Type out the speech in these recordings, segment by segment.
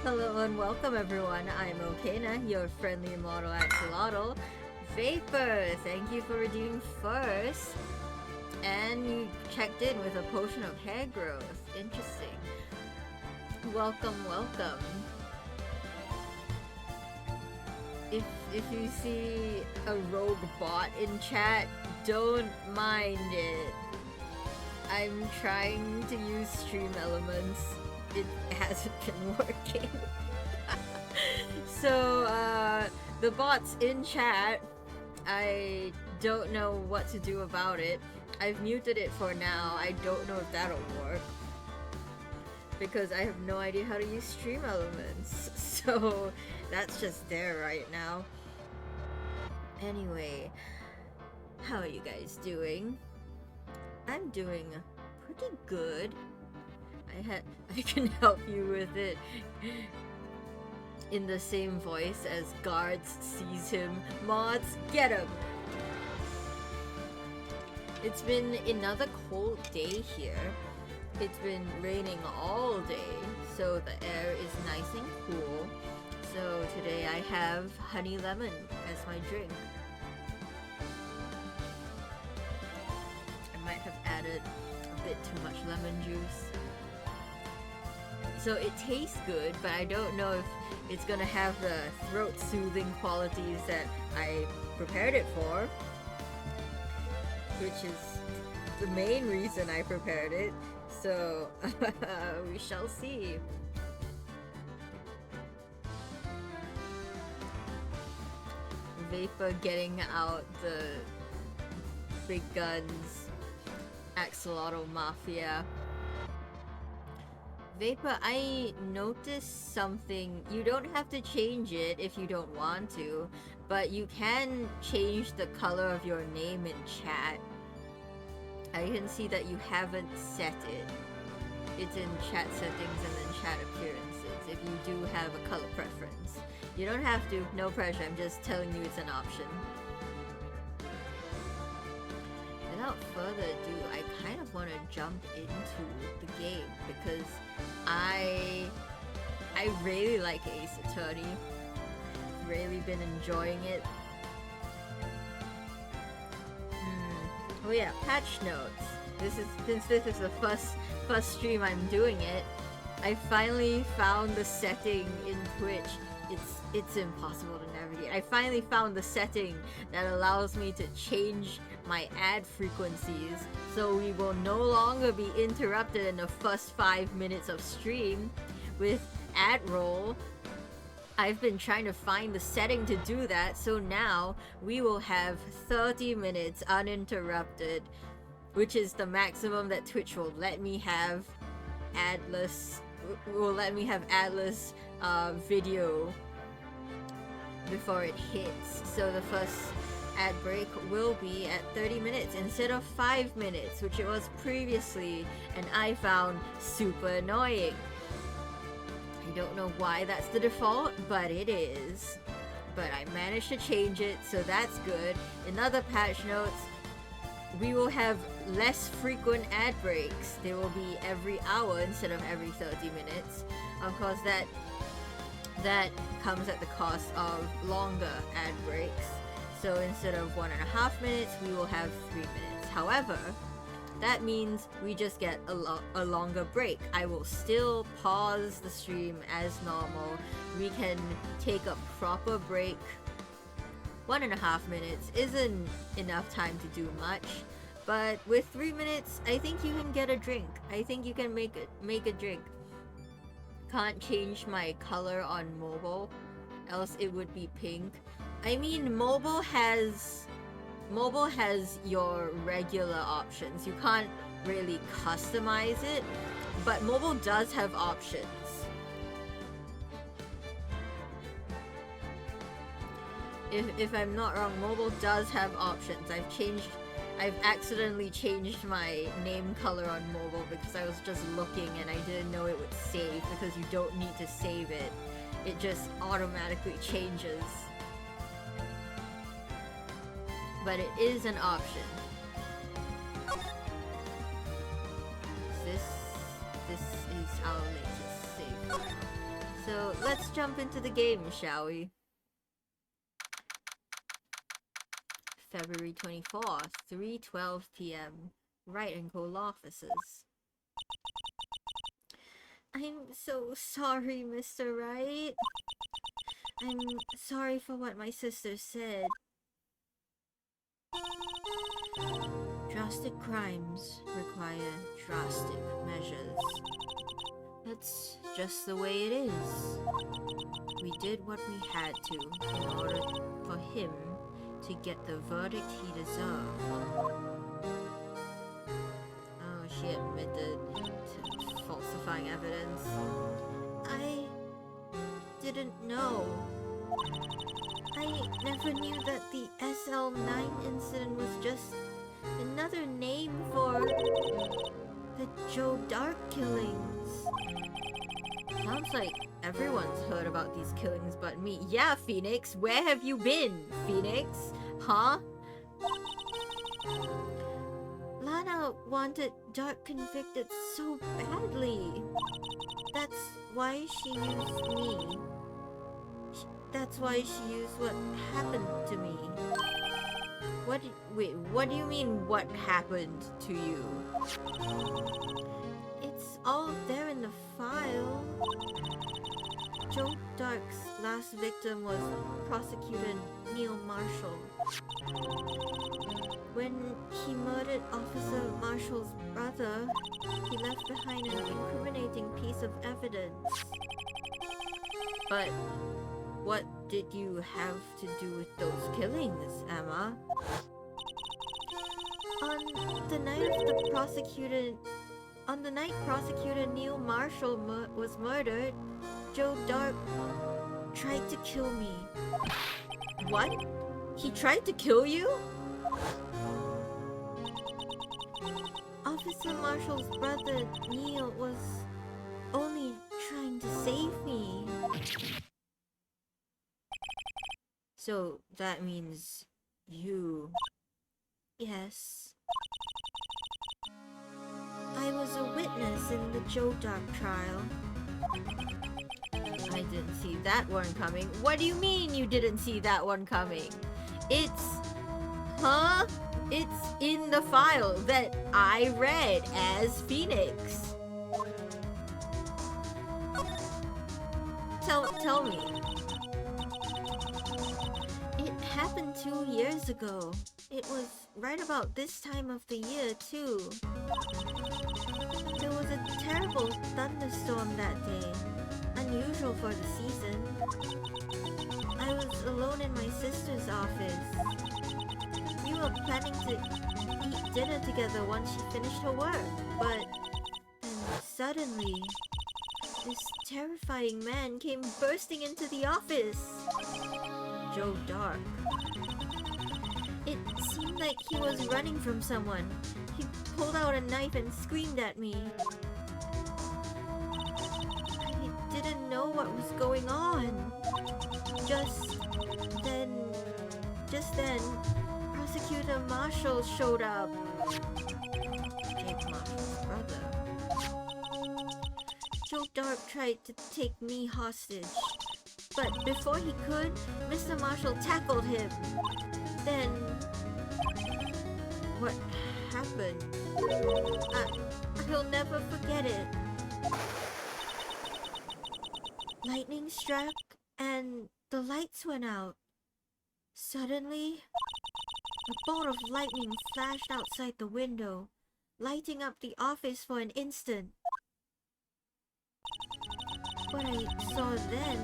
Hello and welcome everyone, I'm Okena, your friendly model axolotl. Vapor, thank you for redeeming first. And you checked in with a potion of hair growth. Interesting. Welcome, welcome. If you see a rogue bot in chat, don't mind it. I'm trying to use stream elements. It hasn't been working. So, the bot's in chat. I don't know what to do about it. I've muted it for now. I don't know if that'll work. Because I have no idea how to use stream elements. So, that's just there right now. Anyway, how are you guys doing? I'm doing pretty good. I can help you with it in the same voice as guards seize him. Mods, get him! It's been another cold day here. It's been raining all day, so the air is nice and cool. So today I have honey lemon as my drink. I might have added a bit too much lemon juice. So it tastes good, but I don't know if it's gonna have the throat-soothing qualities that I prepared it for. Which is the main reason I prepared it. So, we shall see. Vapor getting out the big guns. Axolotl Mafia. Vapor, I noticed something. You don't have to change it if you don't want to, but you can change the color of your name in chat. I can see that you haven't set it. It's in chat settings and then chat appearances if you do have a color preference. You don't have to, no pressure, I'm just telling you it's an option. Without further ado, I kind of want to jump into the game because I really like Ace Attorney. Really been enjoying it. Oh yeah, patch notes. Since this is the first stream I'm doing it, I finally found the setting in Twitch. It's impossible to navigate. I finally found the setting that allows me to change my ad frequencies so we will no longer be interrupted in the first 5 minutes of stream with ad roll. I've been trying to find the setting to do that, so now we will have 30 minutes uninterrupted, which is the maximum that Twitch will let me have adless video before it hits. So the first ad break will be at 30 minutes instead of 5 minutes, which it was previously, and I found super annoying. I don't know why that's the default, but it is. But I managed to change it, so that's good. In other patch notes, we will have less frequent ad breaks. They will be every hour instead of every 30 minutes. Of course, that comes at the cost of longer ad breaks. So instead of 1.5 minutes, we will have 3 minutes. However, that means we just get a longer break. I will still pause the stream as normal. We can take a proper break. 1.5 minutes isn't enough time to do much, but with 3 minutes, I think you can get a drink. I think you can make a drink. Can't change my color on mobile, else it would be pink. I mean, mobile has your regular options. You can't really customize it, but mobile does have options. If I'm not wrong, mobile does have options. I've accidentally changed my name color on mobile because I was just looking and I didn't know it would save, because you don't need to save it. It just automatically changes. But it is an option. This is our latest save file. So let's jump into the game, shall we? February 24th, 3:12 p.m. Wright and Co. offices. I'm so sorry, Mr. Wright. I'm sorry for what my sister said. Drastic crimes require drastic measures. That's just the way it is. We did what we had to in order for him to get the verdict he deserved. Oh, she admitted to falsifying evidence. I didn't know. I never knew that the SL9 incident was just another name for the Joe Dark killings. Sounds like everyone's heard about these killings but me. Yeah, Phoenix, where have you been, Phoenix? Huh? Lana wanted Dark convicted so badly. That's why she used me. That's why she used what happened to me. Wait, what do you mean, what happened to you? It's all there in the file. Joe Dark's last victim was Prosecutor Neil Marshall. When he murdered Officer Marshall's brother, he left behind an incriminating piece of evidence. But what did you have to do with those killings, Emma? On the night Prosecutor Neil Marshall was murdered, Joe Dark tried to kill me. What? He tried to kill you? Officer Marshall's brother, Neil, was only trying to save me. So that means you... Yes. I was a witness in the Joe Dark trial. I didn't see that one coming. What do you mean you didn't see that one coming? It's... Huh? It's in the file that I read as Phoenix. Tell me. It happened 2 years ago. It was right about this time of the year, too. There was a terrible thunderstorm that day. Unusual for the season. I was alone in my sister's office. We were planning to eat dinner together once she finished her work, but then suddenly, this terrifying man came bursting into the office. Joe Dark. It seemed like he was running from someone. He pulled out a knife and screamed at me. I didn't know what was going on. Just then, Prosecutor Marshall showed up. Jake Marshall's brother. Joe Dark tried to take me hostage. But before he could, Mr. Marshall tackled him. Then... what happened? I'll never forget it. Lightning struck, and the lights went out. Suddenly, a bolt of lightning flashed outside the window, lighting up the office for an instant. What I saw then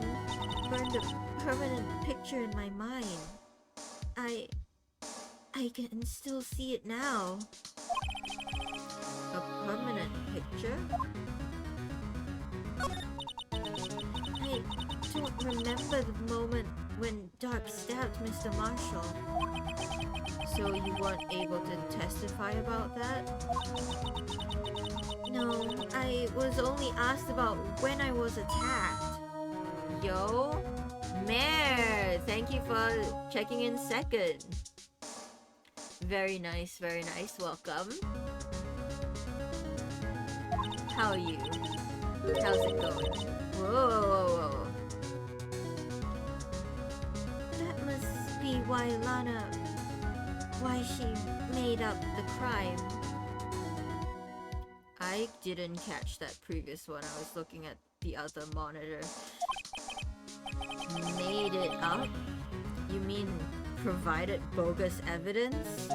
burned a permanent picture in my mind. I can still see it now. A permanent picture? I don't remember the moment when Dark stabbed Mr. Marshall. So you weren't able to testify about that? No, I was only asked about when I was attacked. Yo, Mare, thank you for checking in second. Very nice, welcome. How are you? How's it going? Whoa. That must be why why she made up the crime. I didn't catch that previous one. I was looking at the other monitor. Made it up? You mean provided bogus evidence?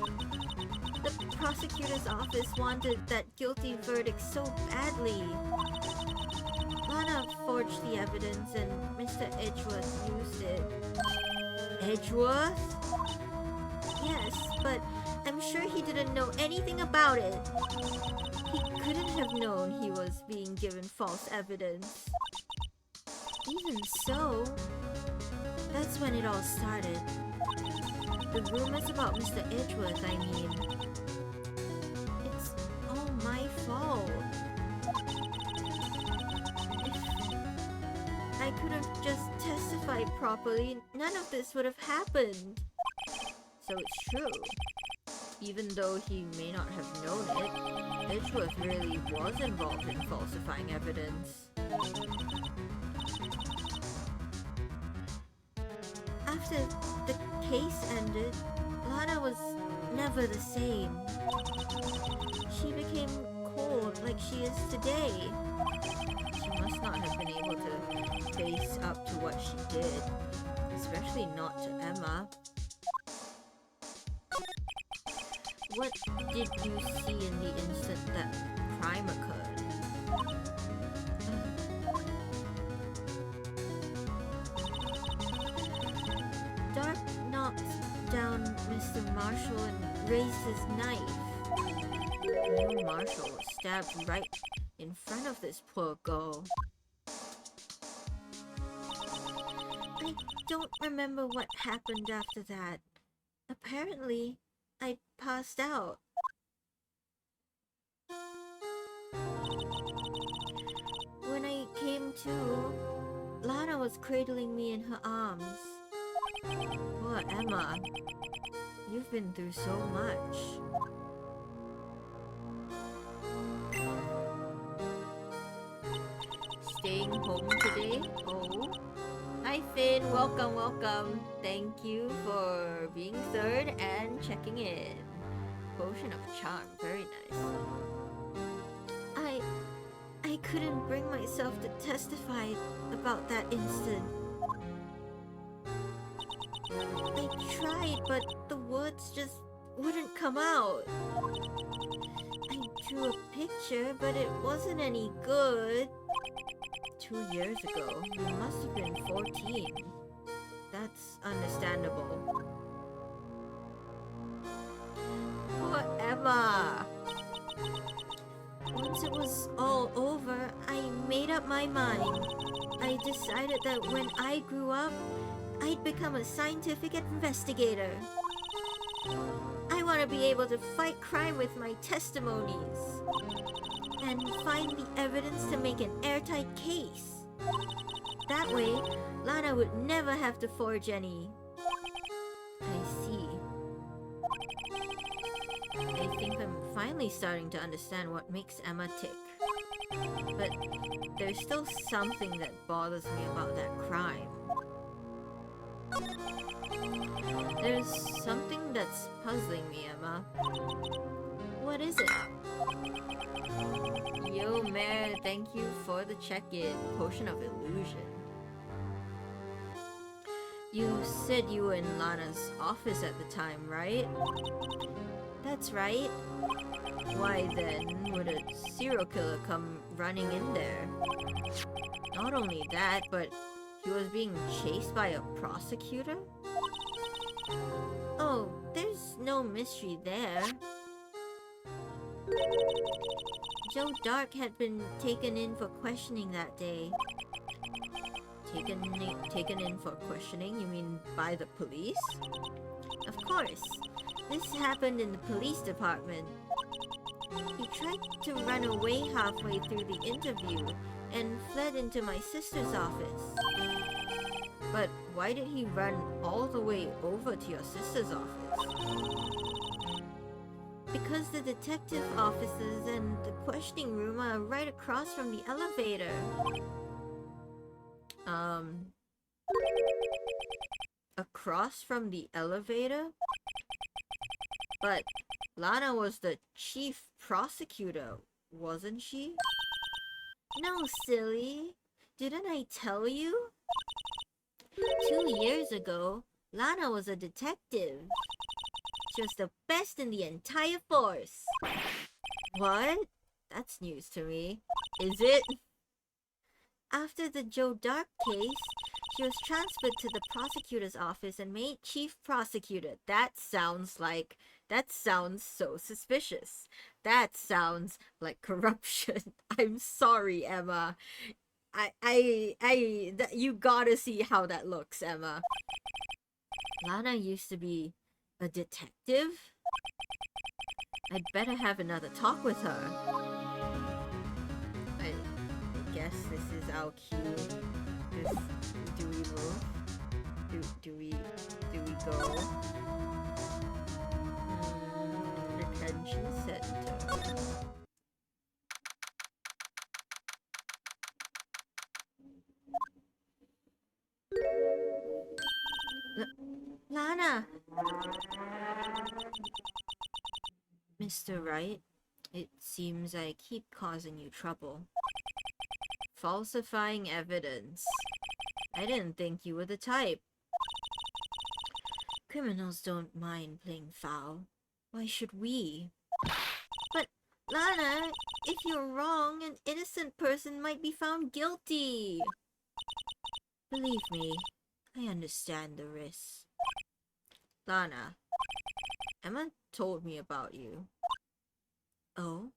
The prosecutor's office wanted that guilty verdict so badly. Lana forged the evidence and Mr. Edgeworth used it. Edgeworth? Yes, but I'm sure he didn't know anything about it. He couldn't have known he was being given false evidence. Even so, that's when it all started. The rumors about Mr. Edgeworth, I mean. It's all my fault. If I could have just testified properly, none of this would have happened. So it's true. Even though he may not have known it, Edgeworth really was involved in falsifying evidence. After the case ended, Lana was never the same. She became cold like she is today. She must not have been able to face up to what she did, especially not to Emma. What did you see in the instant that crime occurred? Dark knocked down Mr. Marshall and raised his knife. New Marshall was stabbed right in front of this poor girl. I don't remember what happened after that. Apparently, I passed out. When I came to, Lana was cradling me in her arms. Poor Emma. You've been through so much. Staying home today? Oh. Hi Finn, welcome. Thank you for being third and checking in. Potion of Charm, very nice. I couldn't bring myself to testify about that instant. I tried, but the words just wouldn't come out. I drew a picture, but it wasn't any good. 2 years ago, you must have been 14. That's understandable. Poor Emma! Once it was all over, I made up my mind. I decided that when I grew up, I'd become a scientific investigator. I want to be able to fight crime with my testimonies and find the evidence to make an airtight case. That way, Lana would never have to forge any. I see. I think I'm finally starting to understand what makes Emma tick. But there's still something that bothers me about that crime. There's something that's puzzling me, Emma. What is it? Yo, Mare, thank you for the check-in. Potion of Illusion. You said you were in Lana's office at the time, right? That's right. Why then would a serial killer come running in there? Not only that, but he was being chased by a prosecutor? Oh, there's no mystery there. Joe Dark had been taken in for questioning that day. Taken in for questioning? You mean by the police? Of course. This happened in the police department. He tried to run away halfway through the interview and fled into my sister's office. But why did he run all the way over to your sister's office? Because the detective offices and the questioning room are right across from the elevator. Um, across from the elevator? But Lana was the chief prosecutor, wasn't she? No, silly. Didn't I tell you? 2 years ago, Lana was a detective. She was the best in the entire force. What? That's news to me. Is it? After the Joe Dark case, she was transferred to the prosecutor's office and made chief prosecutor. That sounds so suspicious. That sounds like corruption. I'm sorry, Emma. You gotta see how that looks, Emma. Lana used to be a detective? I'd better have another talk with her. I guess this is our cue. Do we move? Do we go? Detention center. Lana! Mr. Wright, it seems I keep causing you trouble. Falsifying evidence. I didn't think you were the type. Criminals don't mind playing foul. Why should we? But, Lana, if you're wrong, an innocent person might be found guilty. Believe me, I understand the risks. Lana, Emma told me about you. Oh?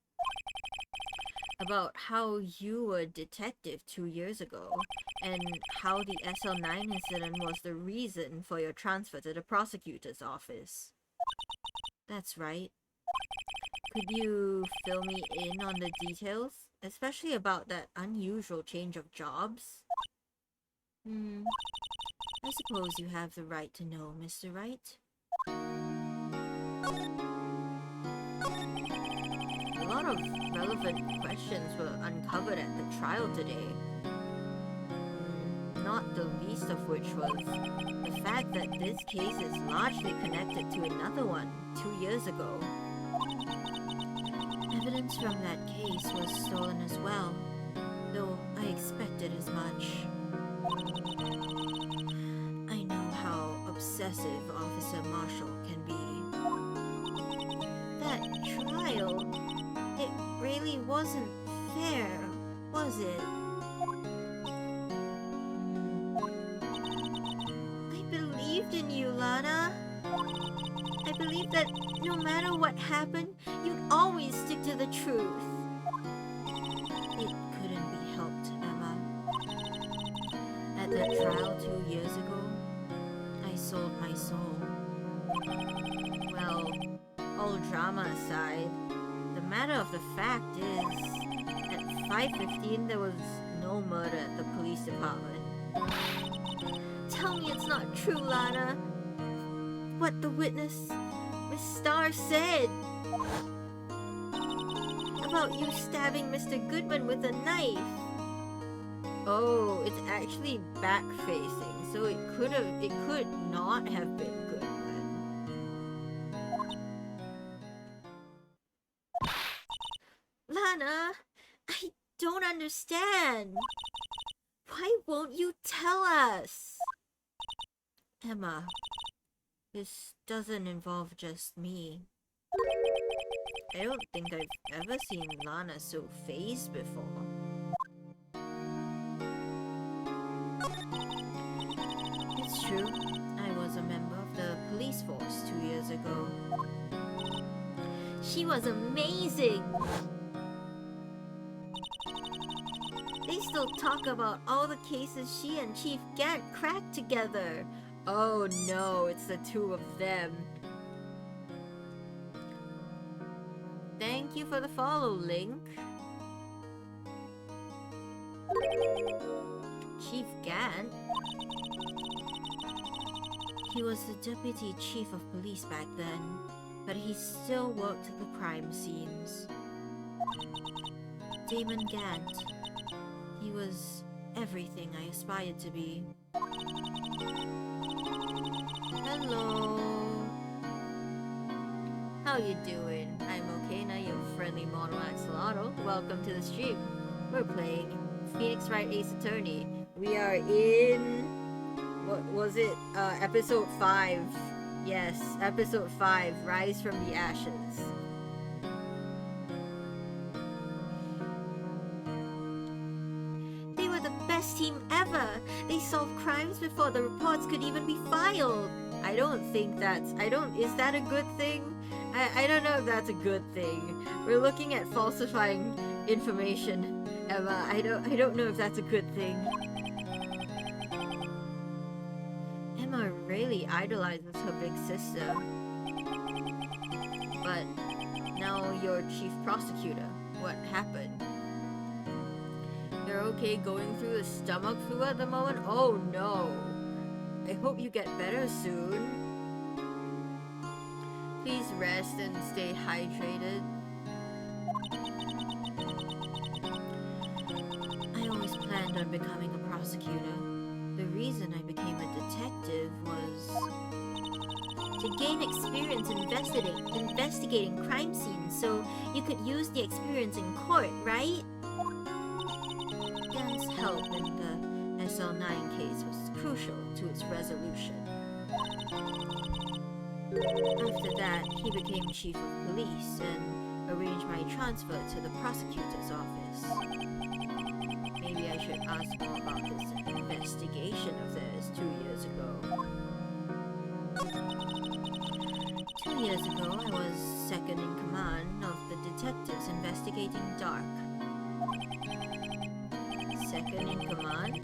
About how you were a detective 2 years ago, and how the SL9 incident was the reason for your transfer to the prosecutor's office. That's right. Could you fill me in on the details? Especially about that unusual change of jobs? I suppose you have the right to know, Mr. Wright. A lot of relevant questions were uncovered at the trial today. Not the least of which was the fact that this case is largely connected to another one 2 years ago. Evidence from that case was stolen as well, though I expected as much. I know how obsessive Officer Marshall can be. That trial, it really wasn't fair, was it? I believed in you, Lana. I believed that no matter what happened, you'd always stick to the truth. It couldn't be helped, Emma. At that trial 2 years ago, I sold my soul. Well, all drama aside, the matter of the fact is, at 5:15 there was no murder at the police department. Tell me it's not true, Lana. What the witness, Miss Starr, said about you stabbing Mr. Goodman with a knife. Oh, it's actually back-facing, so it could not have been Goodman. Lana, I don't understand. Why won't you tell us? Emma, this doesn't involve just me. I don't think I've ever seen Lana so fazed before. It's true, I was a member of the police force 2 years ago. She was amazing! They still talk about all the cases she and Chief Gant cracked together. Oh no, it's the two of them. Thank you for the follow, Link. Chief Gant? He was the deputy chief of police back then, but he still worked at the crime scenes. Damon Gant. He was everything I aspired to be. Hello. How you doing? I'm Okaina, your friendly model axolotl. Welcome to the stream. We're playing Phoenix Wright Ace Attorney. We are in... what was it? Episode 5. Yes, episode 5, Rise from the Ashes. They were the best team ever! They solved crimes before the reports could even be filed! I don't think that's... is that a good thing? I don't know if that's a good thing. We're looking at falsifying information, Emma. I don't know if that's a good thing. Emma really idolizes her big sister. But now you're chief prosecutor. What happened? You're okay going through the stomach flu at the moment? Oh no. I hope you get better soon. Please rest and stay hydrated. I always planned on becoming a prosecutor. The reason I became a detective was to gain experience investigating crime scenes, so you could use the experience in court, right? Gan's help in the SL9 case was crucial to its resolution. After that, he became chief of police and arranged my transfer to the prosecutor's office. Maybe I should ask more about this investigation of theirs 2 years ago. 2 years ago, I was second in command of the detectives investigating Dark. Second in command?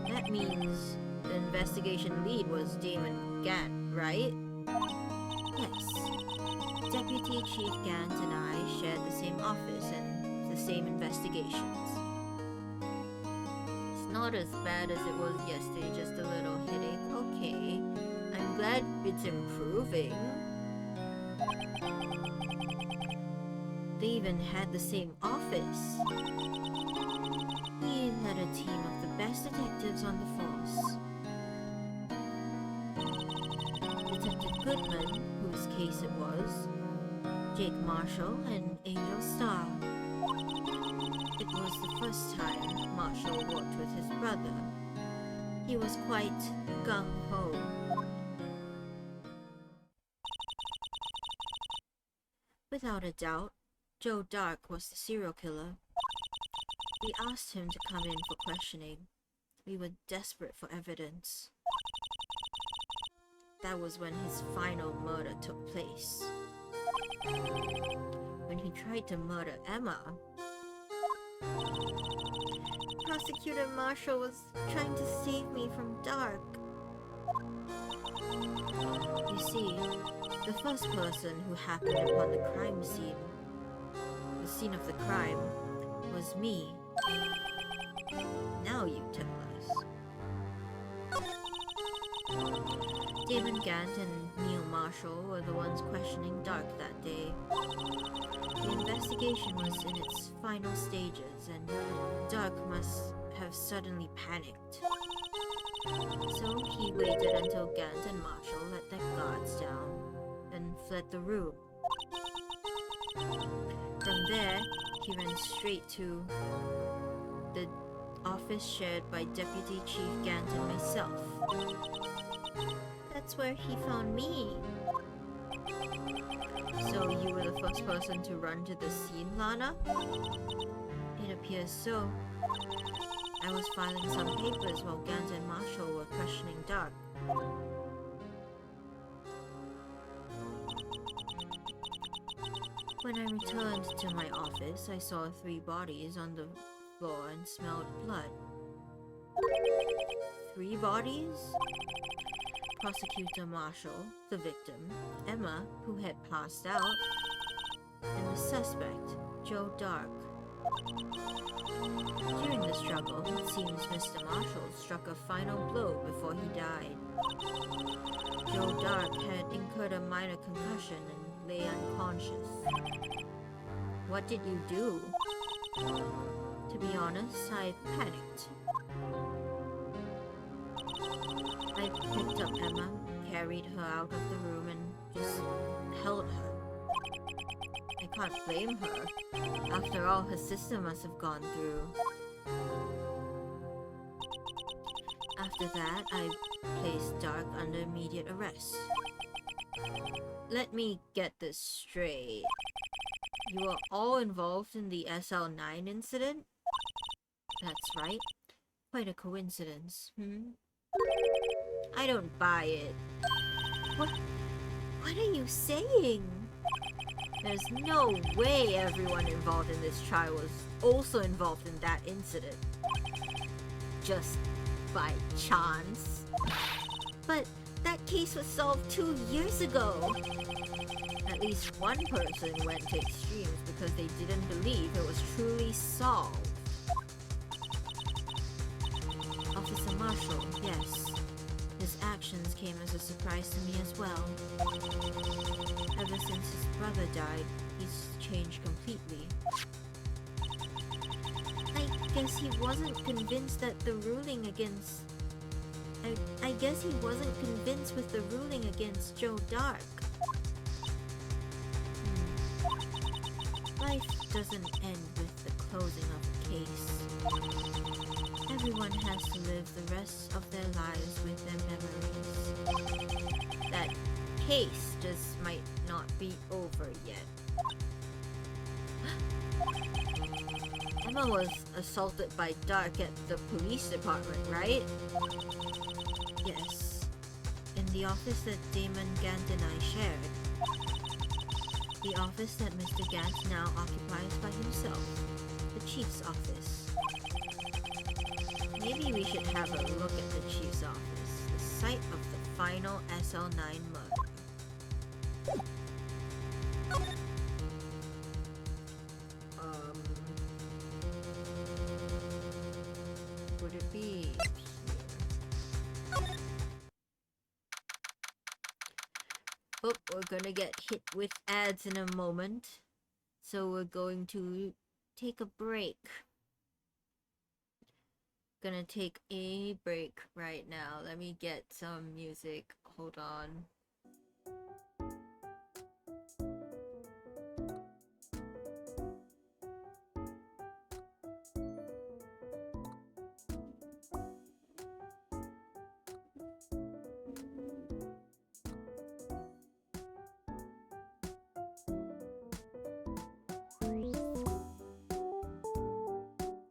That means the investigation lead was Damon Gant, right? Yes. Deputy Chief Gant and I shared the same office and the same investigations. It's not as bad as it was yesterday, just a little headache. Okay. I'm glad it's improving. They even had the same office. He led a team of the best detectives on the force. Detective Goodman, whose case it was, Jake Marshall, and Angel Starr. It was the first time Marshall worked with his brother. He was quite gung-ho. Without a doubt, Joe Dark was the serial killer. We asked him to come in for questioning. We were desperate for evidence. That was when his final murder took place. When he tried to murder Emma. Prosecutor Marshall was trying to save me from Dark. You see, the first person who happened upon the crime scene, the scene of the crime, was me. Now you tell us. Damon Gant and Neil Marshall were the ones questioning Dark that day. The investigation was in its final stages, and Dark must have suddenly panicked. So he waited until Gant and Marshall let their guards down, then fled the room. From there, he ran straight to the office shared by Deputy Chief Gant and myself. That's where he found me. So you were the first person to run to the scene, Lana? It appears so. I was filing some papers while Gant and Marshall were questioning Dark. When I returned to my office, I saw 3 bodies on the floor and smelled blood. 3 bodies? Prosecutor Marshall, the victim, Emma, who had passed out, and the suspect, Joe Dark. During the struggle, it seems Mr. Marshall struck a final blow before he died. Joe Dark had incurred a minor concussion and lay unconscious. What did you do? To be honest, I panicked. I picked up Emma, carried her out of the room, and just held her. I can't blame her. After all, her sister must have gone through. After that, I placed Dark under immediate arrest. Let me get this straight. You were all involved in the SL9 incident? That's right. Quite a coincidence, I don't buy it. What are you saying? There's no way everyone involved in this trial was also involved in that incident. Just by chance. But that case was solved 2 years ago. At least one person went to extremes because they didn't believe it was truly solved. Officer Marshall, yes. His actions came as a surprise to me as well. Ever since his brother died, he's changed completely. I guess he wasn't convinced that the ruling against... I guess he wasn't convinced with the ruling against Joe Dark. Life doesn't end with the closing of a case. Everyone has to live the rest of their lives with their memories. That case just might not be over yet. Emma was assaulted by Dark at the police department, right? Yes. In the office that Damon Gant and I shared. The office that Mr. Gant now occupies by himself. The Chief's office. Maybe we should have a look at the Chief's office, the site of the final SL9 murder. Would it be here? Oh, we're gonna get hit with ads in a moment. So we're going to take a break. Gonna take a break right now. Let me get some music. Hold on.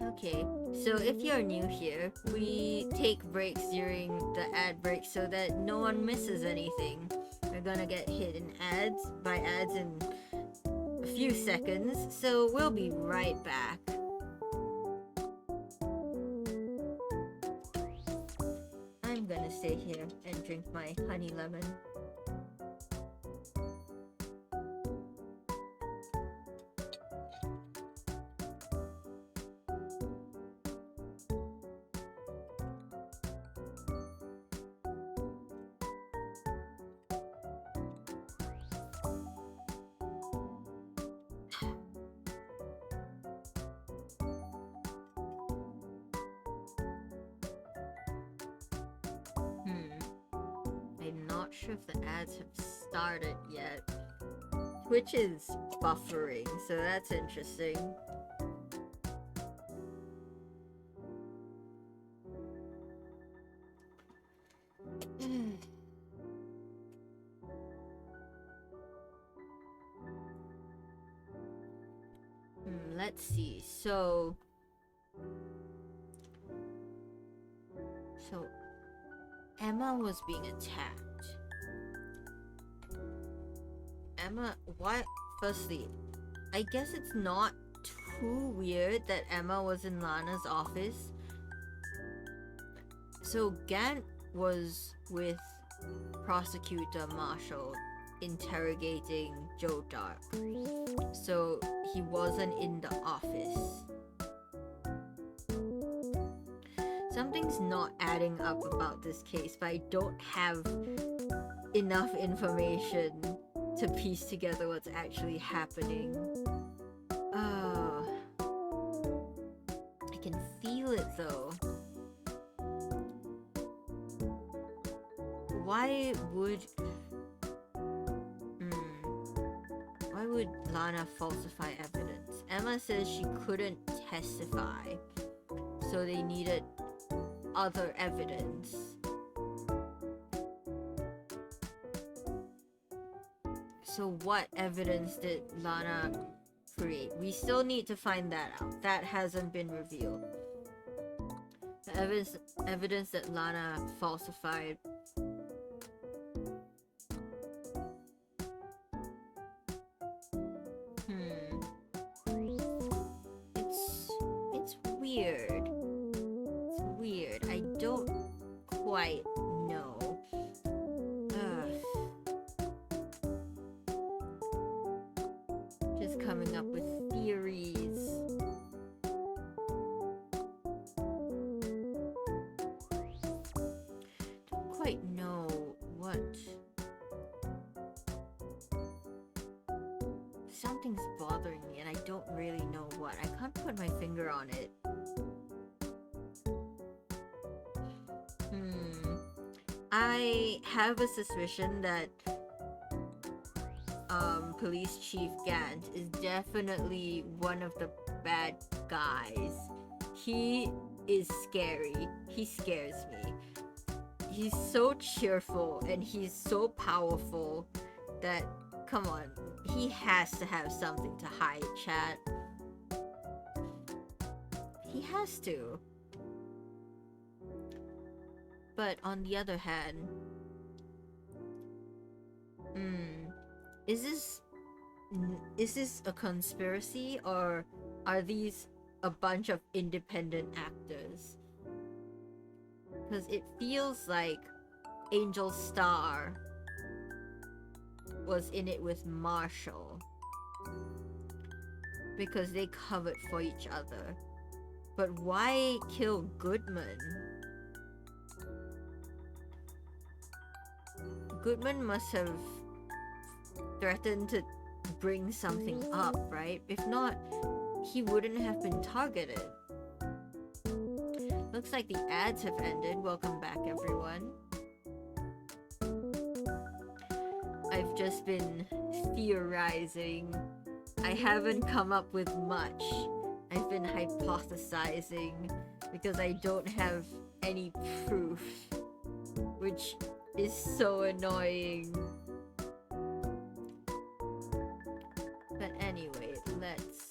Okay, so if you're new here, we take breaks during the ad break so that no one misses anything. We're gonna get hit in ads in a few seconds, so we'll be right back. I'm gonna stay here and drink my honey lemon. I'm not sure if the ads have started yet. Twitch is buffering, so that's interesting. Let's see. So Emma was being attacked. Emma, why? Firstly, I guess it's not too weird that Emma was in Lana's office. So Gant was with Prosecutor Marshall interrogating Joe Dark. So he wasn't in the office. Something's not adding up about this case, but I don't have enough information to piece together what's actually happening. I can feel it though. why would... Why would Lana falsify evidence? Emma says she couldn't testify, so they needed other evidence. So what evidence did Lana create? We still need to find that out. That hasn't been revealed. The evidence that Lana falsified. It's weird. It's weird. I don't quite know. Just coming up with theories. Don't quite know what. Something's bothering me and I don't really know what. I can't put my finger on it. I have a suspicion that Police Chief Gant is definitely one of the bad guys. He is scary. He scares me. He's so cheerful and he's so powerful that, come on, he has to have something to hide, chat. He has to. But on the other hand, is this a conspiracy, or are these a bunch of independent actors? Because it feels like Angel Star was in it with Marshall, because they covered for each other. But why kill Goodman? Goodman must have threatened to bring something up, right? If not, he wouldn't have been targeted. Looks like the ads have ended. Welcome back, everyone. I've just been theorizing. I haven't come up with much. I've been hypothesizing because I don't have any proof, which is so annoying. But anyway, let's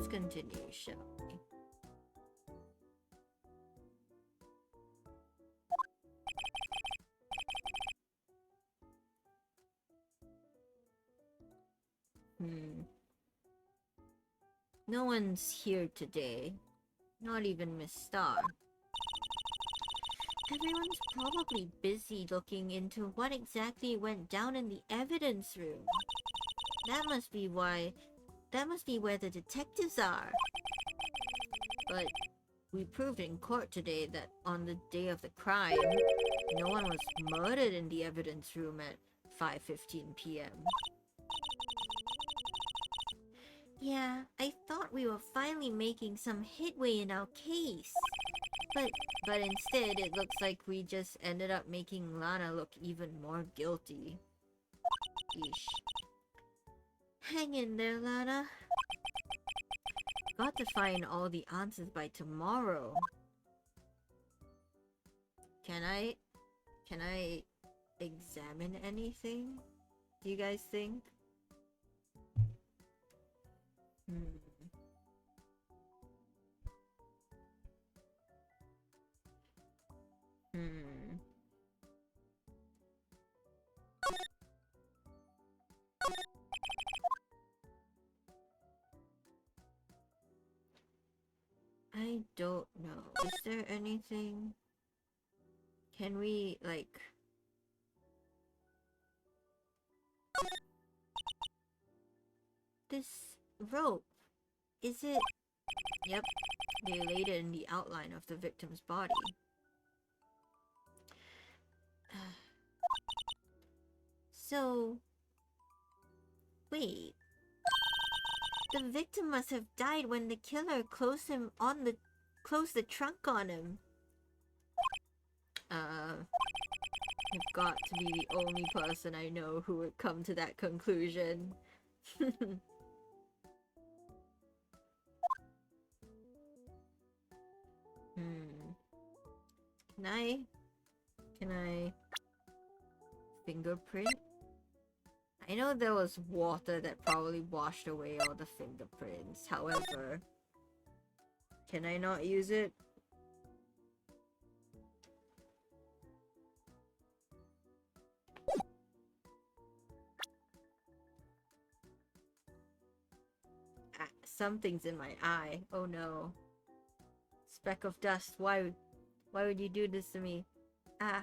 continue, shall we? No one's here today. Not even Miss Star. Everyone's probably busy looking into what exactly went down in the evidence room. That must be where the detectives are. But we proved in court today that on the day of the crime, no one was murdered in the evidence room at 5:15 p.m. Yeah, I thought we were finally making some headway in our case. But instead, it looks like we just ended up making Lana look even more guilty. Yeesh. Hang in there, Lana. Got to find all the answers by tomorrow. Can I examine anything? Do you guys think? I don't know. Is there anything? Can we, like... This rope, is it... Yep, they laid it in the outline of the victim's body. So... Wait... The victim must have died when the killer closed the trunk on him. You've got to be the only person I know who would come to that conclusion. Can I fingerprint? I know there was water that probably washed away all the fingerprints. However, can I not use it? Ah, something's in my eye. Oh no. Speck of dust. Why would you do this to me? Ah.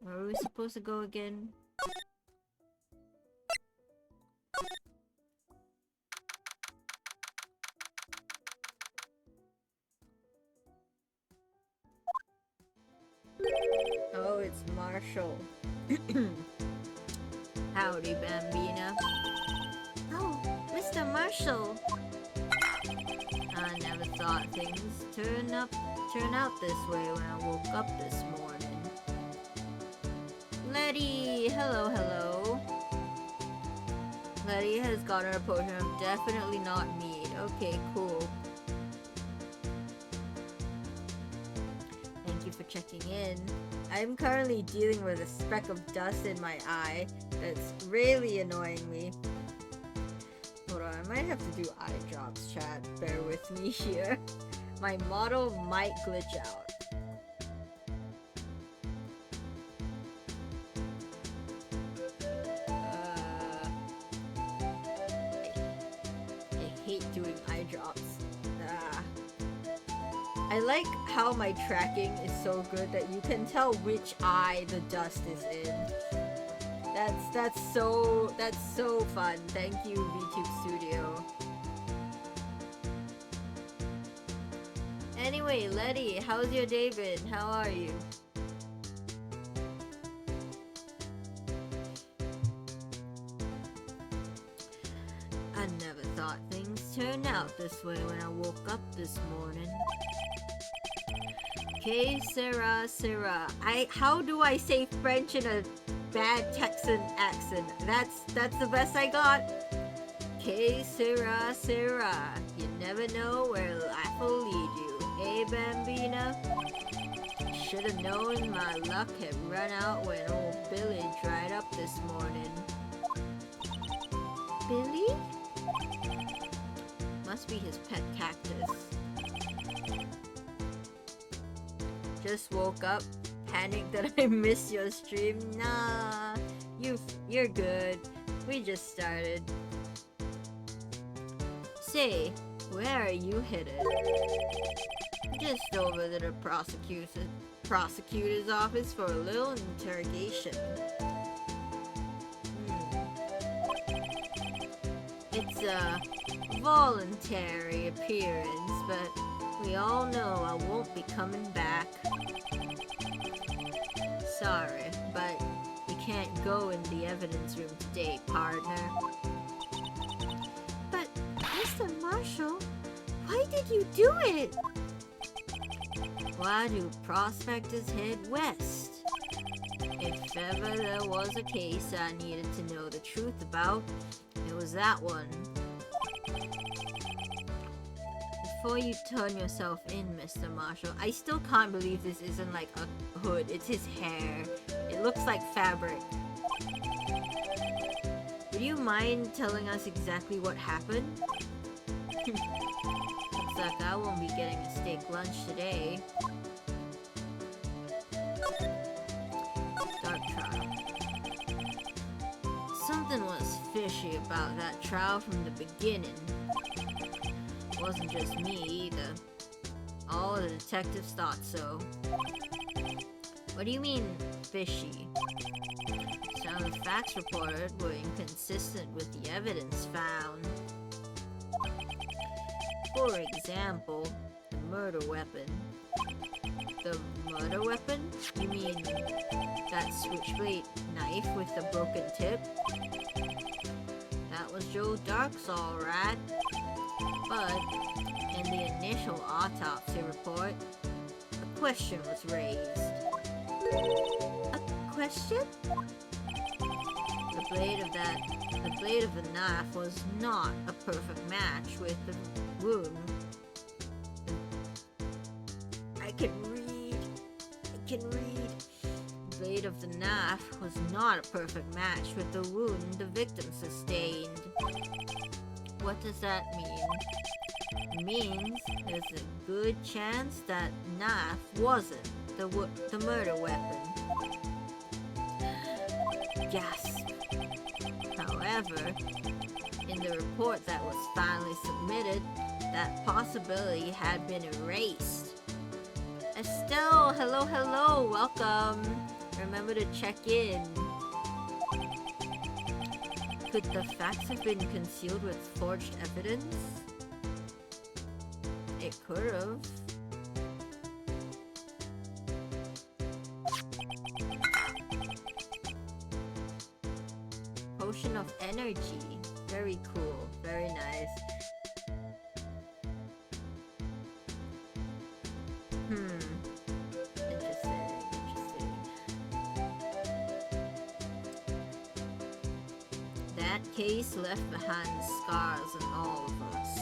Where are we supposed to go again? Oh, it's Marshall. Howdy, Bambina. Oh, Mr. Marshall. I never thought things turn out this way when I woke up this morning. Letty, hello. Letty has got her potion of definitely not mead. Okay, cool. Thank you for checking in. I'm currently dealing with a speck of dust in my eye that's really annoying me. Hold on, I might have to do eye drops, chat. Bear with me here. My model might glitch out. I hate doing eye drops. I like how my tracking is so good that you can tell which eye the dust is in. That's so fun. Thank you, VTube Studio. Anyway, Letty, how's your day been? How are you? I never thought things turned out this way when I woke up this morning. Okay, Sarah. How do I say French in a bad Texan accent? That's the best I got. Okay, Sarah. You never know where life will lead you. Hey, Bambina. Should've known my luck had run out when old Billy dried up this morning. Billy? Must be his pet cactus. Just woke up, panicked that I missed your stream. Nah, you're good. We just started. Say, where are you headed? Just over to the prosecutor's office for a little interrogation. It's a voluntary appearance, but we all know I won't be coming back. Sorry, but you can't go in the evidence room today, partner. But, Mr. Marshall, why did you do it? Why do prospectors head west? If ever there was a case I needed to know the truth about, it was that one. Before you turn yourself in, Mr. Marshall, I still can't believe this isn't like a hood. It's his hair. It looks like fabric. Would you mind telling us exactly what happened? Looks like I won't be getting a steak lunch today. Dark trial. Something was fishy about that trial from the beginning. It wasn't just me either. All the detectives thought so. What do you mean, fishy? Some of the facts reported were inconsistent with the evidence found. For example, the murder weapon. The murder weapon? You mean that switchblade knife with the broken tip? That was Joe Dark's alright. But in the initial autopsy report, a question was raised. A question? The blade of the knife was not a perfect match with the wound. I can read. The blade of the knife was not a perfect match with the wound the victim sustained. What does that mean? It means there's a good chance that knife wasn't the murder weapon. Gasp. However, in the report that was finally submitted, that possibility had been erased. Estelle, hello, welcome. Remember to check in. Could the facts have been concealed with forged evidence? It could have. Potion of energy. Very cool. Very nice. Interesting. That case left behind scars on all of us.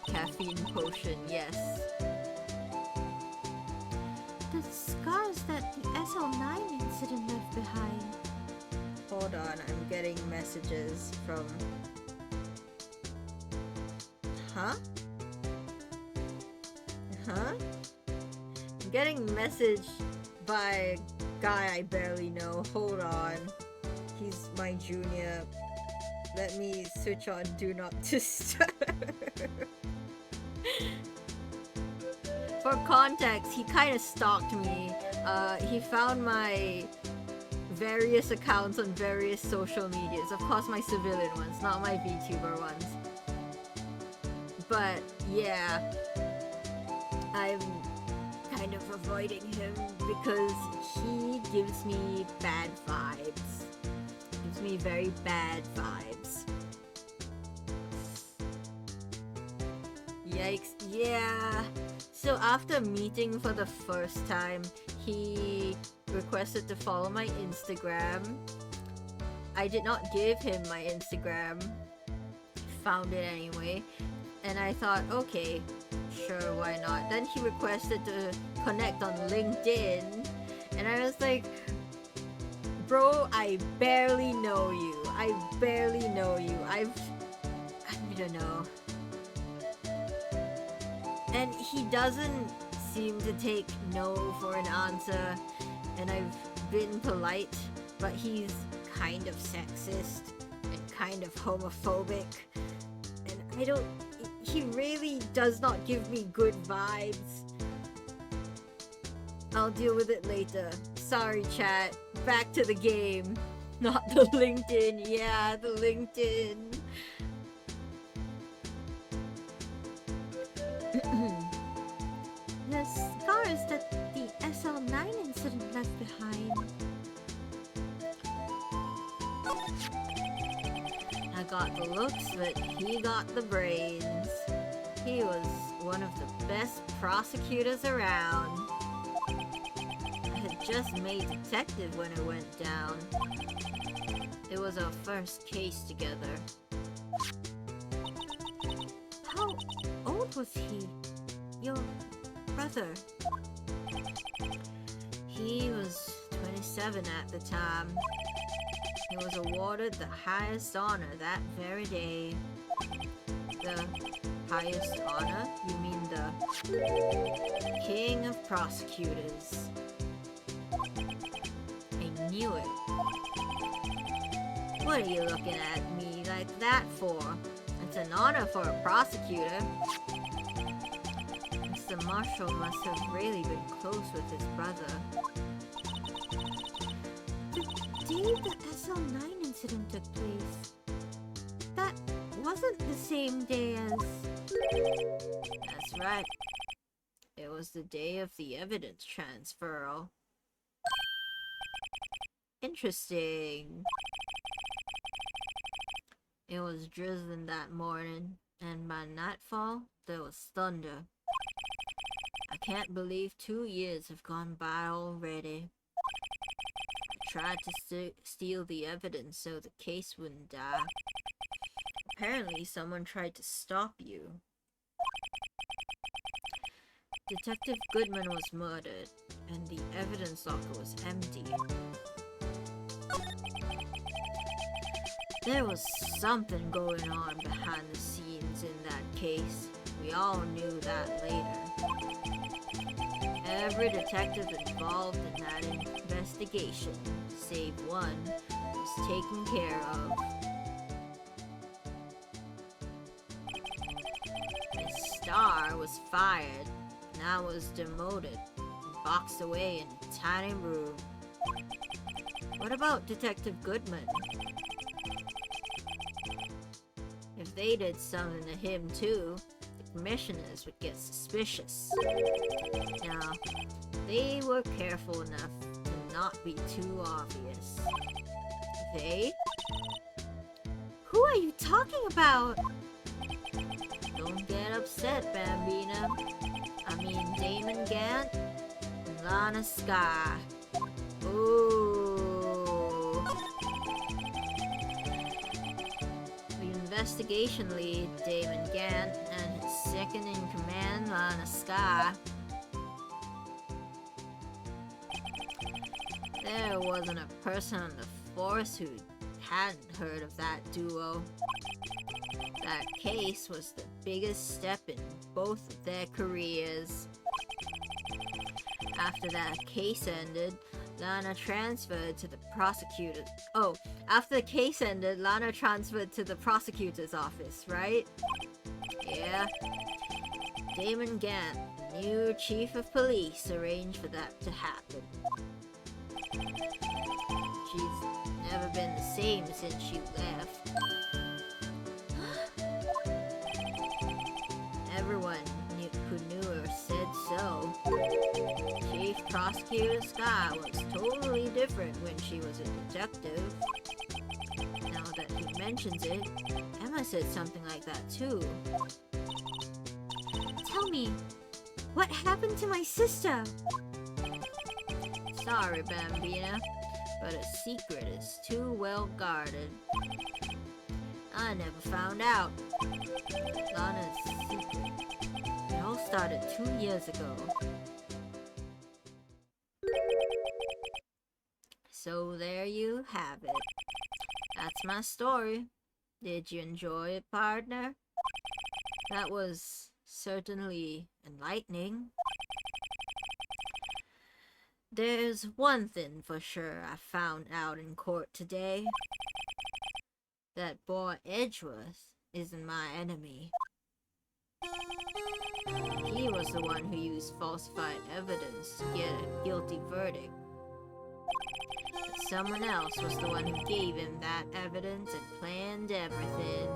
Caffeine potion, yes. The scars that the SL9 incident left behind. Hold on, I'm getting messages from... Huh? I'm getting a message by a guy I barely know. Hold on. He's my junior. Let me switch on Do Not Disturb. For context, he kind of stalked me. He found my various accounts on various social medias. Of course, my civilian ones, not my VTuber ones. But yeah, I'm kind of avoiding him because he gives me bad vibes. Gives me very bad vibes. Yikes. Yeah. So after meeting for the first time, he requested to follow my Instagram. I did not give him my Instagram. Found it anyway. And I thought, okay, sure, why not? Then he requested to connect on LinkedIn. And I was like, bro, I barely know you. I don't know. And he doesn't seem to take no for an answer. And I've been polite, but he's kind of sexist and kind of homophobic. And he really does not give me good vibes. I'll deal with it later. Sorry, chat. Back to the game. Not the LinkedIn. Yeah, the LinkedIn. The scars that the SL9 incident left behind. I got the looks, but he got the brains. He was one of the best prosecutors around. I had just made detective when it went down. It was our first case together. How old was he? Your brother? He was 27 at the time. He was awarded the highest honor that very day. The highest honor? You mean the King of Prosecutors. I knew it. What are you looking at me like that for? It's an honor for a prosecutor. Mr. Marshall must have really been close with his brother. The day the SL9 incident took place, that wasn't the same day as... That's right. It was the day of the evidence transfer. Interesting. It was drizzling that morning, and by nightfall, there was thunder. I can't believe 2 years have gone by already. I tried to steal the evidence so the case wouldn't die. Apparently, someone tried to stop you. Detective Goodman was murdered, and the evidence locker was empty. There was something going on behind the scenes in that case. We all knew that later. Every detective involved in that investigation, save one, was taken care of. His star was fired, and I was demoted and boxed away in a tiny room. What about Detective Goodman? If they did something to him too, the commissioners would get suspicious. Now, they were careful enough to not be too obvious. They? Who are you talking about? Don't get upset, Bambina. I mean Damon Gant and Lana Sky. Ooh. The investigation lead, Damon Gant, and his second-in-command, Lana Sky. There wasn't a person on the force who hadn't heard of that duo. That case was the biggest step in both of their careers. After that case ended, Lana transferred to the prosecutor. Oh, after the case ended, Lana transferred to the prosecutor's office, right? Yeah. Damon Gant, new chief of police, arranged for that to happen. She's never been the same since she left. Everyone who knew her said so. Chief Prosecutor Sky was totally different when she was a detective. Now that he mentions it, Emma said something like that too. Tell me, what happened to my sister? Sorry, Bambina, but a secret is too well guarded. I never found out. Lana's secret. It all started 2 years ago. So there you have it. That's my story. Did you enjoy it, partner? That was certainly enlightening. There's one thing for sure I found out in court today. That boy Edgeworth isn't my enemy. He was the one who used falsified evidence to get a guilty verdict. But someone else was the one who gave him that evidence and planned everything.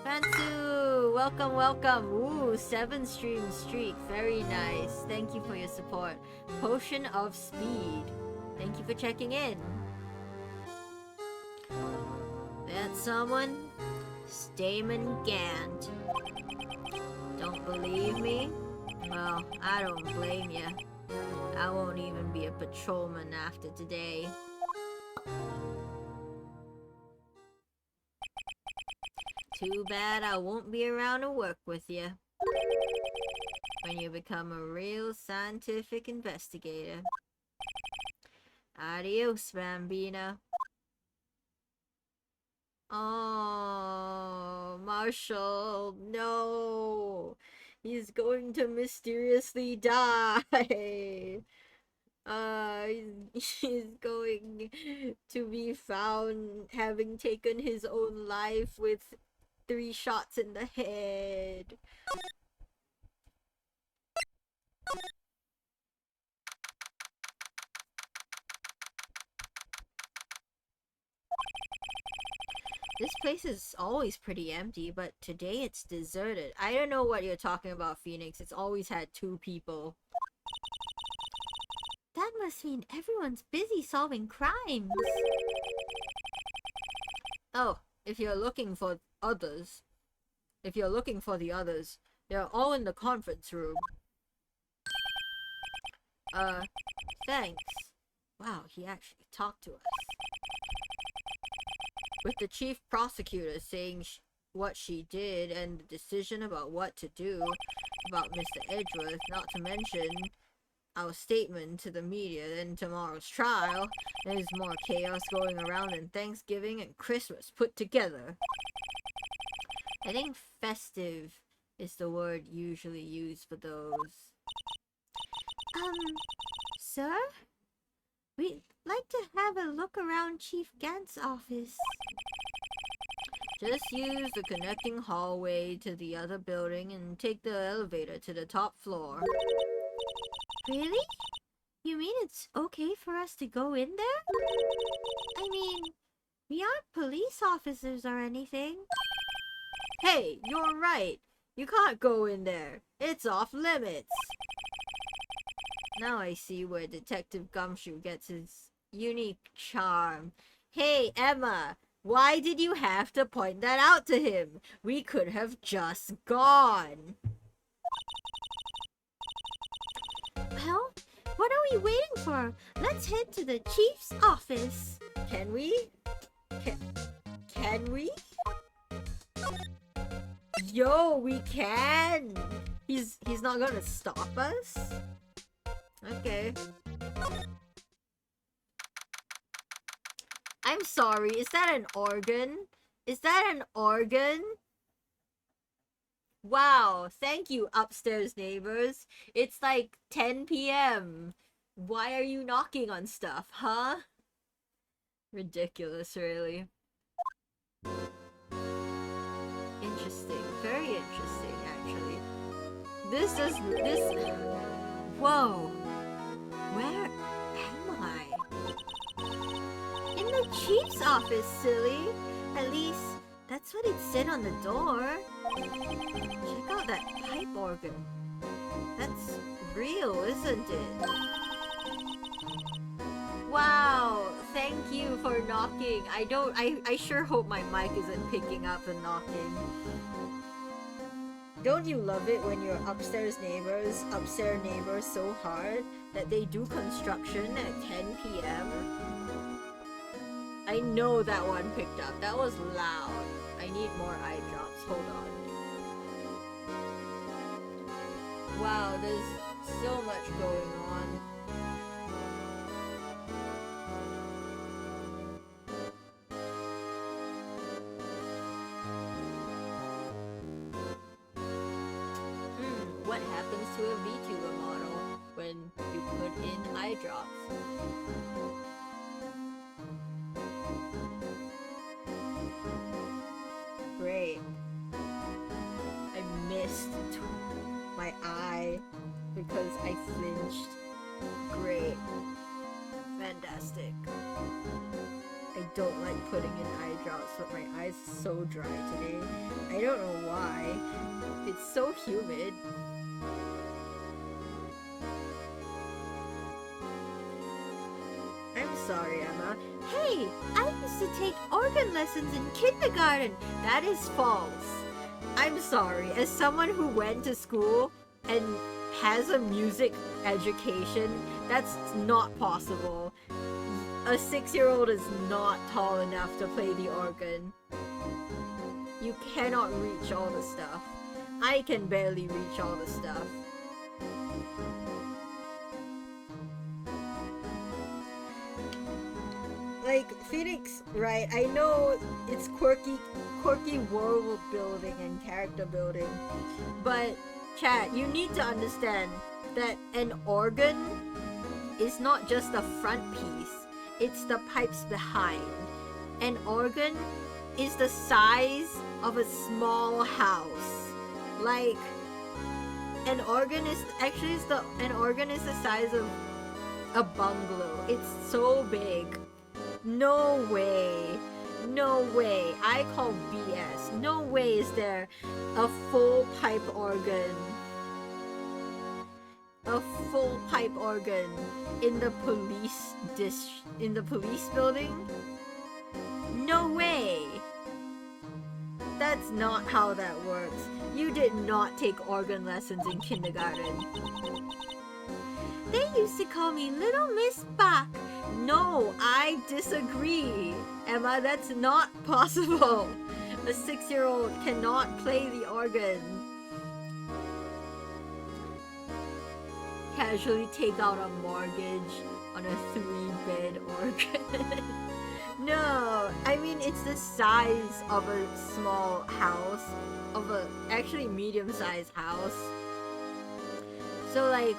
Fansu! Welcome, welcome! Ooh, 7-stream streak. Very nice. Thank you for your support. Potion of Speed. Thank you for checking in. That someone? It's Damon Gant. Don't believe me? Well, I don't blame you. I won't even be a patrolman after today. Too bad I won't be around to work with you when you become a real scientific investigator. Adios, Bambina. Oh, Marshall, no. He's going to mysteriously die. He's going to be found having taken his own life with 3 shots in the head. This place is always pretty empty, but today it's deserted. I don't know what you're talking about, Phoenix. It's always had 2 people. That must mean everyone's busy solving crimes. Oh, if you're looking for the others, they're all in the conference room. Thanks. Wow, he actually talked to us. With the chief prosecutor saying what she did and the decision about what to do about Mr. Edgeworth, not to mention our statement to the media in tomorrow's trial, there's more chaos going around than Thanksgiving and Christmas put together. I think festive is the word usually used for those. Sir? We'd like to have a look around Chief Gant's office. Just use the connecting hallway to the other building and take the elevator to the top floor. Really? You mean it's okay for us to go in there? I mean, we aren't police officers or anything. Hey, you're right. You can't go in there. It's off limits. Now I see where Detective Gumshoe gets his unique charm. Hey, Emma, why did you have to point that out to him? We could have just gone. Well, what are we waiting for? Let's head to the chief's office. Can we? Can we? Yo, we can! He's not gonna stop us? Okay. I'm sorry, is that an organ? Is that an organ? Wow, thank you, upstairs neighbors. It's like 10 p.m. Why are you knocking on stuff, huh? Ridiculous, really. Interesting. Very interesting, actually. This... Whoa. Where am I? In the chief's office, silly. At least, that's what it said on the door. Check out that pipe organ. That's real, isn't it? Wow, thank you for knocking. I sure hope my mic isn't picking up the knocking. Don't you love it when your upstairs neighbors so hard that they do construction at 10 p.m.? I know that one picked up. That was loud. I need more eye drops. Hold on. Wow, there's so much going on. What happens to a VTuber model when you put in eye drops? Great. I missed my eye because I flinched. Great. Fantastic. I don't like putting in eye drops, but my eyes are so dry today. I don't know why. It's so humid. I'm sorry, Emma. Hey, I used to take organ lessons in kindergarten. That is false. I'm sorry. As someone who went to school and has a music education, that's not possible. A 6-year-old is not tall enough to play the organ. You cannot reach all the stuff. I can barely reach all the stuff. Like, Phoenix, right, I know it's quirky world building and character building, but chat, you need to understand that an organ is not just the front piece, it's the pipes behind. An organ is the size of a small house. Like, an organ is the size of a bungalow. It's so big. No way. No way. I call BS. No way is there a full pipe organ. a full pipe organ in the police building? No way! That's not how that works. You did not take organ lessons in kindergarten. They used to call me Little Miss Bach. No, I disagree. Emma, that's not possible. A 6-year-old cannot play the organ. Casually take out a mortgage on a 3-bed organ. No, I mean it's the size of a small house, of a actually medium-sized house. So like,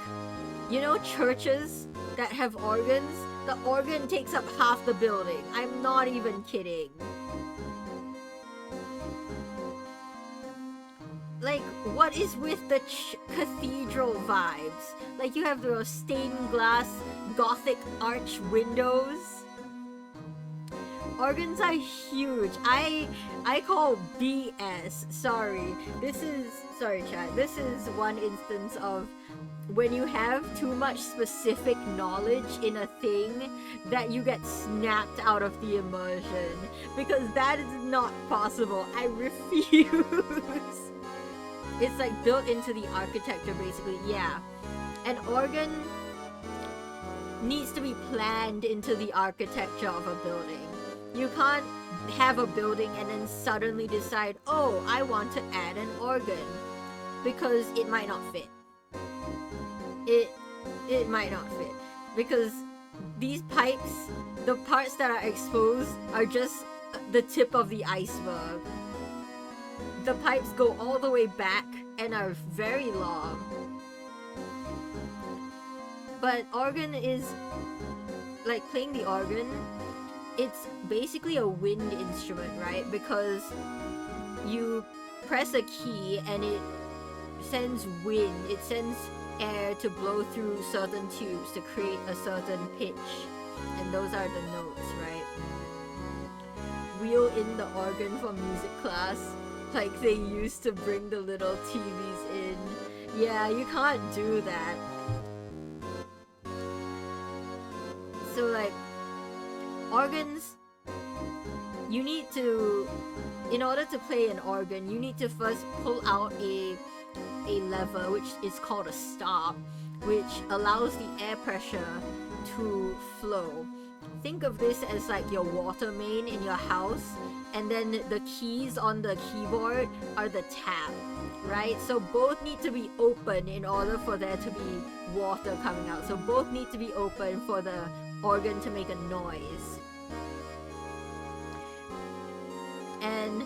you know churches that have organs? The organ takes up half the building. I'm not even kidding. Like, what is with the cathedral vibes? Like, you have those stained glass gothic arch windows. Organs are huge. I call BS. Sorry. Sorry chat. This is one instance of when you have too much specific knowledge in a thing that you get snapped out of the immersion. Because that is not possible. I refuse. It's like built into the architecture basically. Yeah. An organ needs to be planned into the architecture of a building. You can't have a building and then suddenly decide, oh, I want to add an organ. Because it might not fit. It might not fit. Because these pipes, the parts that are exposed are just the tip of the iceberg. The pipes go all the way back and are very long. But organ is, like playing the organ, it's basically a wind instrument, right? Because you press a key and it sends wind, it sends air to blow through certain tubes to create a certain pitch. And those are the notes, right? Wheel in the organ for music class, like they used to bring the little TVs in. Yeah, you can't do that. So like, organs, you need to, in order to play an organ, you need to first pull out a lever, which is called a stop, which allows the air pressure to flow. Think of this as like your water main in your house, and then the keys on the keyboard are the tap, right? So both need to be open in order for there to be water coming out. So both need to be open for the organ to make a noise. And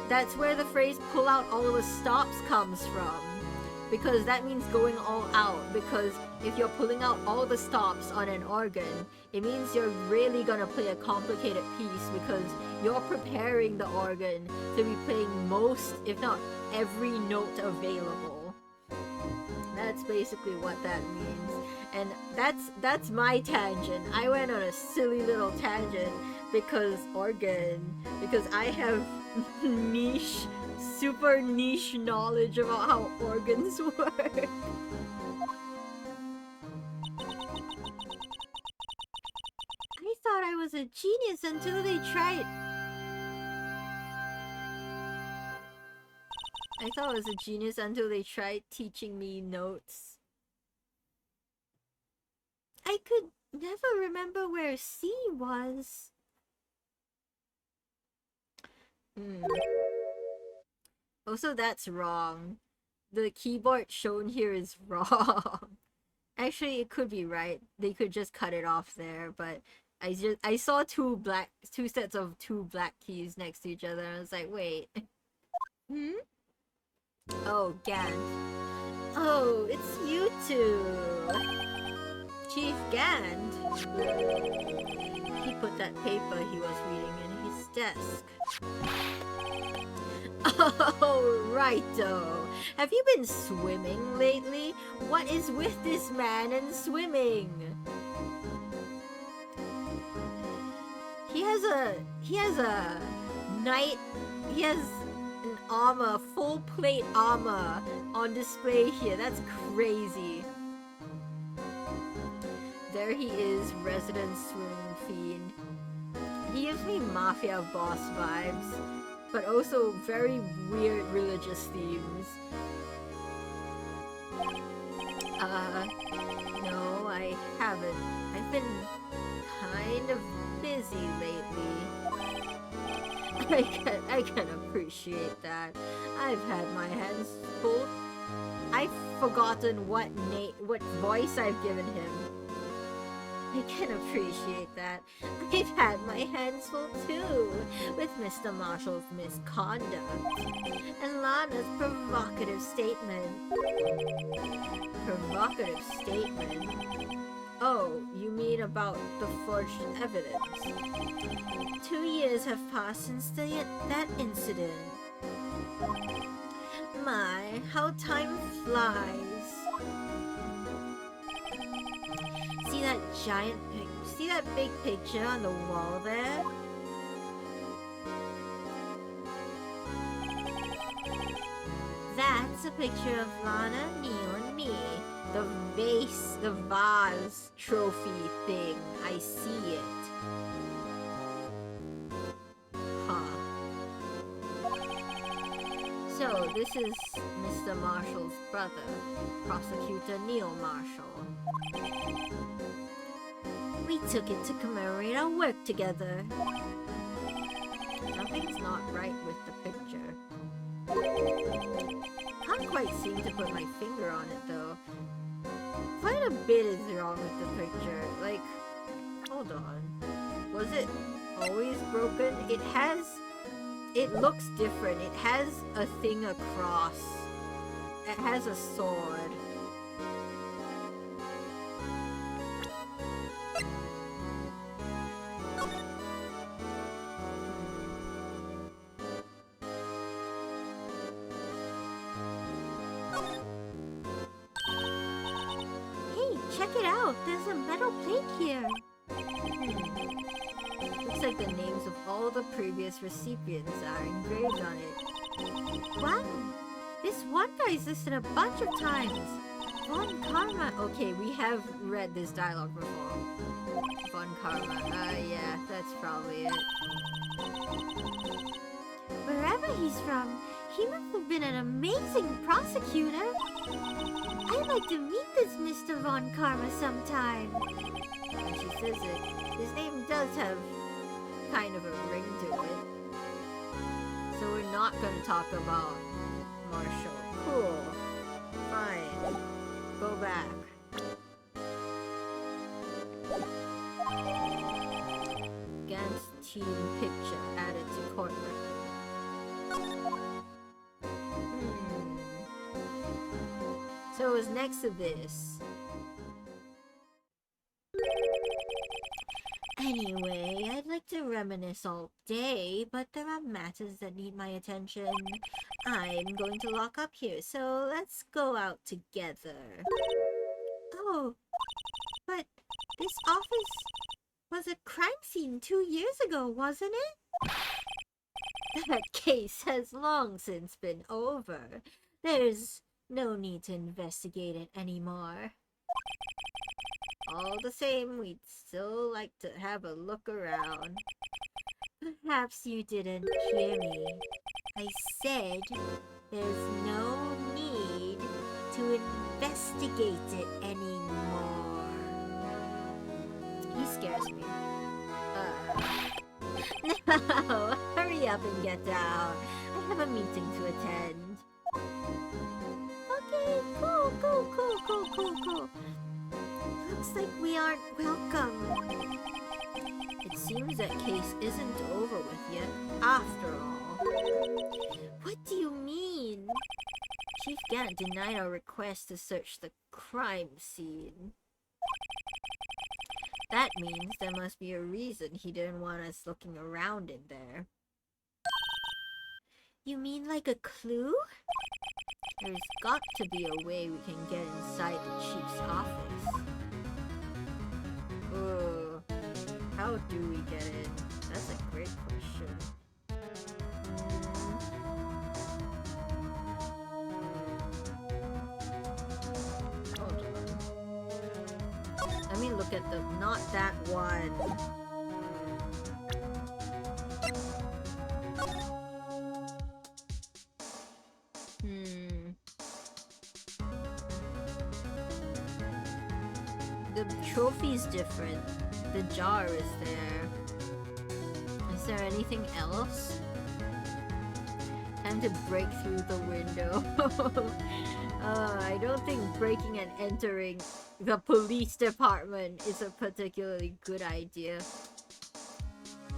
that's where the phrase pull out all the stops comes from. Because that means going all out. Because if you're pulling out all the stops on an organ, it means you're really gonna play a complicated piece because you're preparing the organ to be playing most, if not every note available. That's basically what that means. And that's my tangent. I went on a silly little tangent because I have super niche knowledge about how organs work. I thought I was a genius until they tried. I thought I was a genius until they tried teaching me notes. I could never remember where C was. Also, that's wrong. The keyboard shown here is wrong. Actually, it could be right. They could just cut it off there, but I saw two sets of two black keys next to each other, and I was like, wait. Oh, Gant. Oh, it's you two. Chief Gant. He put that paper he was reading in his desk. Oh, righto. Have you been swimming lately? What is with this man and swimming? He has an armor, full plate armor on display here. That's crazy. there he is, resident swimming fiend. He gives me mafia boss vibes, but also very weird religious themes. No, I haven't. I've been kind of busy lately. I can appreciate that. I've had my hands full. I've forgotten what voice I've given him. I can appreciate that. I've had my hands full too, with Mr. Marshall's misconduct and Lana's provocative statement. Provocative statement? Oh, you mean about the forged evidence? 2 years have passed since that incident. My, how time flies. See that big picture on the wall there? That's a picture of Lana, Neil, and me. The vase trophy thing. I see it. Huh. So, this is Mr. Marshall's brother, Prosecutor Neil Marshall. We took it to commemorate our work together. Something's not right with the picture. Can't quite seem to put my finger on it though. Quite a bit is wrong with the picture. Like, hold on. Was it always broken? It looks different. It has a thing across. It has a sword. Check it out! There's a metal plate here! Looks like the names of all the previous recipients are engraved on it. Wow! This one guy's listed a bunch of times! Von Karma! Okay, we have read this dialogue before. Von Karma. Yeah, that's probably it. Wherever he's from, he must have been an amazing prosecutor! I'd like to meet this Mr. Von Karma sometime. When she says it, his name does have kind of a ring to it. So we're not going to talk about Marshall. Cool. Fine. Go back. Gant's team picture added to court record. So it was next to this. Anyway, I'd like to reminisce all day, but there are matters that need my attention. I'm going to lock up here, so let's go out together. Oh, but this office was a crime scene 2 years ago, wasn't it? That case has long since been over. There's no need to investigate it anymore. All the same, we'd still like to have a look around. Perhaps you didn't hear me. I said there's no need to investigate it anymore. He scares me. No, hurry up and get down. I have a meeting to attend. Okay, cool. Looks like we aren't welcome. It seems that case isn't over with yet, after all. What do you mean? Chief Gant denied our request to search the crime scene. That means there must be a reason he didn't want us looking around in there. You mean like a clue? There's got to be a way we can get inside the chief's office. How do we get in? That's a great question. Hold on. Let me look at the... Not that one. The trophy's different. The jar is there. Is there anything else? Time to break through the window. I don't think breaking and entering the police department is a particularly good idea.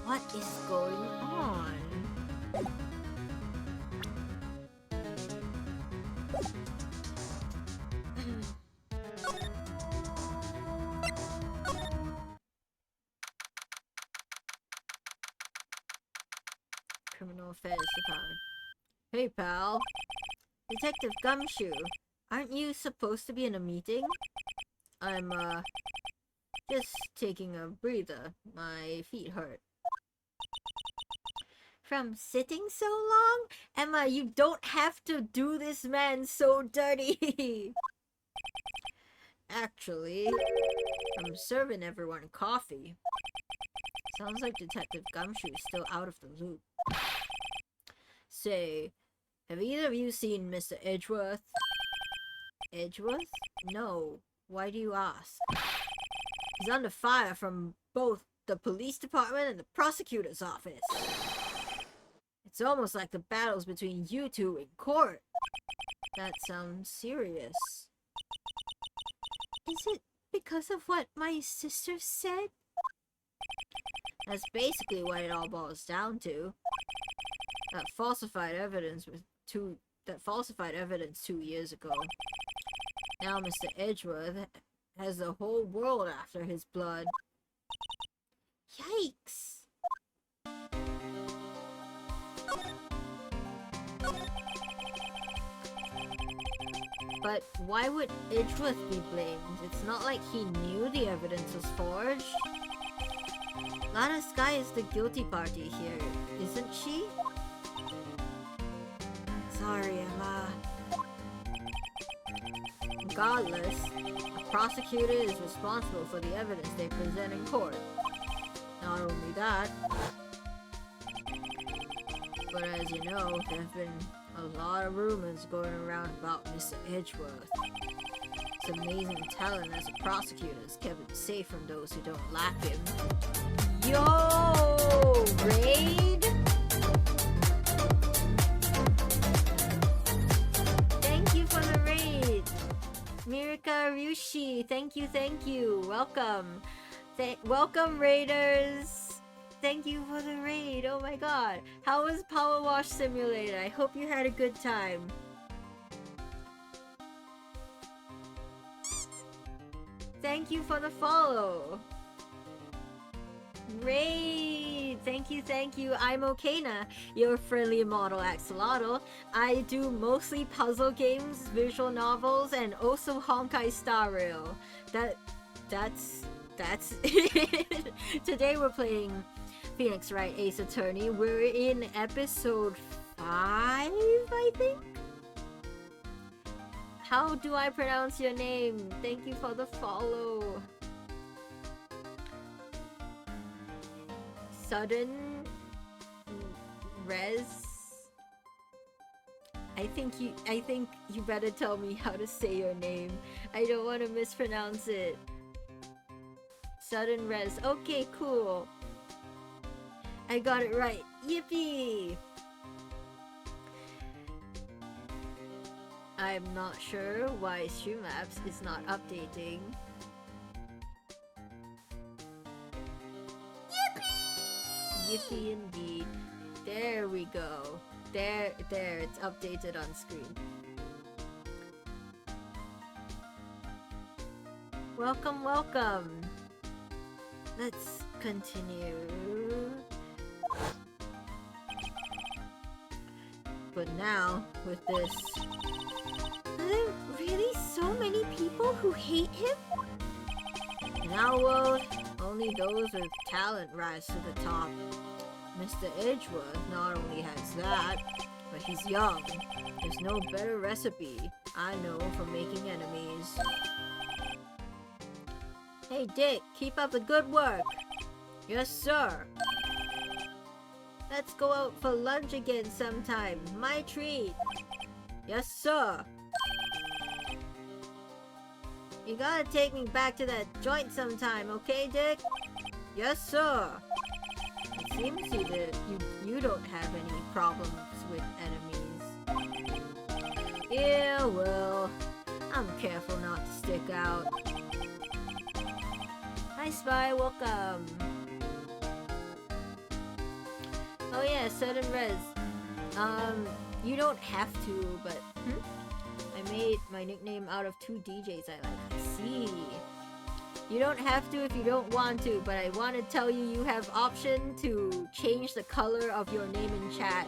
What is going on? Criminal Affairs Department. Hey, pal. Detective Gumshoe. Aren't you supposed to be in a meeting? I'm, just taking a breather. My feet hurt. From sitting so long? Emma, you don't have to do this man so dirty! Actually, I'm serving everyone coffee. Sounds like Detective Gumshoe is still out of the loop. Say, have either of you seen Mr. Edgeworth? Edgeworth? No. Why do you ask? He's under fire from both the police department and the prosecutor's office. It's almost like the battles between you two in court. That sounds serious. Is it because of what my sister said? That's basically what it all boils down to. That falsified evidence 2 years ago. Now Mr. Edgeworth has the whole world after his blood. Yikes! But why would Edgeworth be blamed? It's not like he knew the evidence was forged. Lana Sky is the guilty party here, isn't she? Sorry, Emma. Regardless, the prosecutor is responsible for the evidence they present in court. Not only that, but as you know, there have been a lot of rumors going around about Mr. Edgeworth. His amazing talent as a prosecutor has kept him safe from those who don't lack him. Yo! Raid? Thank you for the raid! Mirika Ryushi, thank you. Welcome. Welcome, raiders! Thank you for the raid. Oh my god. How was Power Wash Simulator? I hope you had a good time. Thank you for the follow. Raid! Thank you. I'm Okana, your friendly model axolotl. I do mostly puzzle games, visual novels, and also Honkai Star Rail. That's it. Today we're playing Phoenix Wright Ace Attorney. We're in episode 5, I think? How do I pronounce your name? Thank you for the follow. Sudden Res. I think you better tell me how to say your name. I don't want to mispronounce it. Sudden Res. Okay, cool. I got it right. Yippee! I'm not sure why Streamlabs is not updating. Yippee! Yippee indeed. There we go. There, it's updated on screen. Welcome. Let's continue. But now, with this... Are there really so many people who hate him? In our world, only those with talent rise to the top. Mr. Edgeworth not only has that, but he's young. There's no better recipe, I know, for making enemies. Hey Dick, keep up the good work. Yes, sir. Let's go out for lunch again sometime. My treat. Yes, sir. You gotta take me back to that joint sometime, okay, Dick? Yes, sir. It seems you don't have any problems with enemies. Yeah, well, I'm careful not to stick out. Hi, Spy, welcome. Oh yeah, Sudden Res. You don't have to, but I made my nickname out of 2 DJs I like. I see. You don't have to if you don't want to, but I want to tell you you have option to change the color of your name in chat.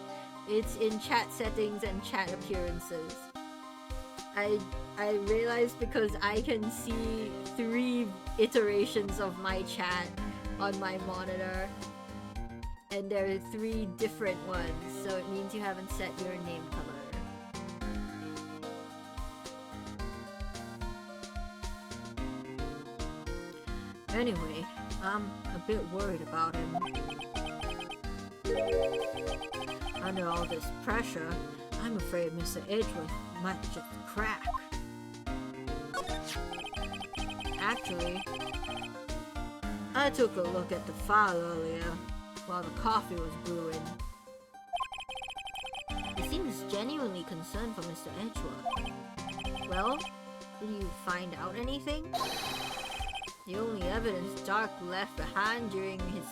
It's in chat settings and chat appearances. I realized because I can see 3 iterations of my chat on my monitor. And there are 3 different ones, so it means you haven't set your name color. Anyway, I'm a bit worried about him. Under all this pressure, I'm afraid Mr. Edgeworth might just crack. Actually, I took a look at the file earlier while the coffee was brewing. He seems genuinely concerned for Mr. Edgeworth. Well, did you find out anything? The only evidence Dark left behind during his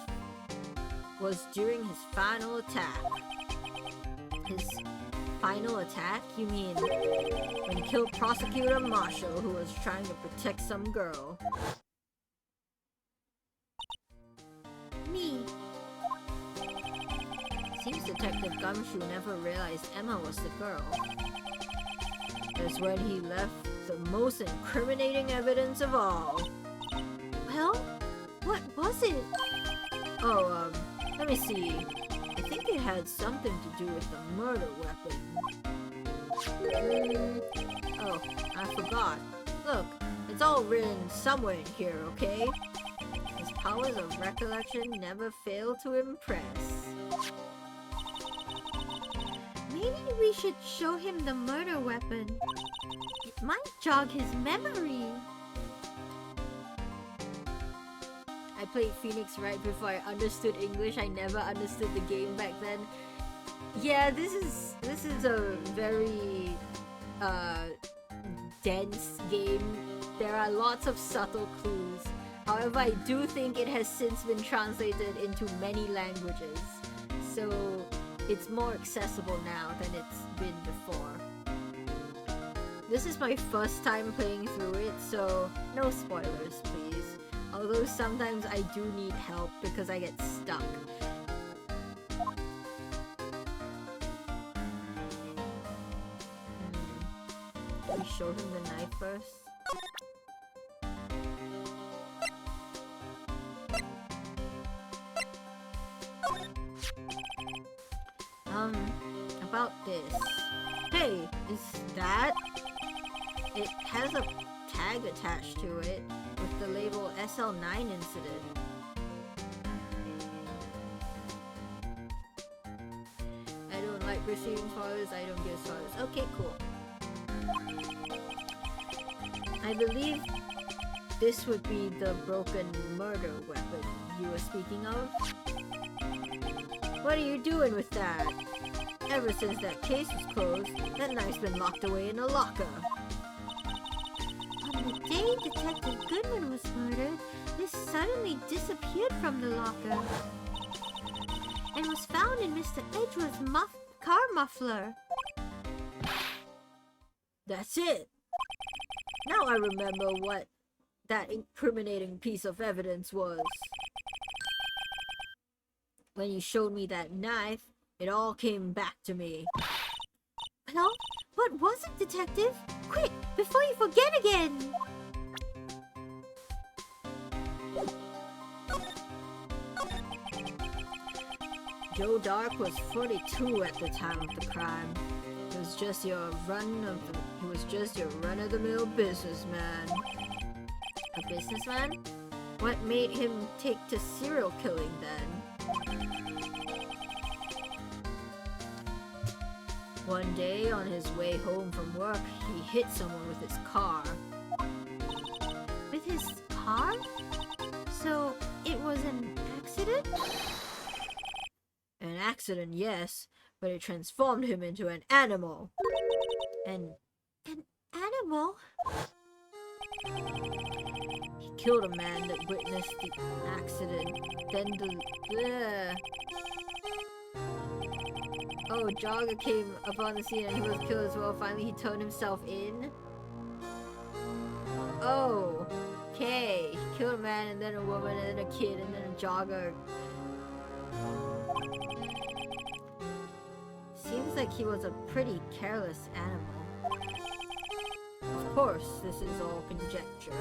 final attack. His final attack? You mean when he killed Prosecutor Marshall, who was trying to protect some girl? Me. Seems Detective Gumshoe never realized Emma was the girl. That's when he left the most incriminating evidence of all. Well, what was it? Oh, let me see. I think it had something to do with the murder weapon. Oh, I forgot. Look, it's all written somewhere in here, okay? His powers of recollection never fail to impress. Maybe we should show him the murder weapon. It might jog his memory. I played Phoenix Wright before I understood English. I never understood the game back then. Yeah, this is a very dense game. There are lots of subtle clues. However, I do think it has since been translated into many languages. So it's more accessible now than it's been before. This is my first time playing through it, so no spoilers, please. Although sometimes I do need help because I get stuck. Can we show him the knife first? About this. Hey, is that? It has a tag attached to it with the label SL9 incident. I don't like receiving spoilers, I don't give spoilers. Okay, cool. I believe this would be the broken murder weapon you were speaking of. What are you doing with that? Ever since that case was closed, that knife's been locked away in a locker. On the day Detective Goodman was murdered, this suddenly disappeared from the locker and was found in Mr. Edgeworth's car muffler. That's it! Now I remember what that incriminating piece of evidence was. When you showed me that knife, it all came back to me. Well, what was it, Detective? Quick, before you forget again! Joe Dark was 42 at the time of the crime. He was just your run-of-the-mill businessman. A businessman? What made him take to serial killing then? One day, on his way home from work, he hit someone with his car. With his car? So it was an accident? An accident, yes, but it transformed him into an animal. An animal? He killed a man that witnessed the accident. Then Oh, Jogger came upon the scene and he was killed as well. Finally, he turned himself in. Oh, okay. He killed a man and then a woman and then a kid and then a jogger. Seems like he was a pretty careless animal. Of course, this is all conjecture.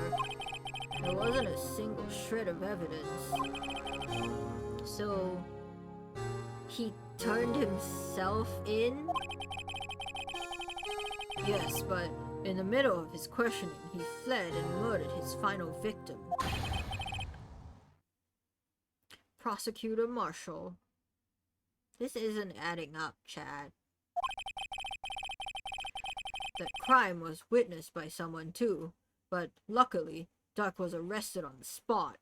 There wasn't a single shred of evidence. So, he turned himself in? Yes, but in the middle of his questioning, he fled and murdered his final victim. Prosecutor Marshall. This isn't adding up, Chad. That crime was witnessed by someone too, but luckily, Duck was arrested on the spot.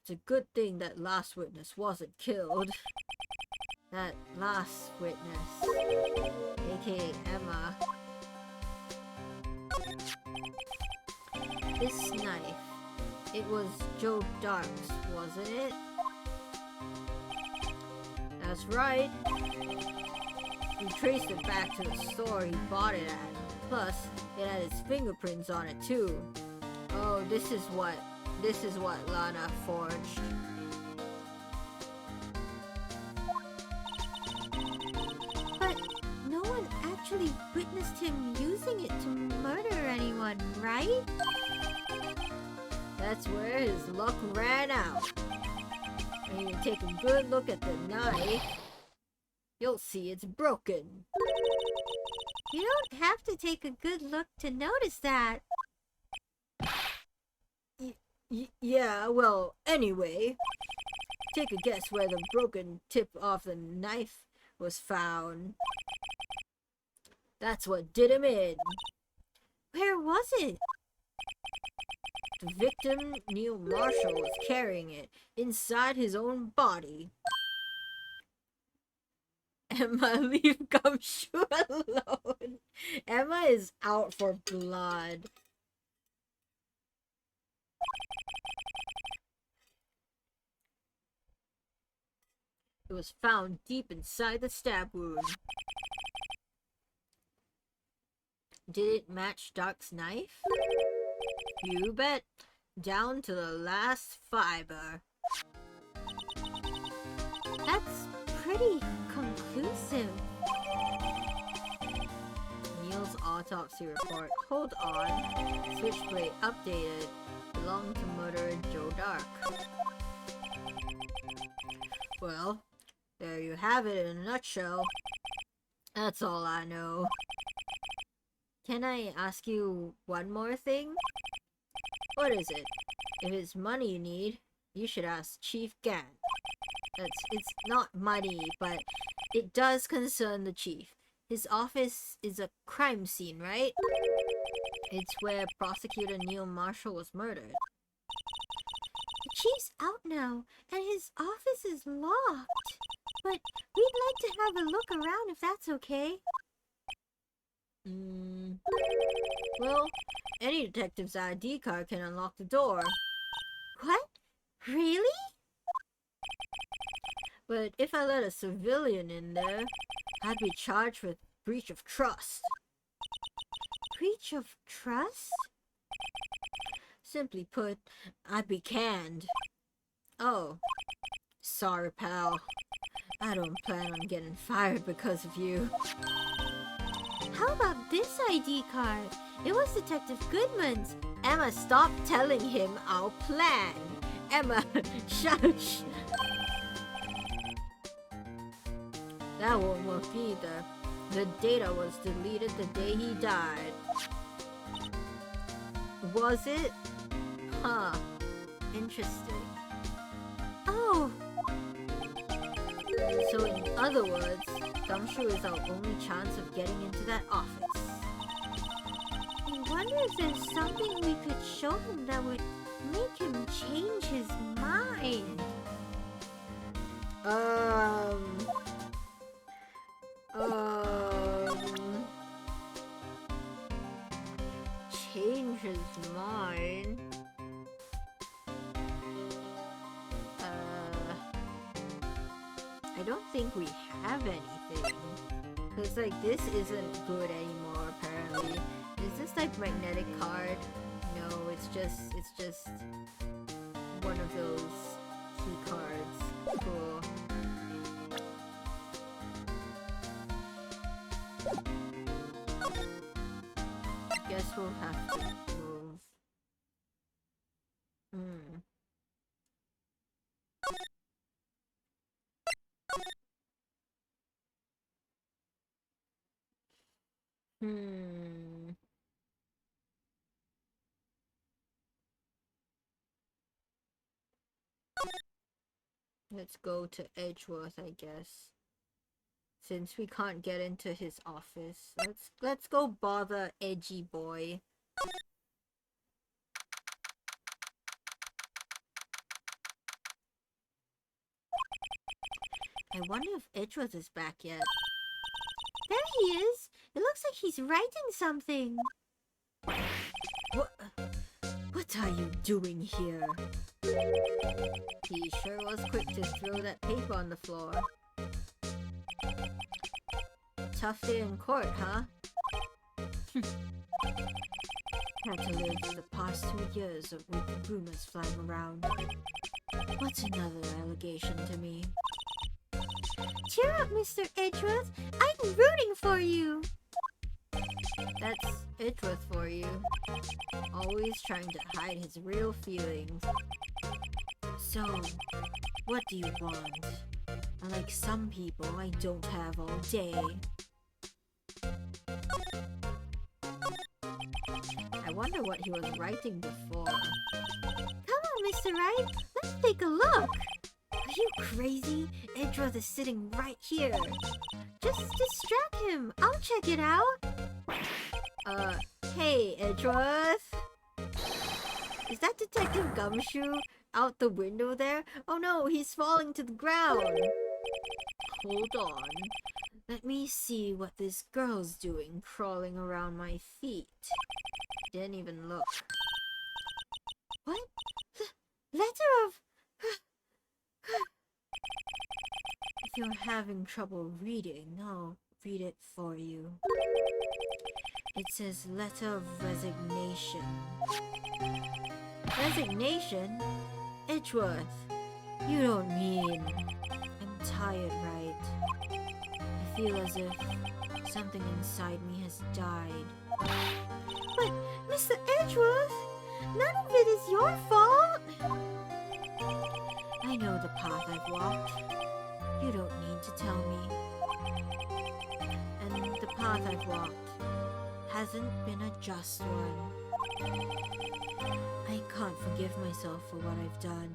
It's a good thing that last witness wasn't killed. That last witness, aka Emma. This knife, it was Joe Dark's, wasn't it? That's right. We traced it back to the store he bought it at. Plus, it had his fingerprints on it too. Oh, this is what Lana forged. But no one actually witnessed him using it to murder anyone, right? That's where his luck ran out. When you take a good look at the knife, you'll see it's broken. You don't have to take a good look to notice that. Yeah, well, anyway, take a guess where the broken tip of the knife was found. That's what did him in. Where was it? The victim, Neil Marshall, was carrying it inside his own body. Emma, leave Gumshoe alone. Emma is out for blood. It was found deep inside the stab wound. Did it match Duck's knife? You bet. Down to the last fiber. That's pretty conclusive. Neil's autopsy report. Hold on. Switchblade updated. Belonged to murderer Joe Dark. Well, there you have it in a nutshell. That's all I know. Can I ask you one more thing? What is it? If it's money you need, you should ask Chief Gant. It's not money, but it does concern the chief. His office is a crime scene, right? It's where Prosecutor Neil Marshall was murdered. The chief's out now, and his office is locked. But we'd like to have a look around if that's okay. Well, any detective's ID card can unlock the door. What? Really? But if I let a civilian in there, I'd be charged with breach of trust. Breach of trust? Simply put, I'd be canned. Oh, sorry, pal. I don't plan on getting fired because of you. How about this ID card? It was Detective Goodman's. Emma, stop telling him our plan. Emma, shush. That won't work either. The data was deleted the day he died. Was it? Huh. Interesting. Oh, So in other words, Gumshoe is our only chance of getting into that office. I wonder if there's something we could show him that would make him change his mind. Change his mind. I don't think we have anything. Cause like this isn't good anymore apparently. Is this like magnetic card? No, it's just one of those key cards. Cool. Guess we'll have to move. Let's go to Edgeworth, I guess. Since we can't get into his office, let's go bother Edgy Boy. I wonder if Edgeworth is back yet. There he is. It looks like he's writing something. What are you doing here? He sure was quick to throw that paper on the floor. Tough day in court, huh? Had to live the past 2 years with rumors flying around. What's another allegation to me? Cheer up, Mr. Edgeworth. I'm rooting for you. That's Edgeworth for you. Always trying to hide his real feelings. So, what do you want? Unlike some people, I don't have all day. I wonder what he was writing before. Come on, Mr. Wright. Let's take a look. Are you crazy? Edgeworth is sitting right here. Just distract him. I'll check it out. Hey, Edgeworth. Is that Detective Gumshoe out the window there? Oh no, he's falling to the ground. Hold on. Let me see what this girl's doing crawling around my feet. Didn't even look. What? Letter of... If you're having trouble reading, I'll read it for you. It says letter of resignation. Resignation? Edgeworth, you don't mean... I'm tired, right? I feel as if something inside me has died. But, Mr. Edgeworth, none of it is your fault. I know the path I've walked. You don't need to tell me. And the path I've walked hasn't been a just one. I can't forgive myself for what I've done.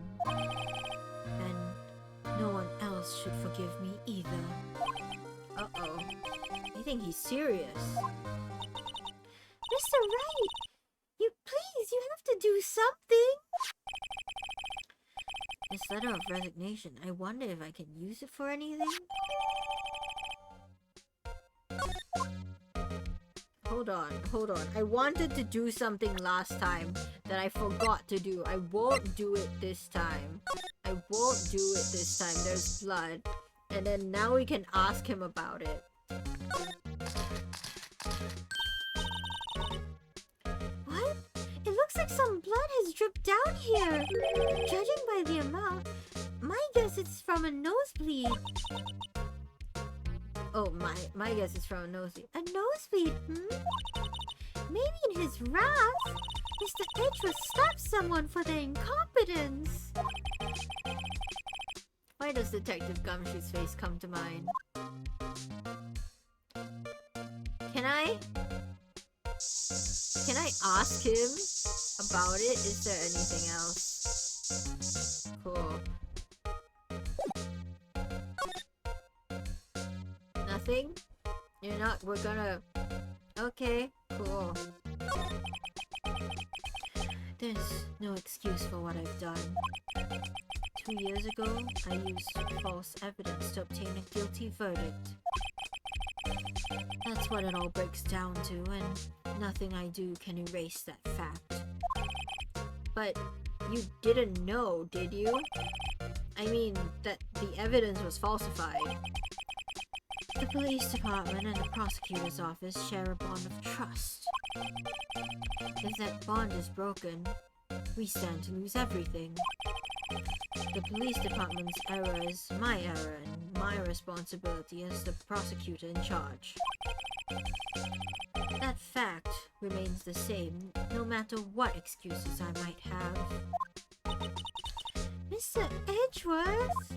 And no one else should forgive me either. Uh-oh. I think he's serious. Mr. Wright, you have to do something. This letter of resignation, I wonder if I can use it for anything? Hold on. I wanted to do something last time that I forgot to do. I won't do it this time. There's blood. And then now we can ask him about it. What? It looks like some blood has dripped down here. Judging by the amount, my guess it's from a nosebleed. Oh, my guess is from a nosebleed. A nosebleed, Maybe in his wrath, Mr. Edgeworth slapped someone for their incompetence. Why does Detective Gumshoe's face come to mind? Can I ask him? about it? Is there anything else? Cool. Nothing? We're gonna... Okay, cool. There's no excuse for what I've done. 2 years ago, I used false evidence to obtain a guilty verdict. That's what it all breaks down to, and nothing I do can erase that fact. But you didn't know, did you? I mean, that the evidence was falsified. The police department and the prosecutor's office share a bond of trust. If that bond is broken, we stand to lose everything. The police department's error is my error and my responsibility as the prosecutor in charge. That fact remains the same, no matter what excuses I might have. Mr. Edgeworth?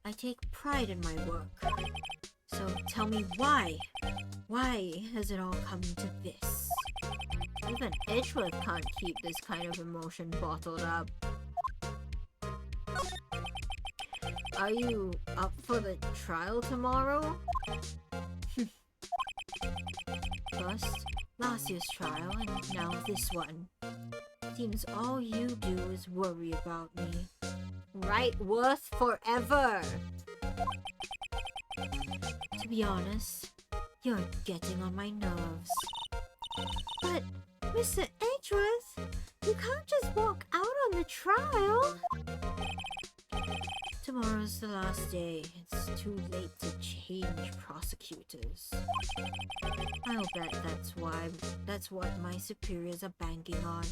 I take pride in my work. So tell me why? Why has it all come to this? Even Edgeworth can't keep this kind of emotion bottled up. Are you up for the trial tomorrow? First, last year's trial, and now this one. Seems all you do is worry about me. Wright worth forever! To be honest, you're getting on my nerves. But, Mr. Edgeworth, you can't just walk out on the trial. Tomorrow's the last day. It's too late to change prosecutors. I'll bet that's what my superiors are banking on.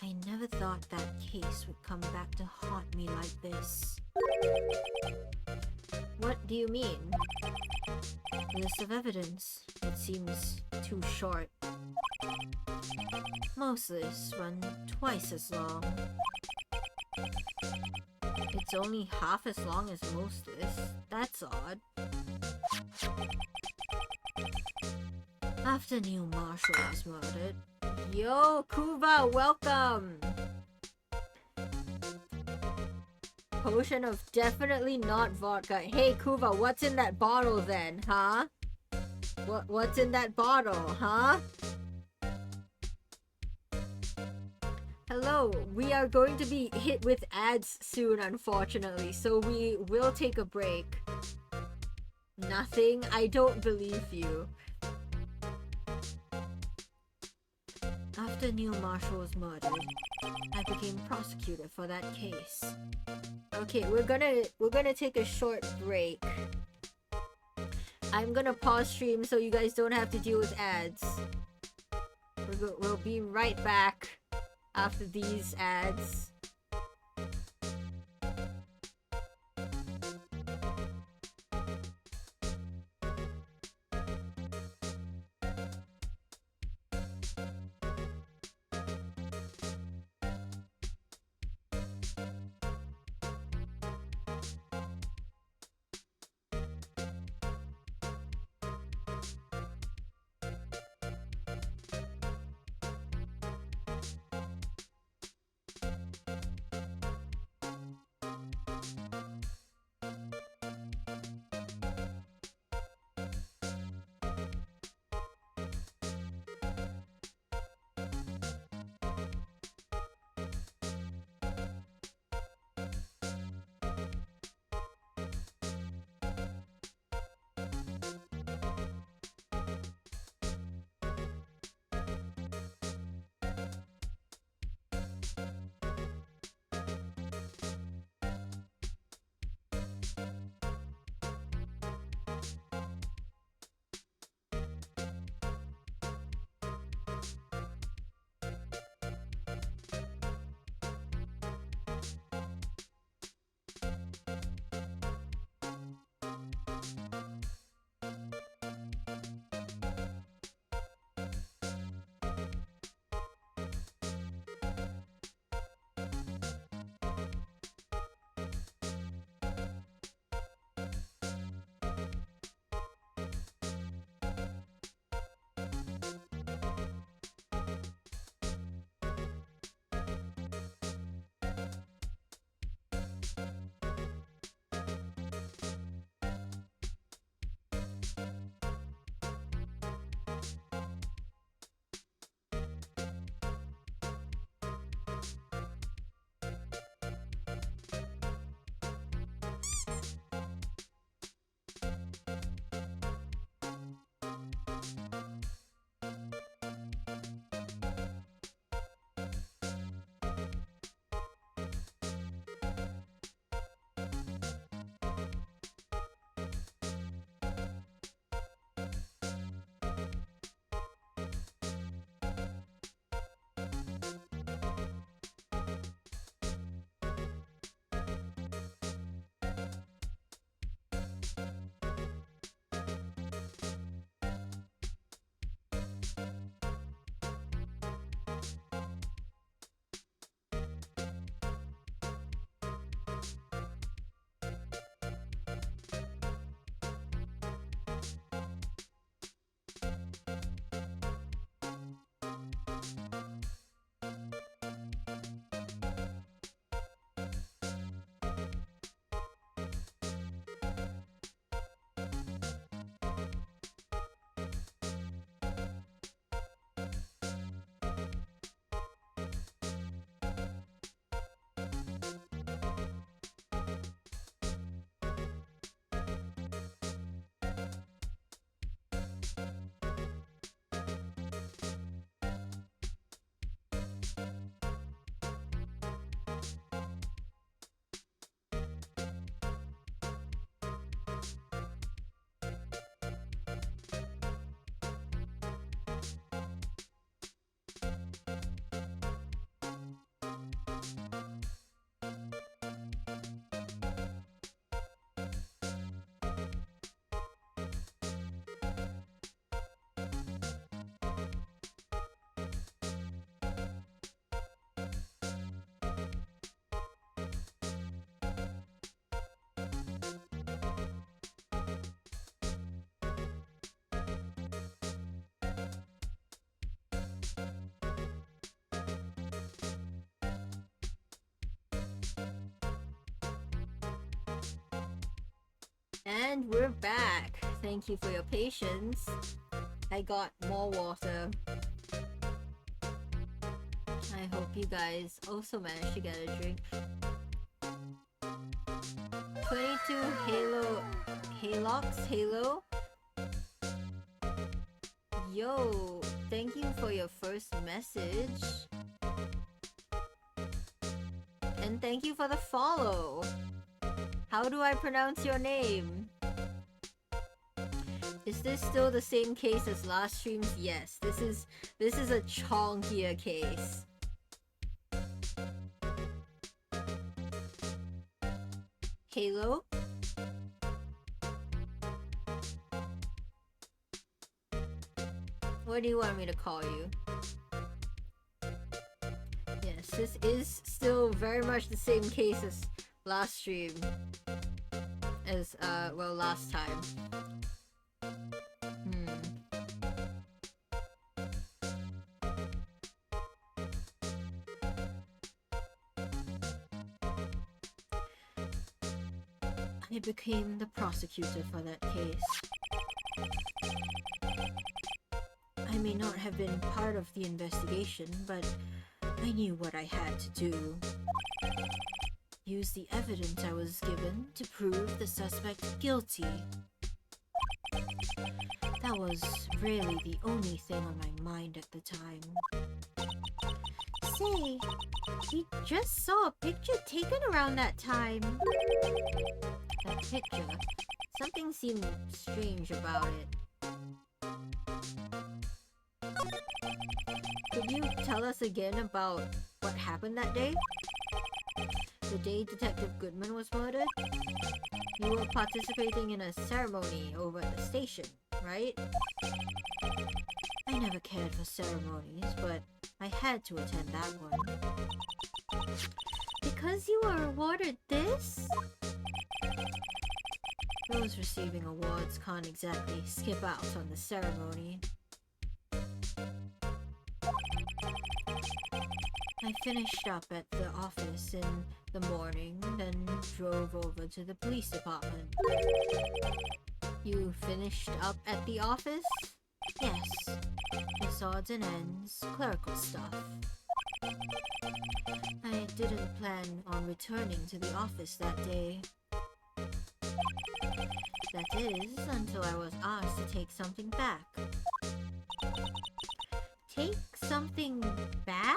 I never thought that case would come back to haunt me like this. What do you mean? List of evidence. It seems too short. Most lists run twice as long. It's only half as long as most lists. That's odd. After Neil Marshall was murdered... Yo, Kuva, welcome! Potion of definitely not vodka. Hey, Kuva, what's in that bottle then, huh? What's in that bottle, huh? Hello, we are going to be hit with ads soon, unfortunately, so we will take a break. Nothing? I don't believe you. After Neil Marshall was murdered, I became prosecutor for that case. Okay, we're gonna take a short break. I'm gonna pause stream so you guys don't have to deal with ads. We'll be right back after these ads. And we're back. Thank you for your patience. I got more water. I hope you guys also managed to get a drink. 22 Halo. Yo, thank you for your first message. And thank you for the follow. How do I pronounce your name? Is this still the same case as last stream's? Yes, this is a chonkier case. Halo? What do you want me to call you? Yes, this is still very much the same case as last stream. As, well, last time. I became the prosecutor for that case. I may not have been part of the investigation, but I knew what I had to do. Use the evidence I was given to prove the suspect guilty. That was really the only thing on my mind at the time. Say, we just saw a picture taken around that time. That picture? Something seemed strange about it. Could you tell us again about what happened that day? The day Detective Goodman was murdered? You were participating in a ceremony over at the station, right? I never cared for ceremonies, but I had to attend that one. Because you were awarded this? Those receiving awards can't exactly skip out on the ceremony. I finished up at the office in the morning, then drove over to the police department. You finished up at the office? Yes. Just odds and ends, clerical stuff. I didn't plan on returning to the office that day. That is, until I was asked to take something back. Take something back?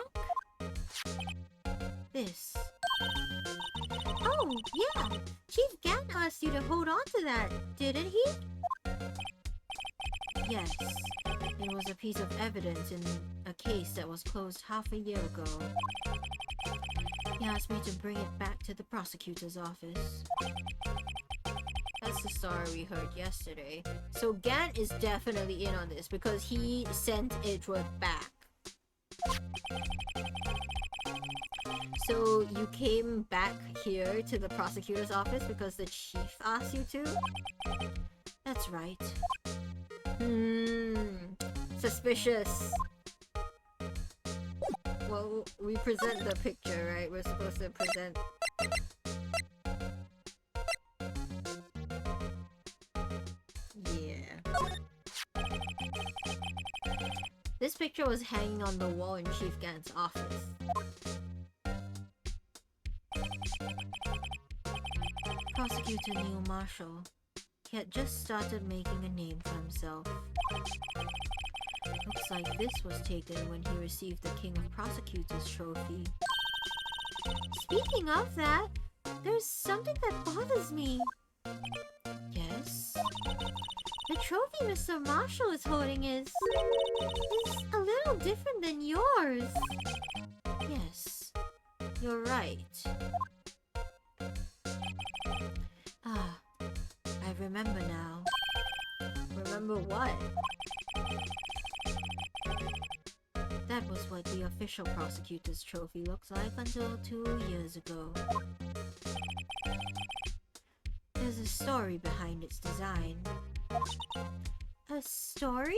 This. Oh, yeah! Chief Gant asked you to hold on to that, didn't he? Yes. It was a piece of evidence in a case that was closed half a year ago. He asked me to bring it back to the prosecutor's office. That's the story we heard yesterday. So Gant is definitely in on this because he sent Edgeworth back. So you came back here to the prosecutor's office because the chief asked you to? That's right. Suspicious. Well, we present the picture, right? We're supposed to present... Yeah. This picture was hanging on the wall in Chief Gant's office. Prosecutor Neil Marshall. He had just started making a name for himself. Looks like this was taken when he received the King of Prosecutors trophy. Speaking of that, there's something that bothers me. Yes? The trophy Mr. Marshall is holding is a little different than yours. Yes, you're right. Ah, I remember now. Remember what? That was what the official prosecutor's trophy looks like until 2 years ago. There's a story behind its design. A story?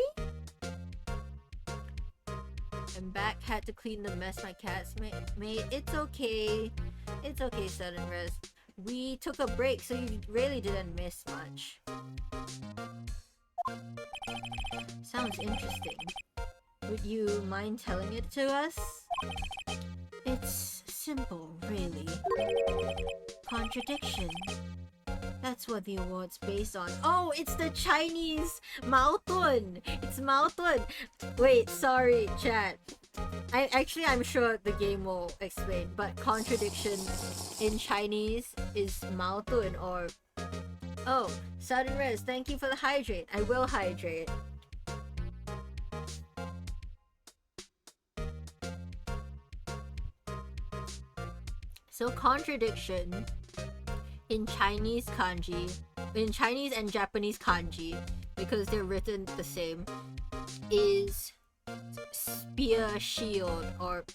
I'm back, had to clean the mess my cats made. It's okay. It's okay, Sudden Rest. We took a break, so you really didn't miss much. Sounds interesting. Would you mind telling it to us? It's simple, really. Contradiction. That's what the award's based on. Oh, it's the Chinese 矛盾. It's 矛盾. Wait, sorry, chat. I'm sure the game will explain, but contradiction in Chinese is 矛盾 or... Oh, Sudden Res, thank you for the hydrate. I will hydrate. So contradiction in Chinese kanji, in Chinese and Japanese kanji, because they're written the same, is spear shield, or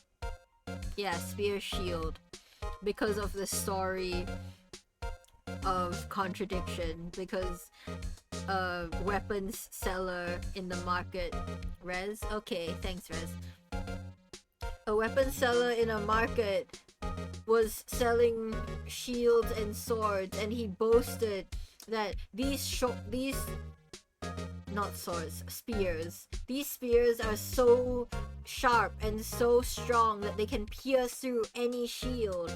yeah, spear shield, because of the story of contradiction, because a weapons seller in the market, Rez? Okay, thanks Rez. A weapons seller in a market was selling shields and swords, and he boasted that these not swords, spears. These spears are so sharp and so strong that they can pierce through any shield.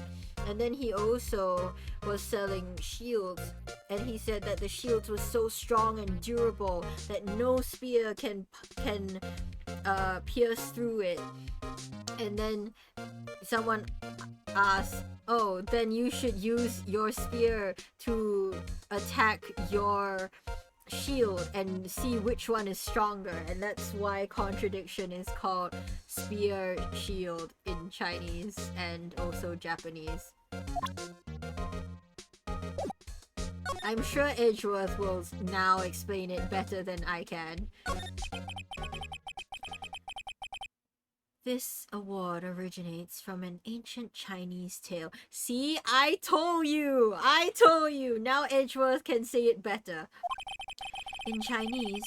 And then he also was selling shields, and he said that the shields were so strong and durable that no spear can pierce through it. And then someone asked, oh, then you should use your spear to attack your shield and see which one is stronger. And that's why contradiction is called spear shield in Chinese and also Japanese. I'm sure Edgeworth will now explain it better than I can. This award originates from an ancient Chinese tale. See, I told you! I told you! Now Edgeworth can say it better. In Chinese,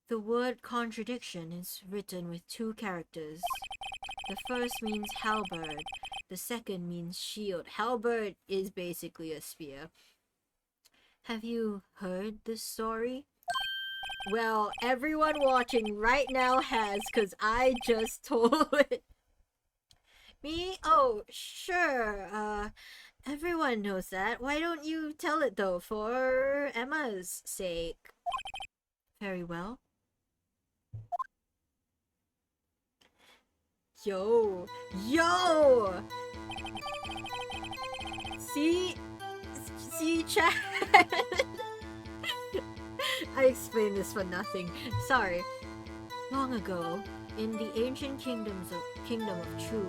the word contradiction is written with two characters. The first means halberd, the second means shield. Halberd is basically a spear. Have you heard this story? Well, everyone watching right now has, because I just told it. Me? Oh, sure. Everyone knows that. Why don't you tell it though, for Emma's sake? Very well. Yo! Yo! See, chat? I explained this for nothing. Sorry. Long ago, in the ancient kingdom of Chu,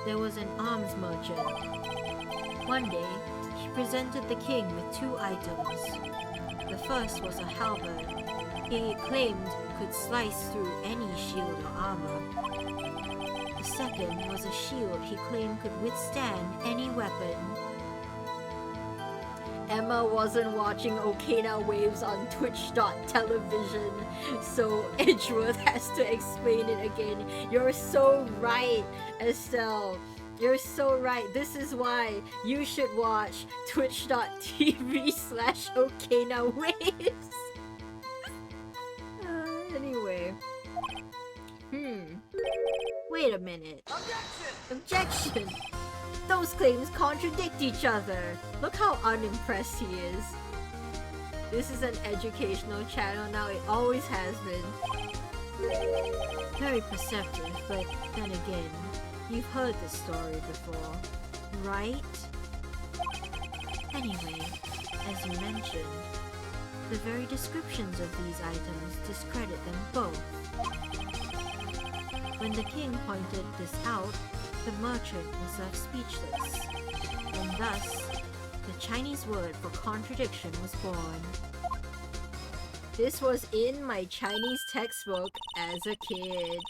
there was an arms merchant. One day, he presented the king with two items. The first was a halberd. He claimed could slice through any shield or armor. The second was a shield he claimed could withstand any weapon. Emma wasn't watching Okina Waves on Twitch.television, so Edgeworth has to explain it again. You're so right, Estelle. You're so right. This is why you should watch twitch.tv/Okina Waves. Anyway. Wait a minute. Objection! Those claims contradict each other. Look how unimpressed he is. This is an educational channel now, it always has been. Very perceptive, but then again, you've heard this story before, right? Anyway, as you mentioned, the very descriptions of these items discredit them both. When the king pointed this out, the merchant was left speechless, and thus, the Chinese word for contradiction was born. This was in my Chinese textbook as a kid.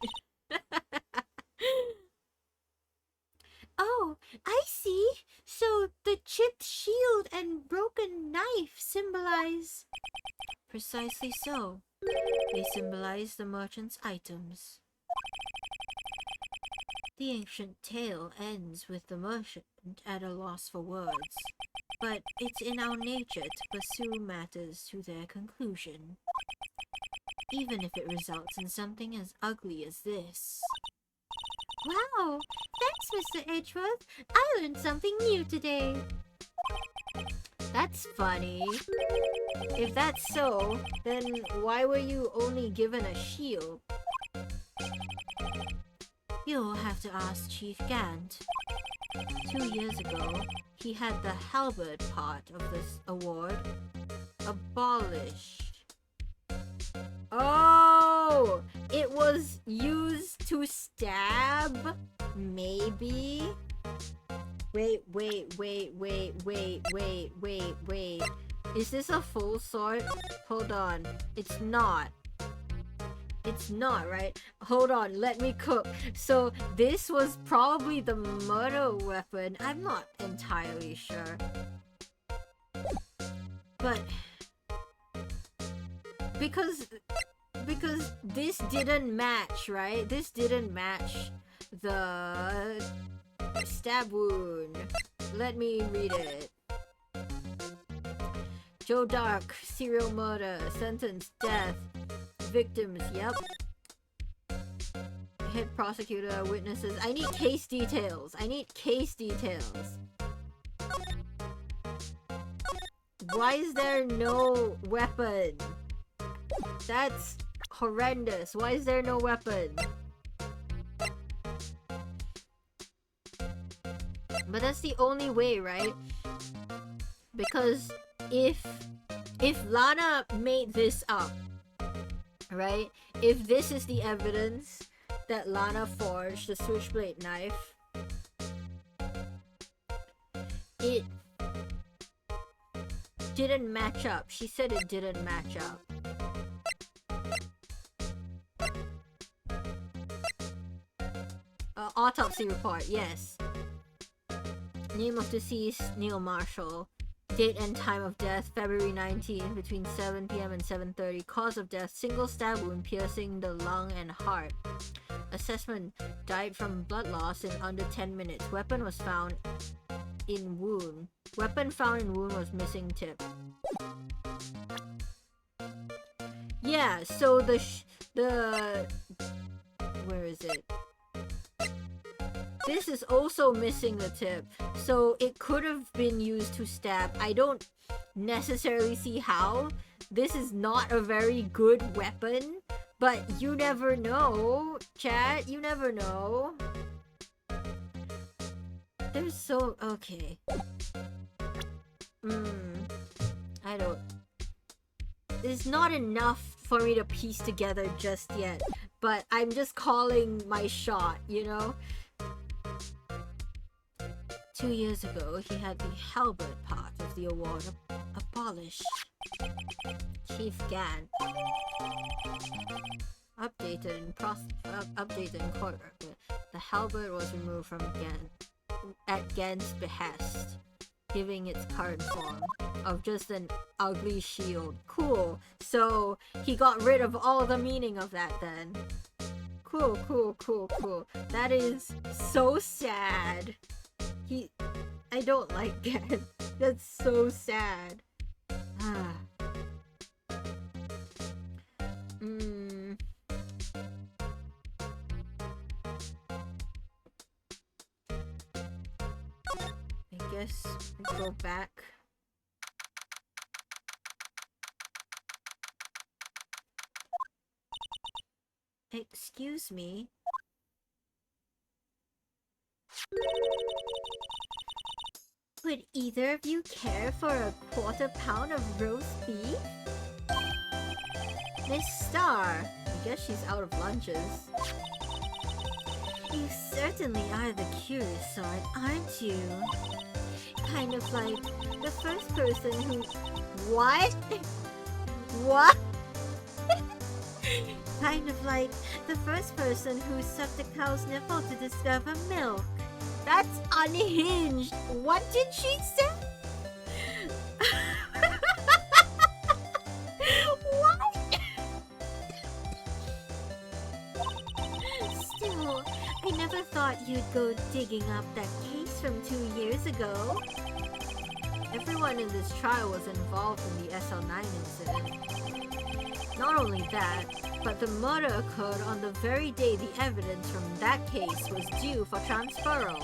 Oh, I see. So the chipped shield and broken knife symbolize... Precisely so. They symbolize the merchant's items. The ancient tale ends with the merchant at a loss for words, but it's in our nature to pursue matters to their conclusion, even if it results in something as ugly as this. Wow! Thanks, Mr. Edgeworth. I learned something new today. That's funny. If that's so, then why were you only given a shield? You'll have to ask Chief Gant. 2 years ago, he had the halberd part of this award abolished. Oh! It was used to stab? Maybe? Wait. Is this a full sword? Hold on. It's not. It's not, right? Hold on, let me cook. So this was probably the murder weapon. I'm not entirely sure. But because this didn't match, right? This didn't match the stab wound. Let me read it. Joe Dark, serial murder, sentence, death. Victims, yep. Head prosecutor, witnesses. I need case details. Why is there no weapon? That's horrendous. Why is there no weapon? But that's the only way, right? Because if Lana made this up, right? If this is the evidence that Lana forged the switchblade knife, it didn't match up. She said it didn't match up. Autopsy report, yes. Name of deceased, Neil Marshall. Date and time of death, February 19th, between 7 p.m. and 7:30. Cause of death, single stab wound piercing the lung and heart. Assessment, died from blood loss in under 10 minutes. Weapon was found in wound. Weapon found in wound was missing tip. Yeah, so the where is it? This is also missing the tip, so it could have been used to stab. I don't necessarily see how. This is not a very good weapon, but you never know, chat. You never know. There's so... okay. I don't... It's not enough for me to piece together just yet, but I'm just calling my shot, you know? 2 years ago, he had the halberd part of the award abolished. Chief Gant. Updated in court record. The halberd was removed from Gant at Gant's behest, giving its current form of just an ugly shield. Cool. So he got rid of all the meaning of that then. Cool. That is so sad. I don't like Gant. That's so sad. I guess we'll go back. Excuse me. Would either of you care for a quarter pound of roast beef? Miss Star. I guess she's out of lunches. You certainly are the curious sort, aren't you? Kind of like the first person who... What? What? Kind of like the first person who sucked a cow's nipple to discover milk. That's unhinged. What did she say? What? Still, I never thought you'd go digging up that case from 2 years ago. Everyone in this trial was involved in the SL9 incident. Not only that, but the murder occurred on the very day the evidence from that case was due for transferal.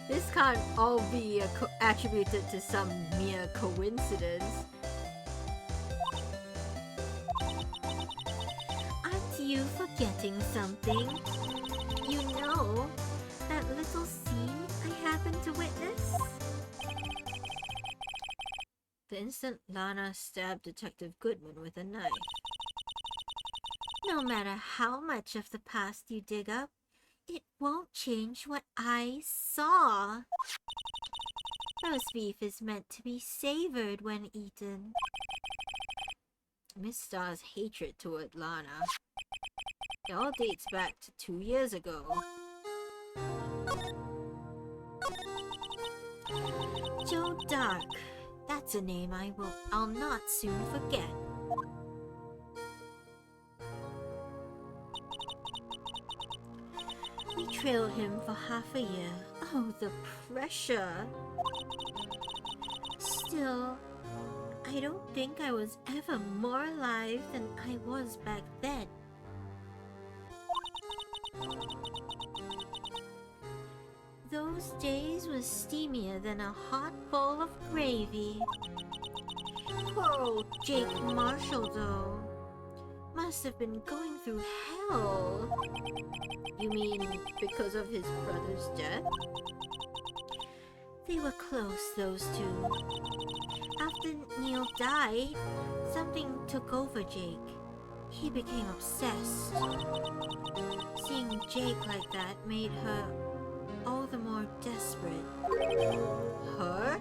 This can't all be attributed to some mere coincidence. Aren't you forgetting something? You know, that little scene I happened to witness? The instant Lana stabbed Detective Goodman with a knife. No matter how much of the past you dig up, it won't change what I saw. Roast beef is meant to be savored when eaten. Miss Starr's hatred toward Lana. It all dates back to 2 years ago. Joe Dark. That's a name I'll not soon forget. We trailed him for half a year. Oh, the pressure. Still, I don't think I was ever more alive than I was back then. Those days was steamier than a hot bowl of gravy. Poor old Jake Marshall, though. Must have been going through hell. You mean because of his brother's death? They were close, those two. After Neil died, something took over Jake. He became obsessed. Seeing Jake like that made her all the more desperate. Her?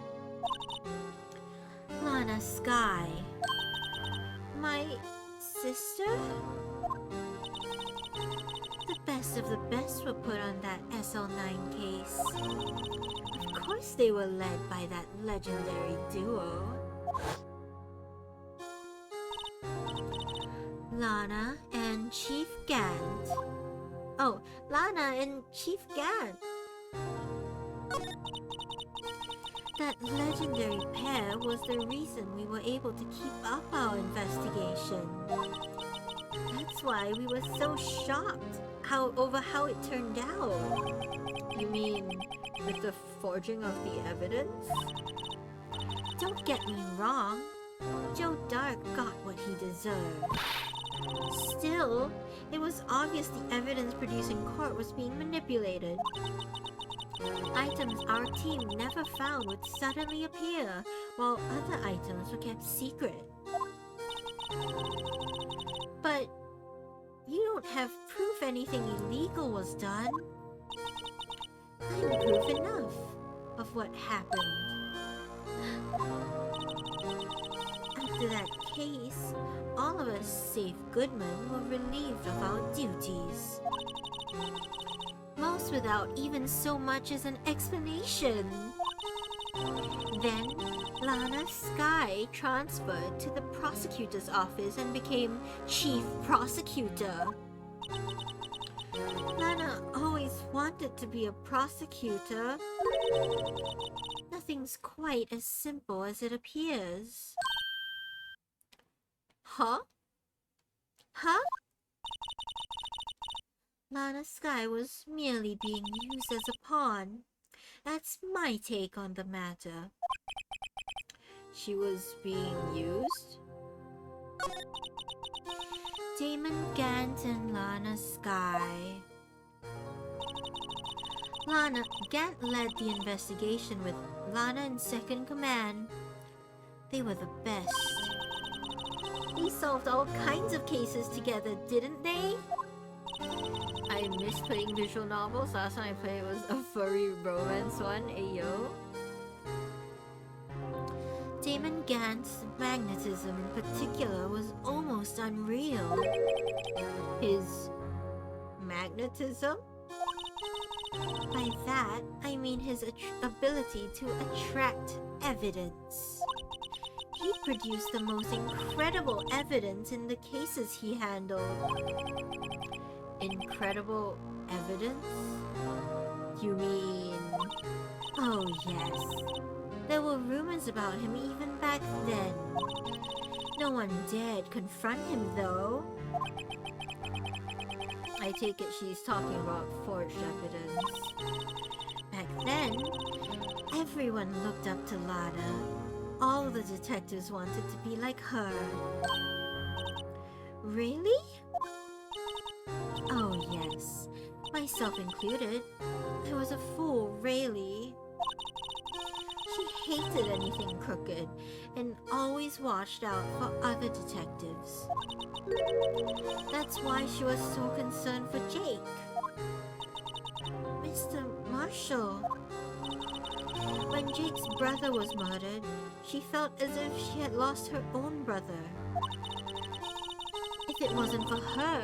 Lana Skye. My sister? The best of the best were put on that SL9 case. Of course they were led by that legendary duo. Lana and Chief Gant. Oh, Lana and Chief Gant. That legendary pair was the reason we were able to keep up our investigation. That's why we were so shocked over how it turned out. You mean with the forging of the evidence? Don't get me wrong. Joe Dark got what he deserved. Still, it was obvious the evidence produced in court was being manipulated. Items our team never found would suddenly appear, while other items were kept secret. But you don't have proof anything illegal was done. I'm proof enough of what happened. After that case, all of us, save Goodman, were relieved of our duties. Most without even so much as an explanation. Then, Lana Skye transferred to the prosecutor's office and became chief prosecutor. Lana always wanted to be a prosecutor. Nothing's quite as simple as it appears. Huh? Huh? Lana Skye was merely being used as a pawn. That's my take on the matter. She was being used? Damon Gant and Lana Skye. Gant led the investigation with Lana in second command. They were the best. They solved all kinds of cases together, didn't they? I miss playing visual novels. Last time I played was a furry romance one. Ayo. Damon Gant's magnetism in particular was almost unreal. His magnetism? By that, I mean his ability to attract evidence. He produced the most incredible evidence in the cases he handled. Incredible evidence? You mean... Oh yes. There were rumors about him even back then. No one dared confront him though. I take it she's talking about forged evidence. Back then, everyone looked up to Lana. All the detectives wanted to be like her. Really? Oh yes, myself included. I was a fool, really. She hated anything crooked and always watched out for other detectives. That's why she was so concerned for Jake. Mr. Marshall. When Jake's brother was murdered, she felt as if she had lost her own brother. If it wasn't for her,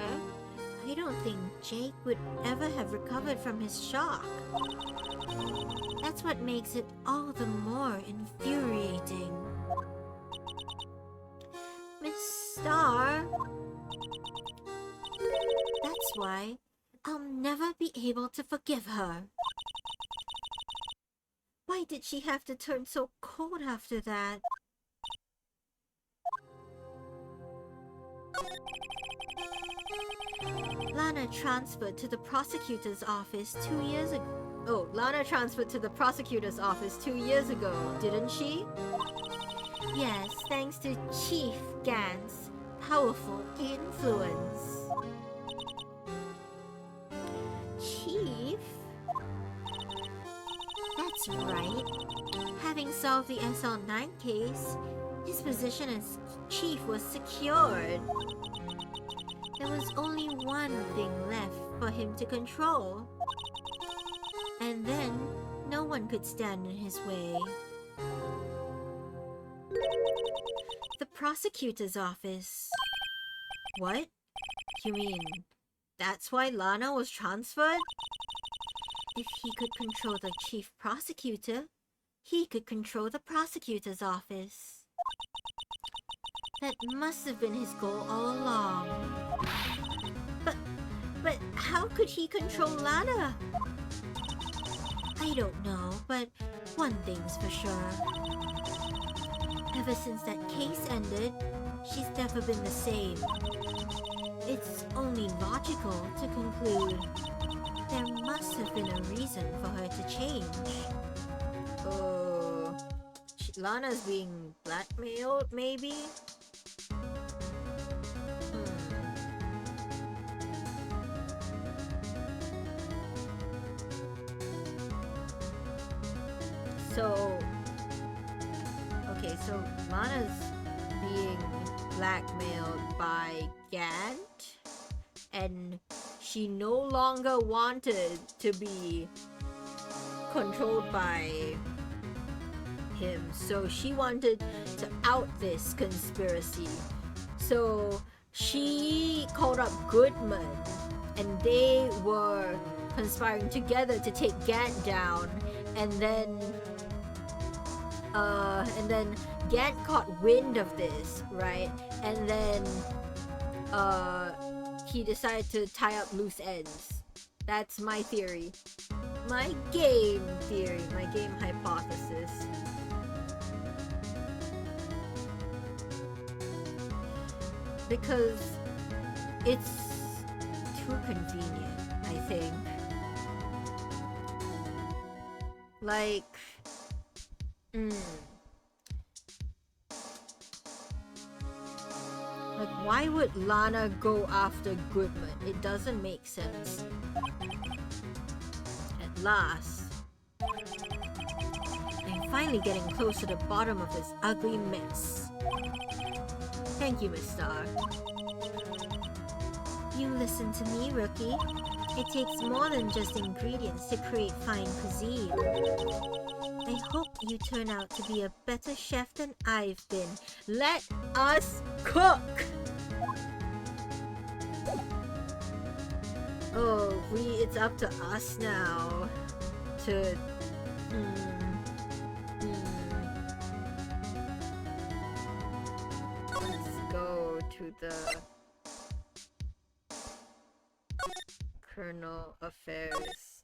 I don't think Jake would ever have recovered from his shock. That's what makes it all the more infuriating. Miss Star. That's why I'll never be able to forgive her. Why did she have to turn so cold after that? Lana transferred to the prosecutor's office 2 years ago. Oh, Lana transferred to the prosecutor's office 2 years ago, didn't she? Yes, thanks to Chief Gant's powerful influence. Chief? That's right. Having solved the SL9 case, his position as chief was secured. There was only one thing left for him to control. And then, no one could stand in his way. The prosecutor's office. What? You mean, that's why Lana was transferred? If he could control the chief prosecutor, he could control the prosecutor's office. That must have been his goal all along. But how could he control Lana? I don't know, but one thing's for sure. Ever since that case ended, she's never been the same. It's only logical to conclude there must have been a reason for her to change. Lana's being blackmailed, maybe? So Lana's being blackmailed by Gant, and she no longer wanted to be controlled by him, so she wanted to out this conspiracy. So she called up Goodman, and they were conspiring together to take Gant down, and then Gant caught wind of this, right? And then he decided to tie up loose ends. That's my theory. My game theory, my game hypothesis. Because it's too convenient, I think. Like, like, why would Lana go after Goodman? It doesn't make sense. At last, I'm finally getting close to the bottom of this ugly mess. Thank you, Miss Star. You listen to me, Rookie. It takes more than just ingredients to create fine cuisine. I hope you turn out to be a better chef than I've been. Let us cook! Oh, it's up to us now to... Let's go to the Internal affairs.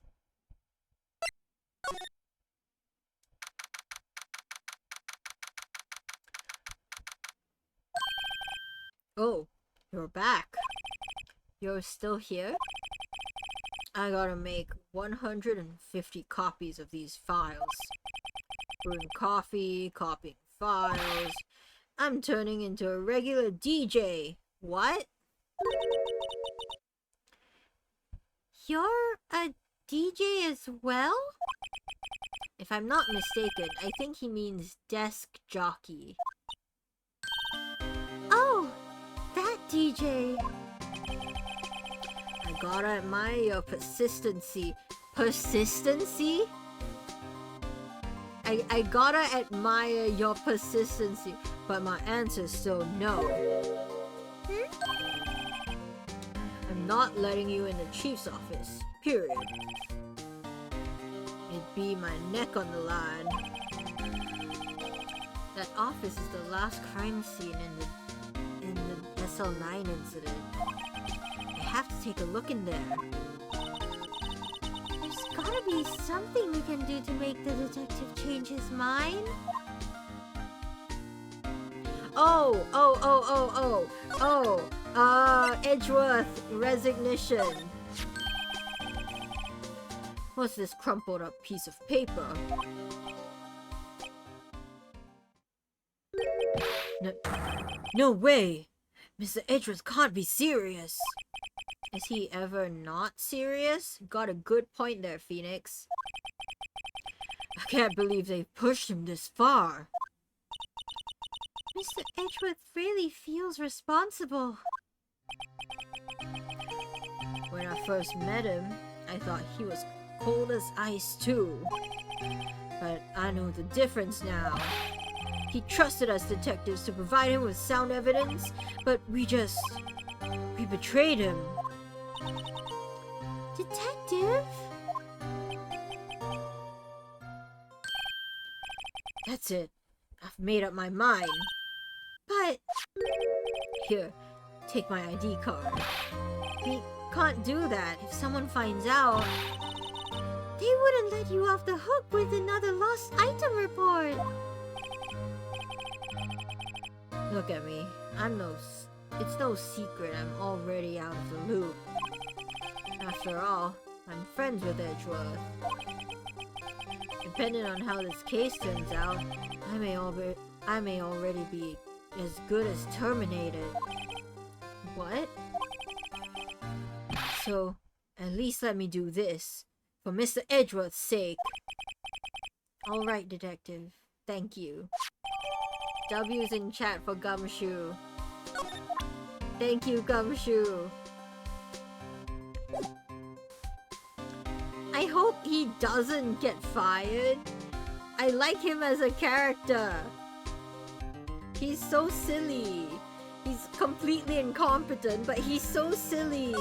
Oh, you're back. You're still here? I gotta make 150 copies of these files. Brewing coffee, copying files. I'm turning into a regular DJ. What? You're a DJ as well? If I'm not mistaken, I think he means desk jockey. Oh, that DJ. I gotta admire your persistency. Persistency? I gotta admire your persistency, but my answer's still no. I'm not letting you in the chief's office, period. It'd be my neck on the line. That office is the last crime scene in the SL9 incident. I have to take a look in there. There's gotta be something we can do to make the detective change his mind. Edgeworth resignation. What's this crumpled up piece of paper? No way! Mr. Edgeworth can't be serious! Is he ever not serious? Got a good point there, Phoenix. I can't believe they've pushed him this far. Mr. Edgeworth really feels responsible. When I first met him, I thought he was cold as ice too. But I know the difference now. He trusted us detectives to provide him with sound evidence, but we betrayed him. Detective? That's it. I've made up my mind. But Here, take my ID card. We can't do that. If someone finds out, they wouldn't let you off the hook with another lost item report. look at me. It's no secret I'm already out of the loop. After all, I'm friends with Edgeworth. Depending on how this case turns out, I may already be as good as terminated. What? So, at least let me do this, for Mr. Edgeworth's sake. Alright, detective. Thank you. W's in chat for Gumshoe. Thank you, Gumshoe. I hope he doesn't get fired. I like him as a character. He's so silly. He's completely incompetent, but he's so silly.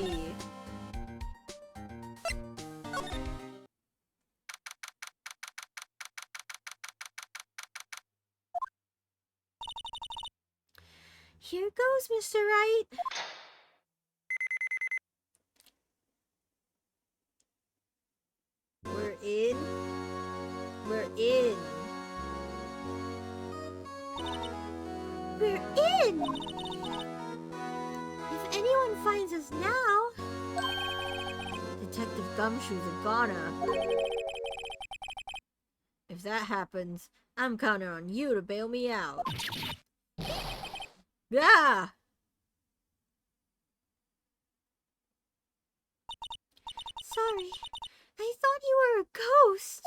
Here goes, Mr. Wright. We're in. We're in. We're in! If anyone finds us now... Detective Gumshoe's a goner. If that happens, I'm counting on you to bail me out. Yeah! Sorry, I thought you were a ghost.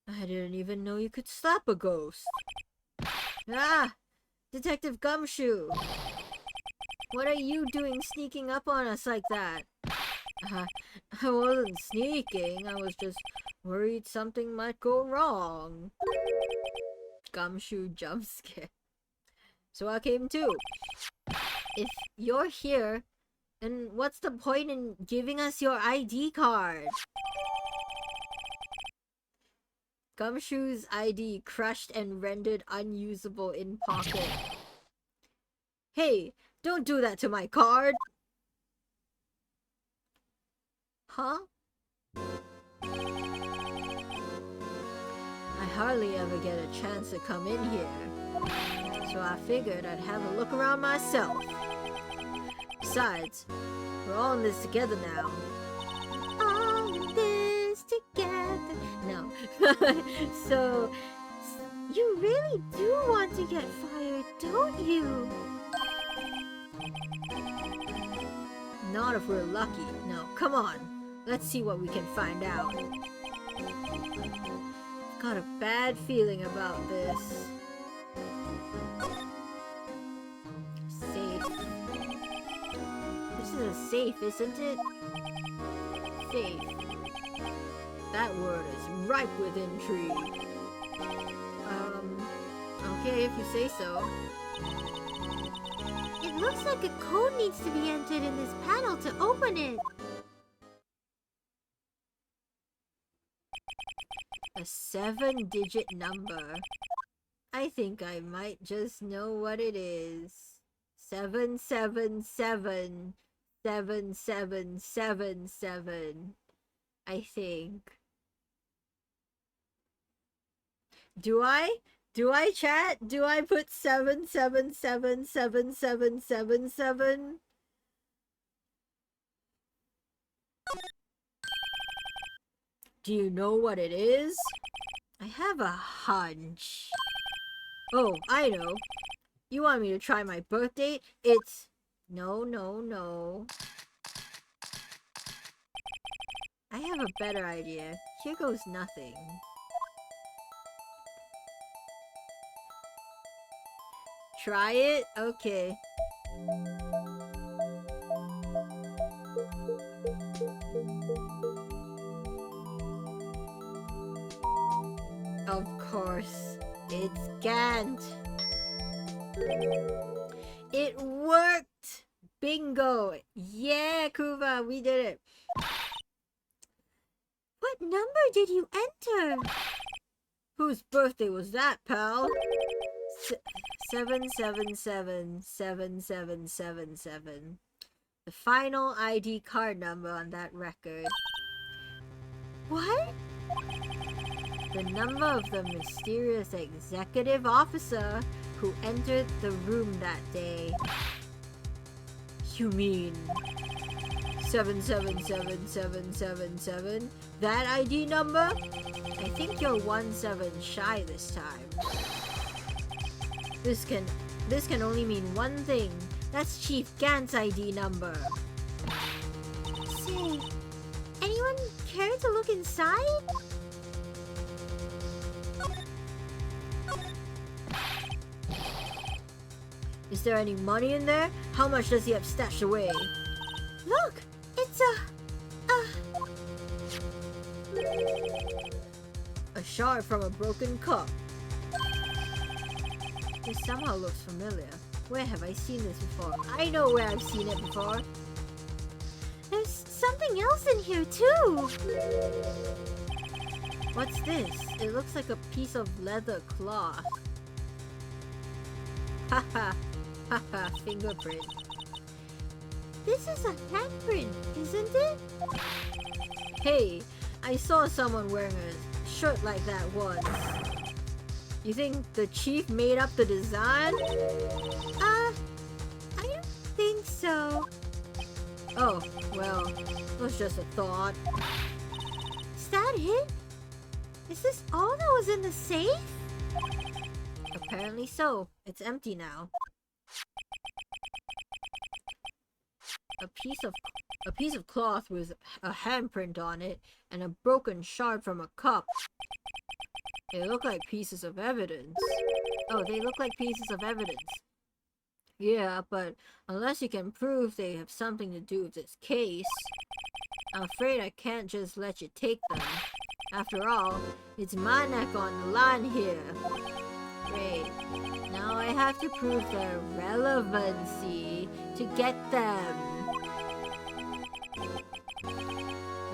I didn't even know you could slap a ghost. Ah! Detective Gumshoe! What are you doing sneaking up on us like that? I wasn't sneaking, I was just worried something might go wrong. Gumshoe jump scare. So I came too. If you're here, then what's the point in giving us your ID card? Gumshoe's ID crushed and rendered unusable in pocket. Hey, don't do that to my card! Huh? I hardly ever get a chance to come in here, so I figured I'd have a look around myself. Besides, we're all in this together now. All in this together. No. So, You really do want to get fired, don't you? not if we're lucky. No, come on. Let's see what we can find out. I've got a bad feeling about this. Safe. This is a safe, isn't it? Safe. That word is ripe with intrigue. Okay, if you say so. It looks like a code needs to be entered in this panel to open it. A 7-digit number. I think I might just know what it is. 7777777. I think. Do I? Do I, chat? Do I put 7777777? Do you know what it is? I have a hunch. Oh, I know. You want me to try my birth date? It's... No, no, no. I have a better idea. Here goes nothing. Try it? Okay. Of course, it's Gant. It worked! Bingo! Yeah, Kuva, we did it. What number did you enter? Whose birthday was that, pal? 7777777. The final ID card number on that record. What? The number of the mysterious executive officer who entered the room that day. You mean 777777? That ID number? I think you're 17 shy this time. This can only mean one thing. That's Chief Gant's ID number. Say, anyone care to look inside? Is there any money in there? How much does he have stashed away? Look, it's a shard from a broken cup. This somehow looks familiar. Where have I seen this before? I know where I've seen it before. There's something else in here too. What's this? It looks like a piece of leather cloth. Haha, haha, fingerprint. This is a handprint, isn't it? Hey, I saw someone wearing a shirt like that once. You think the chief made up the design? I don't think so. Oh, well, it was just a thought. Is that it? Is this all that was in the safe? Apparently so. It's empty now. A piece of cloth with a handprint on it and a broken shard from a cup. They look like pieces of evidence. Oh, they look like pieces of evidence. Yeah, but unless you can prove they have something to do with this case, I'm afraid I can't just let you take them. After all, it's my neck on the line here. Great. Now I have to prove their relevancy to get them.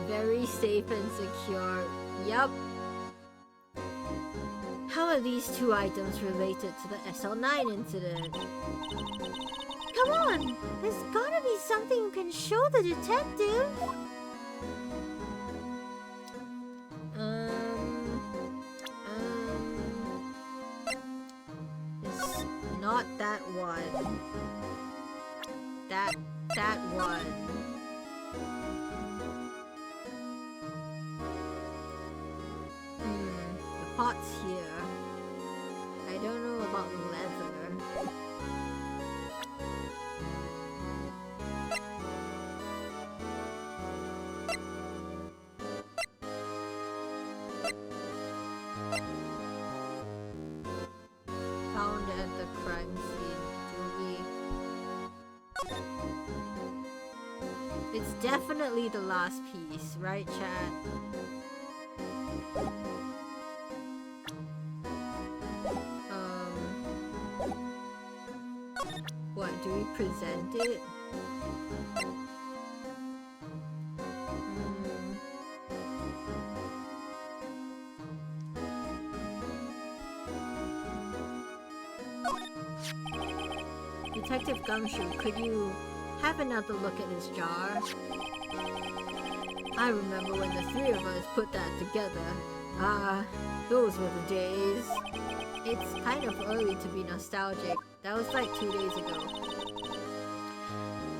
Very safe and secure. Yup. How are these two items related to the SL9 incident? Come on! There's gotta be something you can show the detective! Not that one. That one. The pot's here. I don't know about leather. Found at the crime scene. It's definitely the last piece, right, chat? What, do we present it? Detective Gumshoe, could you have another look at this jar? I remember when the three of us put that together. Those were the days. It's kind of early to be nostalgic. That was like 2 days ago.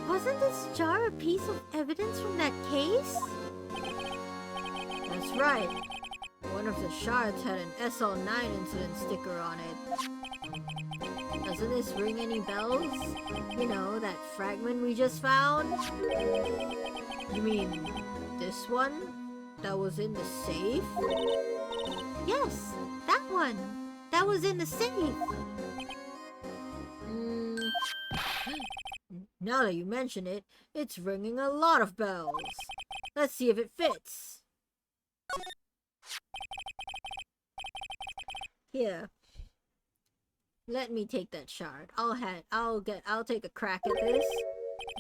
Wasn't this jar a piece of evidence from that case? That's right. One of the shards had an SL9 incident sticker on it. Doesn't this ring any bells? You know, that fragment we just found? You mean this one? That was in the safe? Yes, that one. That was in the safe. Now that you mention it, it's ringing a lot of bells. Let's see if it fits. Here. Let me take that shard. I'll take a crack at this.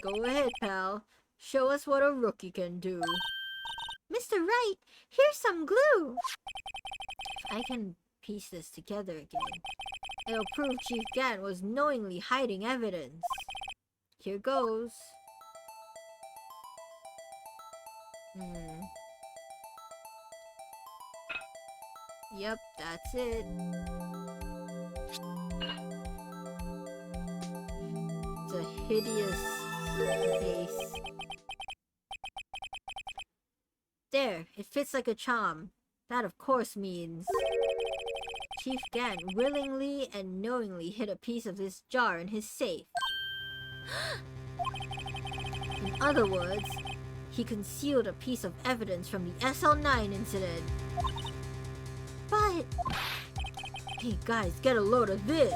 Go ahead, pal. Show us what a rookie can do. Mr. Wright, here's some glue. If I can piece this together again, it'll prove Chief Gant was knowingly hiding evidence. Here goes. Yep, that's it. It's a hideous face. There, it fits like a charm. That of course means Chief Gant willingly and knowingly hid a piece of this jar in his safe. In other words, he concealed a piece of evidence from the SL9 incident. But... Hey guys, get a load of this!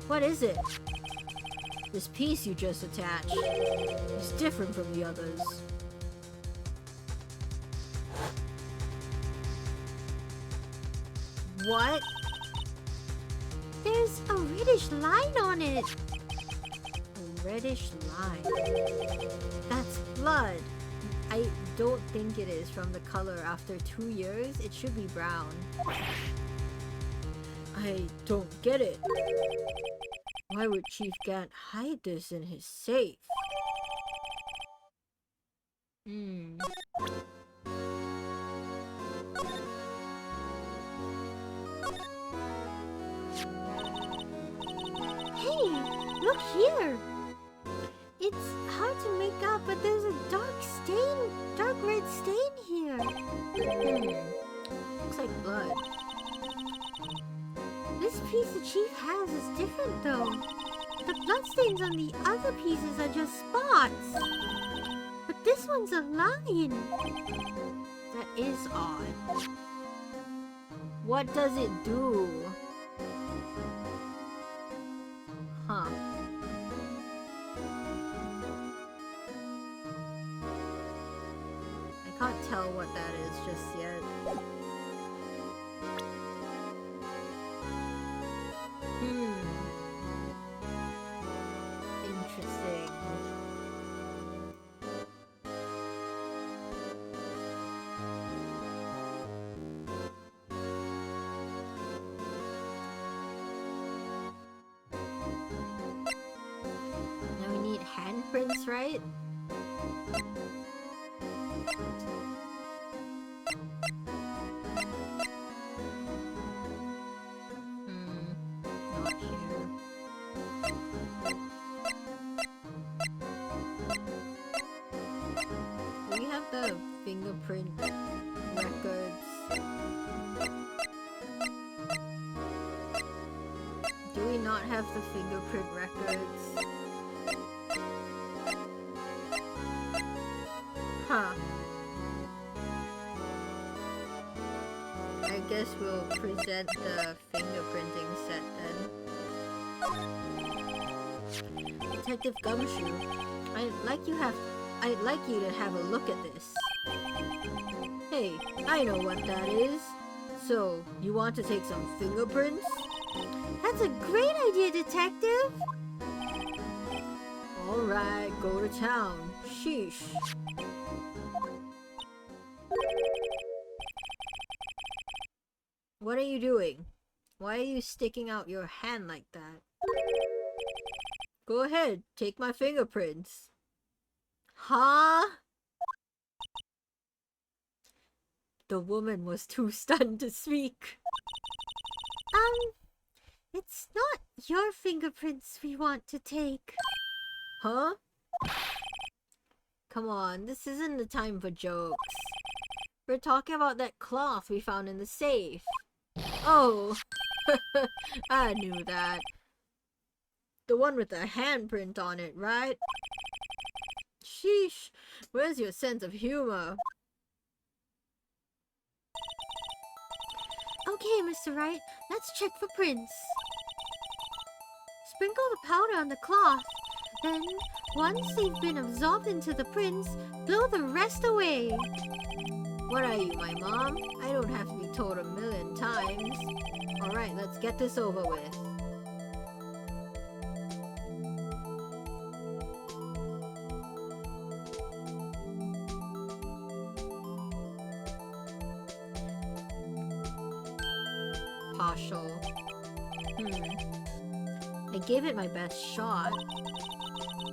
What is it? This piece you just attached is different from the others. What? There's a reddish line on it. A reddish line. That's blood. I don't think it is from the color after 2 years. It should be brown. I don't get it. Why would Chief Gant hide this in his safe? Hey, look here. It's hard to make out, but there's a dark red stain here. Looks like blood. This piece the chief has is different though. The bloodstains on the other pieces are just spots. But this one's a line. That is odd. What does it do? Huh. I can't tell what that is just yet. Interesting. Now we need handprints, right? not here. We have the fingerprint records. Do we not have the fingerprint records? Huh. I guess we'll present the fingerprinting set then. Detective Gumshoe, I'd like you to have a look at this. Hey, I know what that is. So, you want to take some fingerprints? That's a great idea, Detective! Alright, go to town. Sheesh. What are you doing? Why are you sticking out your hand like that? Go ahead, take my fingerprints. Huh? The woman was too stunned to speak. It's not your fingerprints we want to take. Huh? Come on, this isn't the time for jokes. We're talking about that cloth we found in the safe. Oh, I knew that. The one with the handprint on it, right? Sheesh, where's your sense of humor? Okay, Mr. Wright, let's check for prints. Sprinkle the powder on the cloth. Then, once they've been absorbed into the prints, blow the rest away. What are you, my mom? I don't have to be told 1,000,000 times. Alright, let's get this over with. Partial. I gave it my best shot.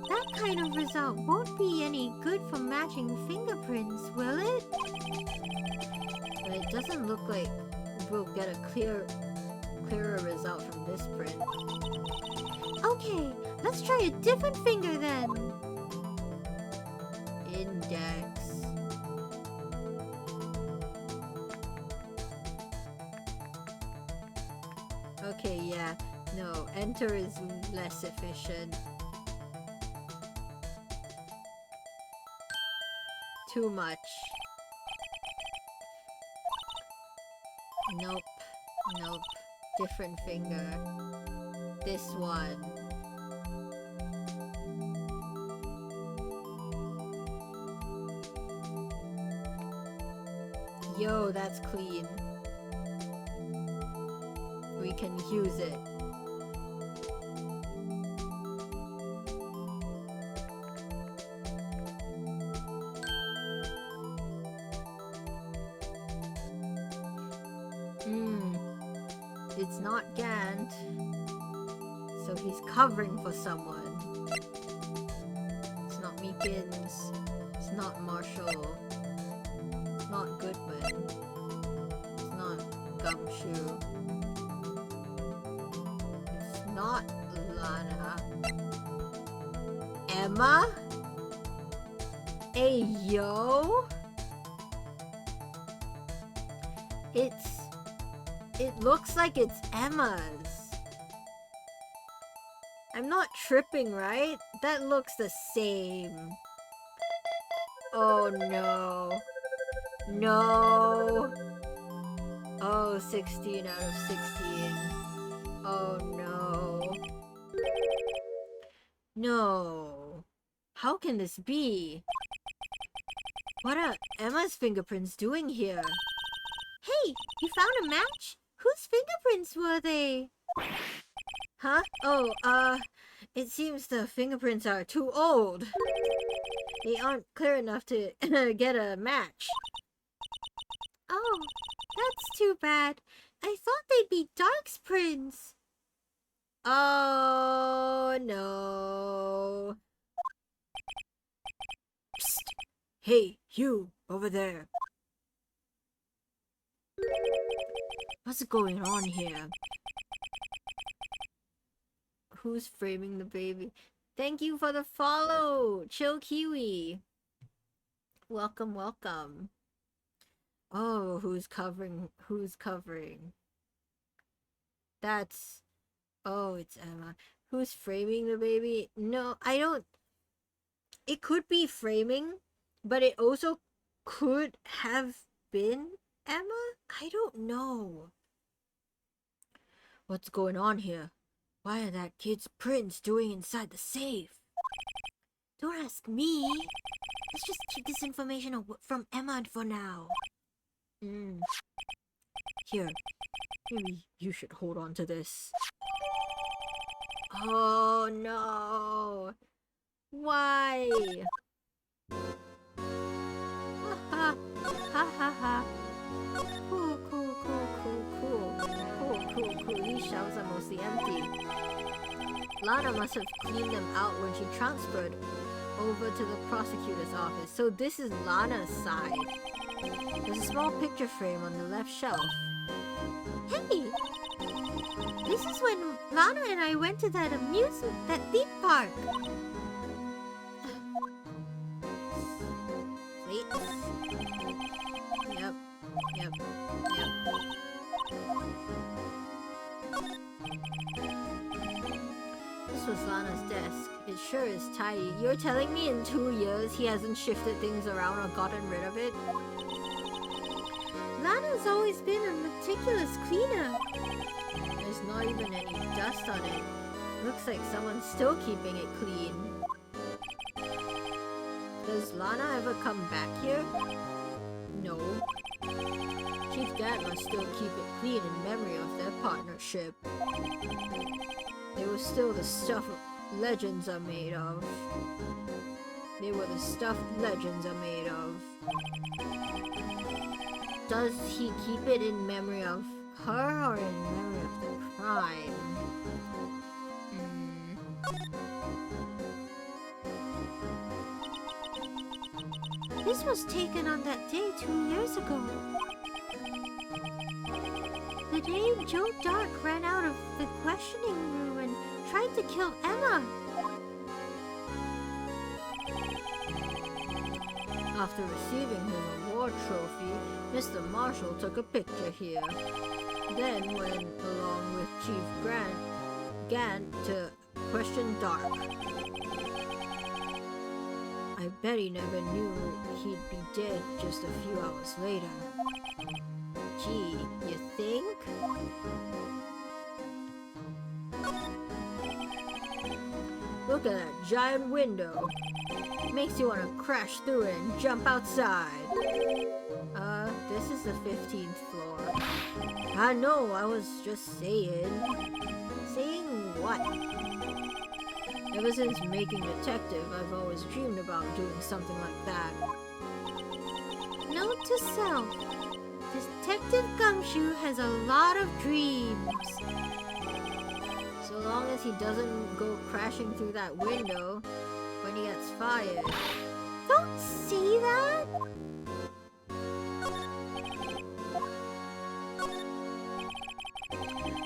That kind of result won't be any good for matching fingerprints, will it? But it doesn't look like we'll get a clearer result from this print. Okay, let's try a different finger then. Index. Okay, yeah. No, enter is less efficient. Too much. Nope. Nope. Different finger. This one. Yo, that's clean. We can use it. It's not Gant. So he's covering for someone. It's not Meekins. It's not Marshall. It's not Goodman. It's not Gumshoe. It's not Lana. Emma? Hey, yo? It looks like it's Emma's. I'm not tripping, right? That looks the same. Oh no. No. Oh, 16 out of 16. Oh no. No. How can this be? What are Emma's fingerprints doing here? Hey, you found a match? Whose fingerprints were they? Huh? Oh, it seems the fingerprints are too old. They aren't clear enough to get a match. Oh, that's too bad. I thought they'd be Dark's prints. Oh, no. Psst. Hey, you, over there. What's going on here? Who's framing the baby? Thank you for the follow, Chill Kiwi. Welcome, welcome. Oh, who's covering? Who's covering? That's... Oh, it's Emma. Who's framing the baby? No, I don't... It could be framing, but it also could have been Emma? I don't know. What's going on here? Why are that kid's prints doing inside the safe? Don't ask me. Let's just keep this information from Emma for now. Here, maybe you should hold on to this. Oh no! Why? Ha ha ha ha ha. Cool, cool, cool, cool, cool. Cool, cool, cool. These shelves are mostly empty. Lana must have cleaned them out when she transferred over to the prosecutor's office. So this is Lana's side. There's a small picture frame on the left shelf. Hey! This is when Lana and I went to that theme park. Plates. Yep. Yep. Yep. This was Lana's desk. It sure is tidy. You're telling me in 2 years he hasn't shifted things around or gotten rid of it? Lana's always been a meticulous cleaner. There's not even any dust on it. Looks like someone's still keeping it clean. Does Lana ever come back here? No. Chief Gant must still keep it clean in memory of their partnership. They were still the stuff legends are made of. They were the stuff legends are made of. Does he keep it in memory of her or in memory of the crime? This was taken on that day 2 years ago. The day Joe Dark ran out of the questioning room and tried to kill Emma. After receiving his award trophy, Mr. Marshall took a picture here. Then went along with Chief Gant to question Dark. I bet he never knew he'd be dead just a few hours later. Gee, you think? Look at that giant window. Makes you want to crash through it and jump outside. This is the 15th floor. I know, I was just saying. Saying what? Ever since making Detective, I've always dreamed about doing something like that. Note to self. Detective Gumshoe has a lot of dreams. So long as he doesn't go crashing through that window when he gets fired. Don't say that!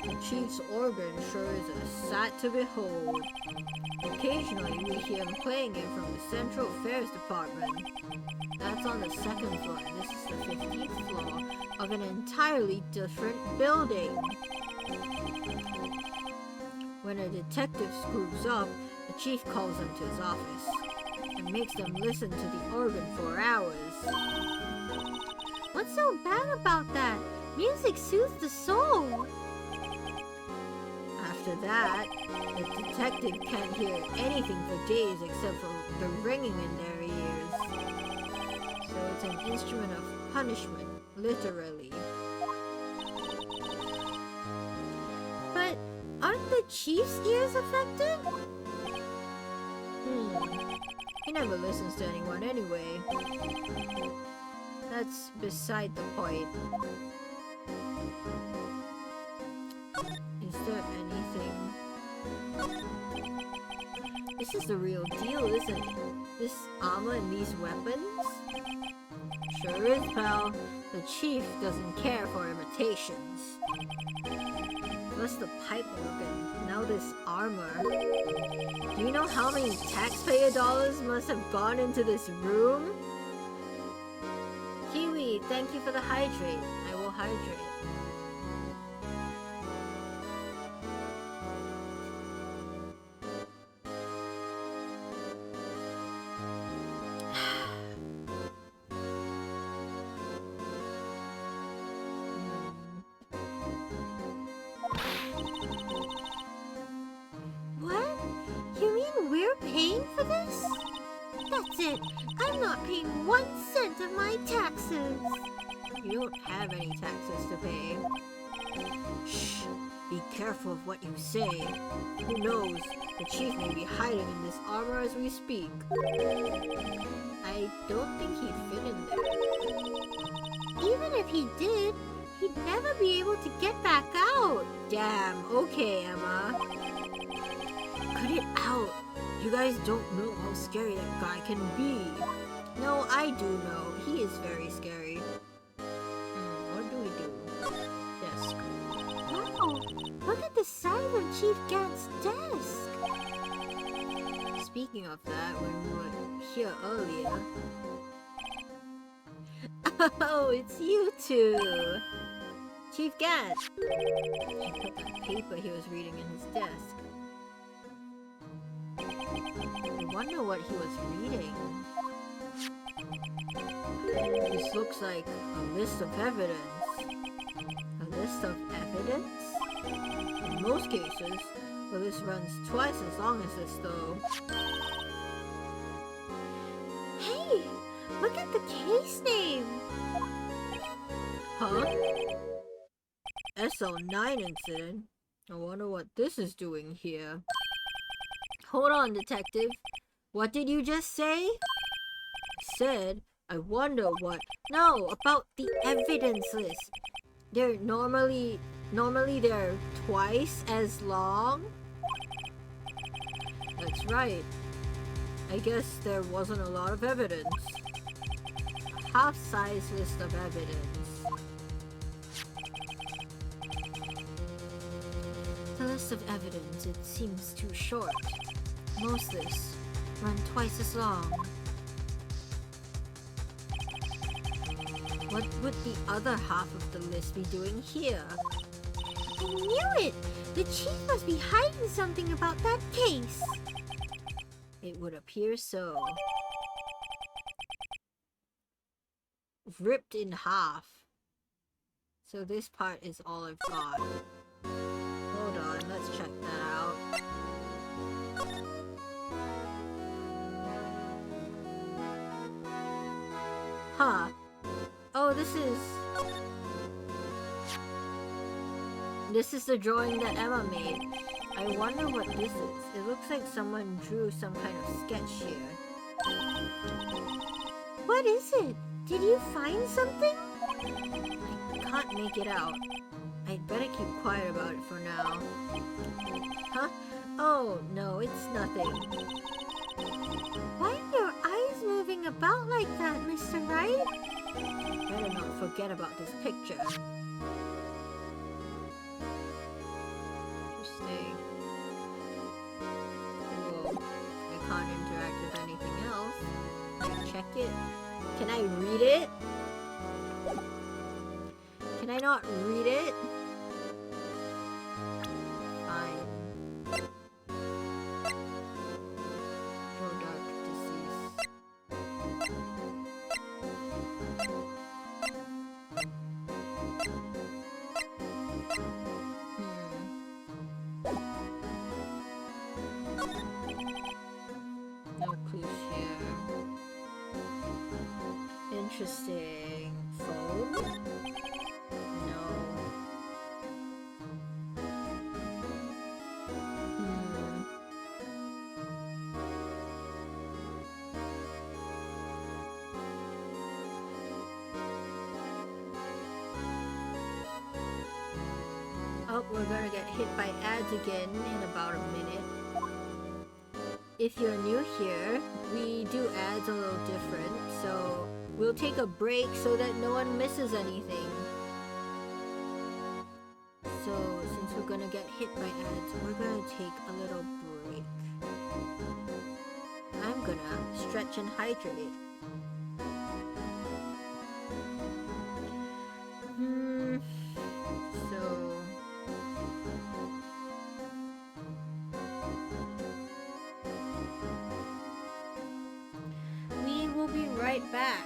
The Chief's organ sure is a sight to behold. Occasionally we hear him playing it from the Central Affairs Department. That's on the 2nd floor, and this is the 15th floor of an entirely different building. When a detective screws up, the chief calls them to his office and makes them listen to the organ for hours. What's so bad about that? Music soothes the soul. After that, the detective can't hear anything for days except for the ringing in their ears. So it's an instrument of punishment, literally. But aren't the chief's ears affected? He never listens to anyone anyway. That's beside the point. Is there anything? This is the real deal, isn't it? This armor and these weapons? Sure is, pal. The chief doesn't care for imitations. First the pipe organ, now this armor. Do you know how many taxpayer dollars must have gone into this room? Kiwi, thank you for the hydrate. I will hydrate. What? You mean we're paying for this? That's it. I'm not paying 1 cent of my taxes. You don't have any taxes to pay. Shh! Be careful of what you say. Who knows? The chief may be hiding in this armor as we speak. I don't think he'd fit in there. Even if he did, he'd never be able to get back out. Damn, okay, Emma. Cut it out. You guys don't know how scary that guy can be. No, I do know. He is very scary. What do we do? Desk. Wow, look at the size of Chief Gant's desk. Speaking of that, when we were here earlier... Oh, it's you two! Chief Gant! He put that paper he was reading in his desk. I wonder what he was reading. This looks like a list of evidence. A list of evidence? In most cases, the list runs twice as long as this though. Hey, look at the case name. Huh? SL9 incident? I wonder what this is doing here. Hold on, detective. What did you just say? I said, I wonder what... No, about the evidence list. They're normally they're twice as long? That's right. I guess there wasn't a lot of evidence. A half-size list of evidence. The list of evidence, it seems too short. Most lists run twice as long. What would the other half of the list be doing here? I knew it! The chief must be hiding something about that case. It would appear so. Ripped in half. So this part is all I've got. Hold on, let's check that out. Huh. Oh, this is the drawing that Emma made. I wonder what this is. It looks like someone drew some kind of sketch here. What is it? Did you find something? I can't make it out. I'd better keep quiet about it for now. Huh? Oh, no, it's nothing. Why are your eyes moving about like that, Mr. Wright? Better not forget about this picture. Interesting. Whoa. I can't interact with anything else. Can I check it? Can I read it? Can I not read it? Fine. Draw dark disease. No clues here. Interesting. Phone? No. Oh, we're gonna get hit by ads again in about a minute. If you're new here, we do ads a little different, so we'll take a break so that no one misses anything. So, since we're gonna gonna get hit by ads, we're gonna take a little break. I'm gonna stretch and hydrate. So we will be right back.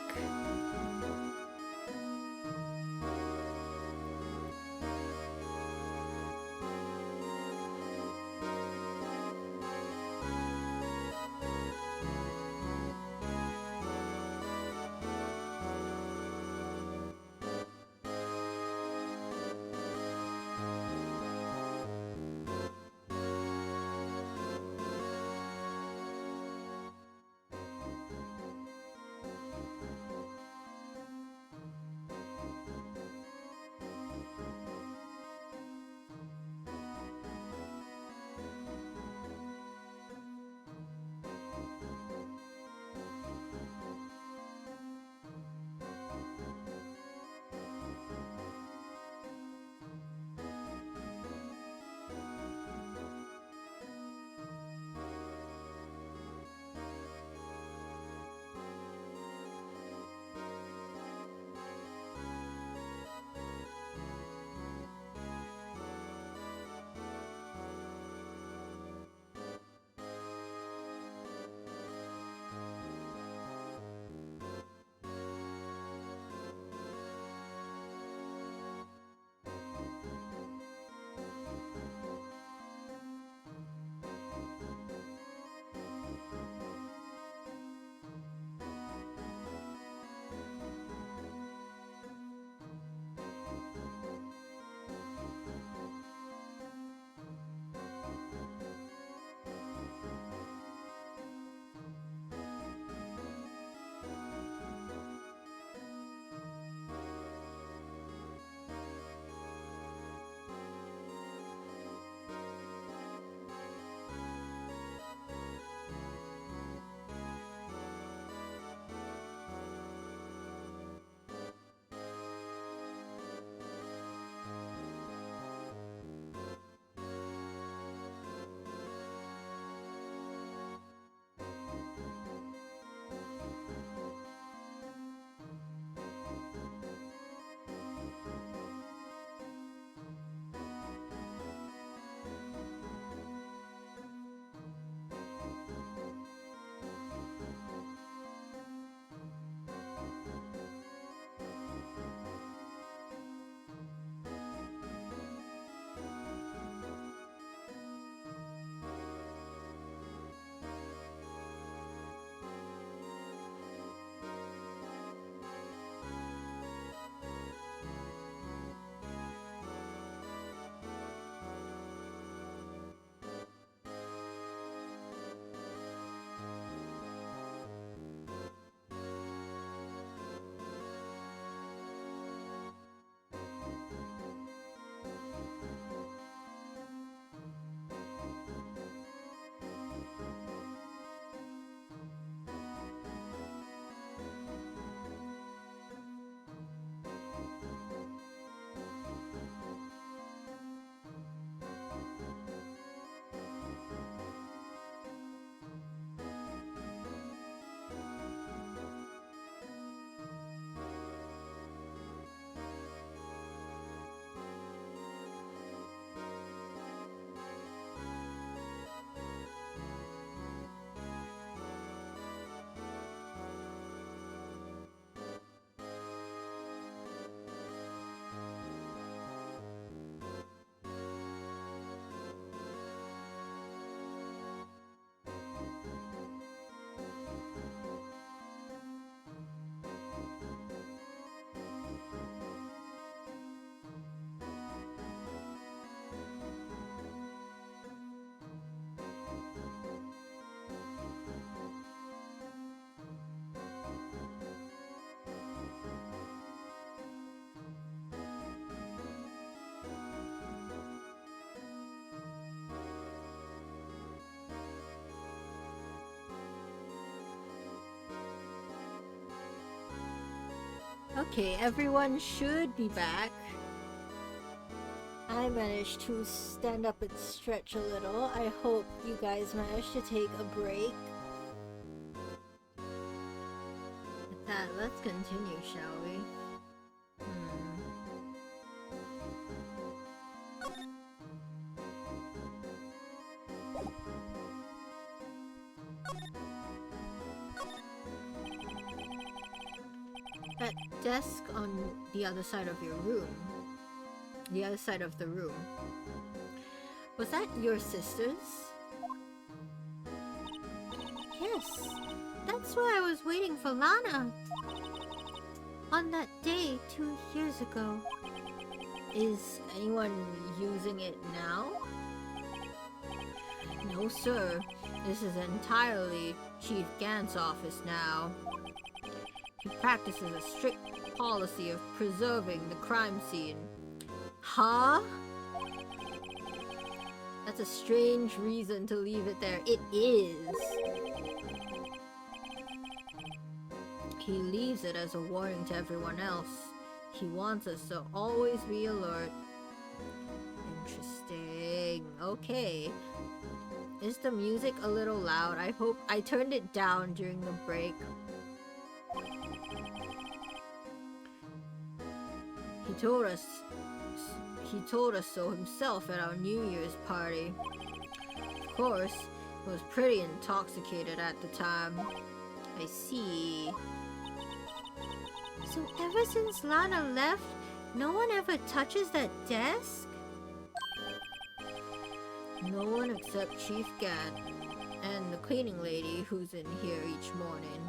Okay, everyone should be back. I managed to stand up and stretch a little. I hope you guys managed to take a break. With that, let's continue, shall we? That desk on the other side of your room. The other side of the room. Was that your sister's? Yes, that's where I was waiting for Lana. On that day 2 years ago. Is anyone using it now? No, sir. This is entirely Chief Gant's office now. He practices a strict policy of preserving the crime scene. Huh? That's a strange reason to leave it there. It is. He leaves it as a warning to everyone else. He wants us to always be alert. Interesting. Okay. Is the music a little loud? I hope I turned it down during the break. He told us so himself at our New Year's party. Of course, he was pretty intoxicated at the time. I see. So ever since Lana left, no one ever touches that desk? No one except Chief Gant and the cleaning lady who's in here each morning.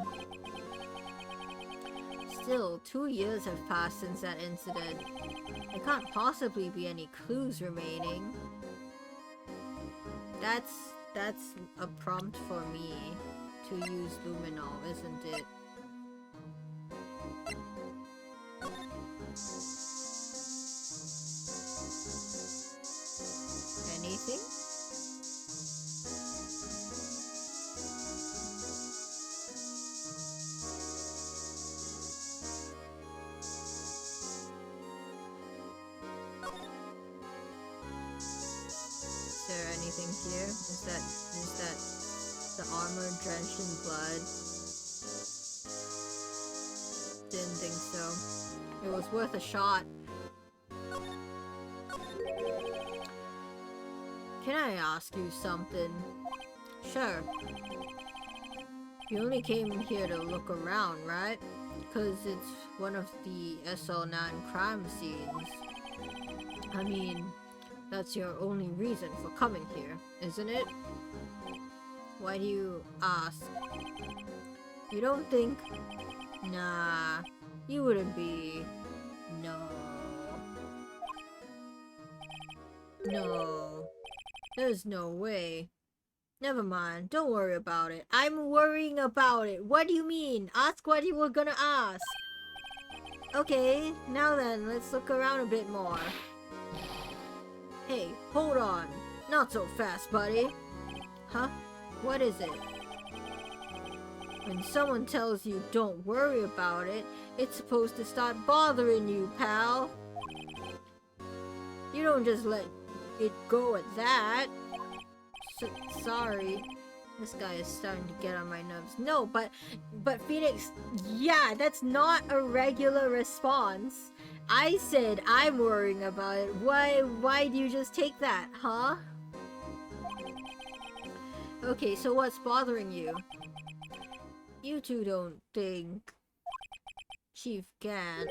Still, 2 years have passed since that incident. There can't possibly be any clues remaining. That's a prompt for me to use luminol, isn't it? Anything? Is there anything here? Is that the armor drenched in blood? Didn't think so. It was worth a shot. Can I ask you something? Sure. You only came here to look around, right? Because it's one of the SL9 crime scenes. I mean, that's your only reason for coming here, isn't it? Why do you ask? You don't think? Nah, you wouldn't be. No. No. There's no way. Never mind, don't worry about it. I'm worrying about it. What do you mean? Ask what you were gonna ask. Okay, now then, let's look around a bit more. Hey, hold on. Not so fast, buddy. Huh? What is it? When someone tells you don't worry about it, it's supposed to start bothering you, pal. You don't just let it go at that. Sorry. This guy is starting to get on my nerves. No, but Phoenix, yeah, that's not a regular response. I said I'm worrying about it. Why do you just take that, huh? Okay, so what's bothering you? You two don't think Chief Gant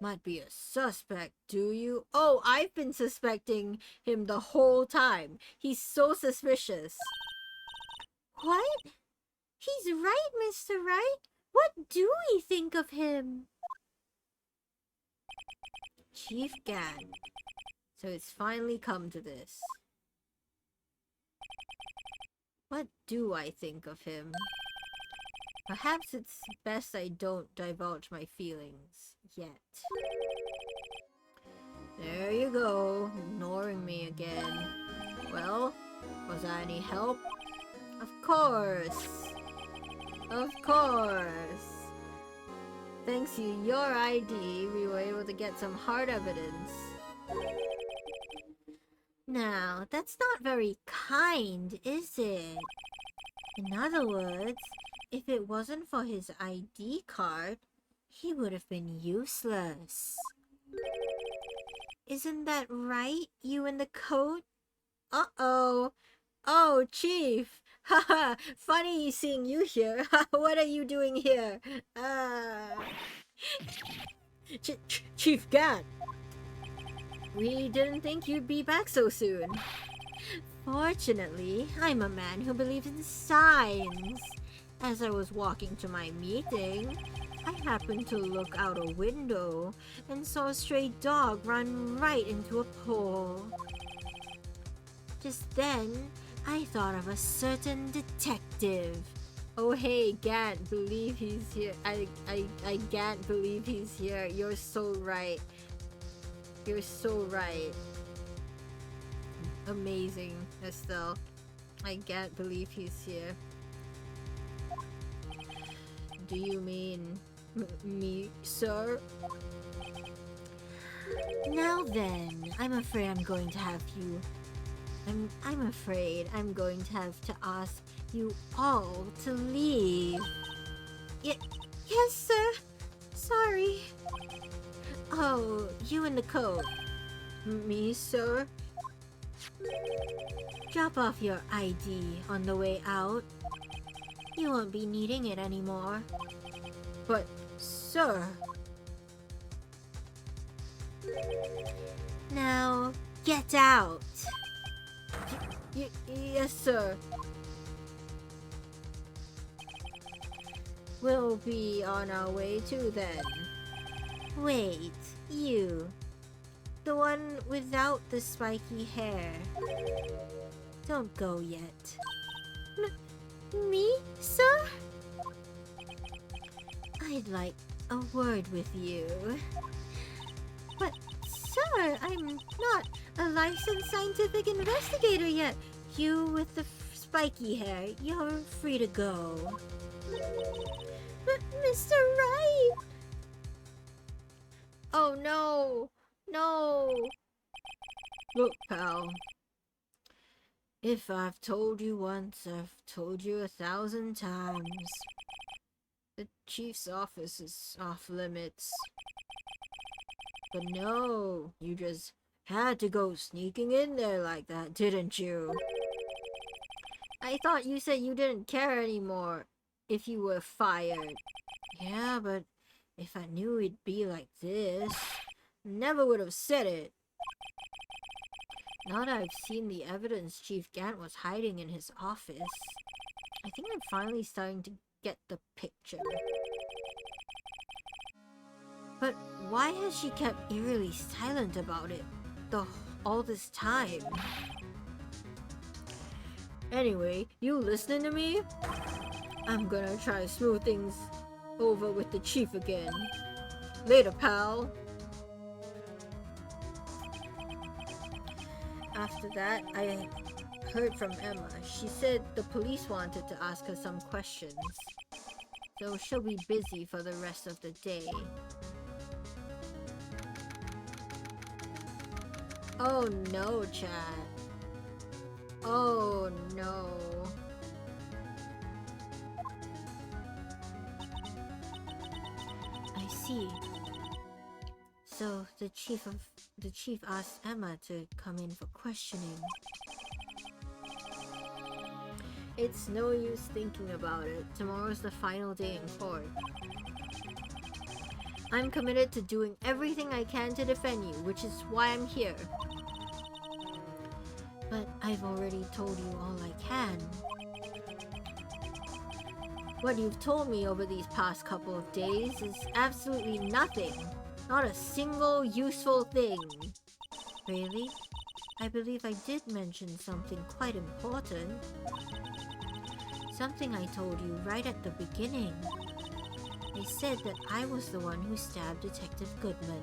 might be a suspect, do you? Oh, I've been suspecting him the whole time. He's so suspicious. What? He's right, Mr. Wright. What do we think of him? Chief Gant. So it's finally come to this. What do I think of him? Perhaps it's best I don't divulge my feelings yet. There you go, ignoring me again. Well, was I any help? Of course! Of course! Thanks to your ID, we were able to get some hard evidence. Now, that's not very kind, is it? In other words, if it wasn't for his ID card, he would have been useless. Isn't that right, you in the coat? Uh-oh. Oh, Chief. Haha, funny seeing you here. What are you doing here? Chief Gat. We didn't think you'd be back so soon. Fortunately, I'm a man who believes in signs. As I was walking to my meeting, I happened to look out a window and saw a stray dog run right into a pole. Just then, I thought of a certain detective. Oh hey, can't believe he's here. I can't believe he's here. You're so right. You're so right. Amazing, Estelle. I can't believe he's here. Do you mean me, sir? Now then, I'm afraid I'm going to have you. I'm afraid I'm going to have to ask you all to leave. Yes, sir. Sorry. Oh, you in the coat. Me, sir? Drop off your ID on the way out. You won't be needing it anymore. But, sir... Now, get out! Yes, sir. We'll be on our way too then. Wait, you. The one without the spiky hair. Don't go yet. Me, sir? I'd like a word with you. But, sir, I'm not a licensed scientific investigator yet. You with the spiky hair, you're free to go. Mr. Wright! Oh no! No! Look, pal. If I've told you once, I've told you 1,000 times. The chief's office is off limits. But no, you just had to go sneaking in there like that, didn't you? I thought you said you didn't care anymore if you were fired. Yeah, but if I knew it'd be like this, never would have said it. Now that I've seen the evidence Chief Gant was hiding in his office, I think I'm finally starting to get the picture. But why has she kept eerily silent about it all this time? Anyway, you listening to me? I'm gonna try to smooth things over with the chief again. Later, pal. After that, I heard from Emma. She said the police wanted to ask her some questions, so she'll be busy for the rest of the day. Oh no, Chad. Oh no. I see. So the chief asked Emma to come in for questioning. It's no use thinking about it. Tomorrow's the final day in court. I'm committed to doing everything I can to defend you, which is why I'm here. But I've already told you all I can. What you've told me over these past couple of days is absolutely nothing. Not a single useful thing. Really? I believe I did mention something quite important. Something I told you right at the beginning. I said that I was the one who stabbed Detective Goodman.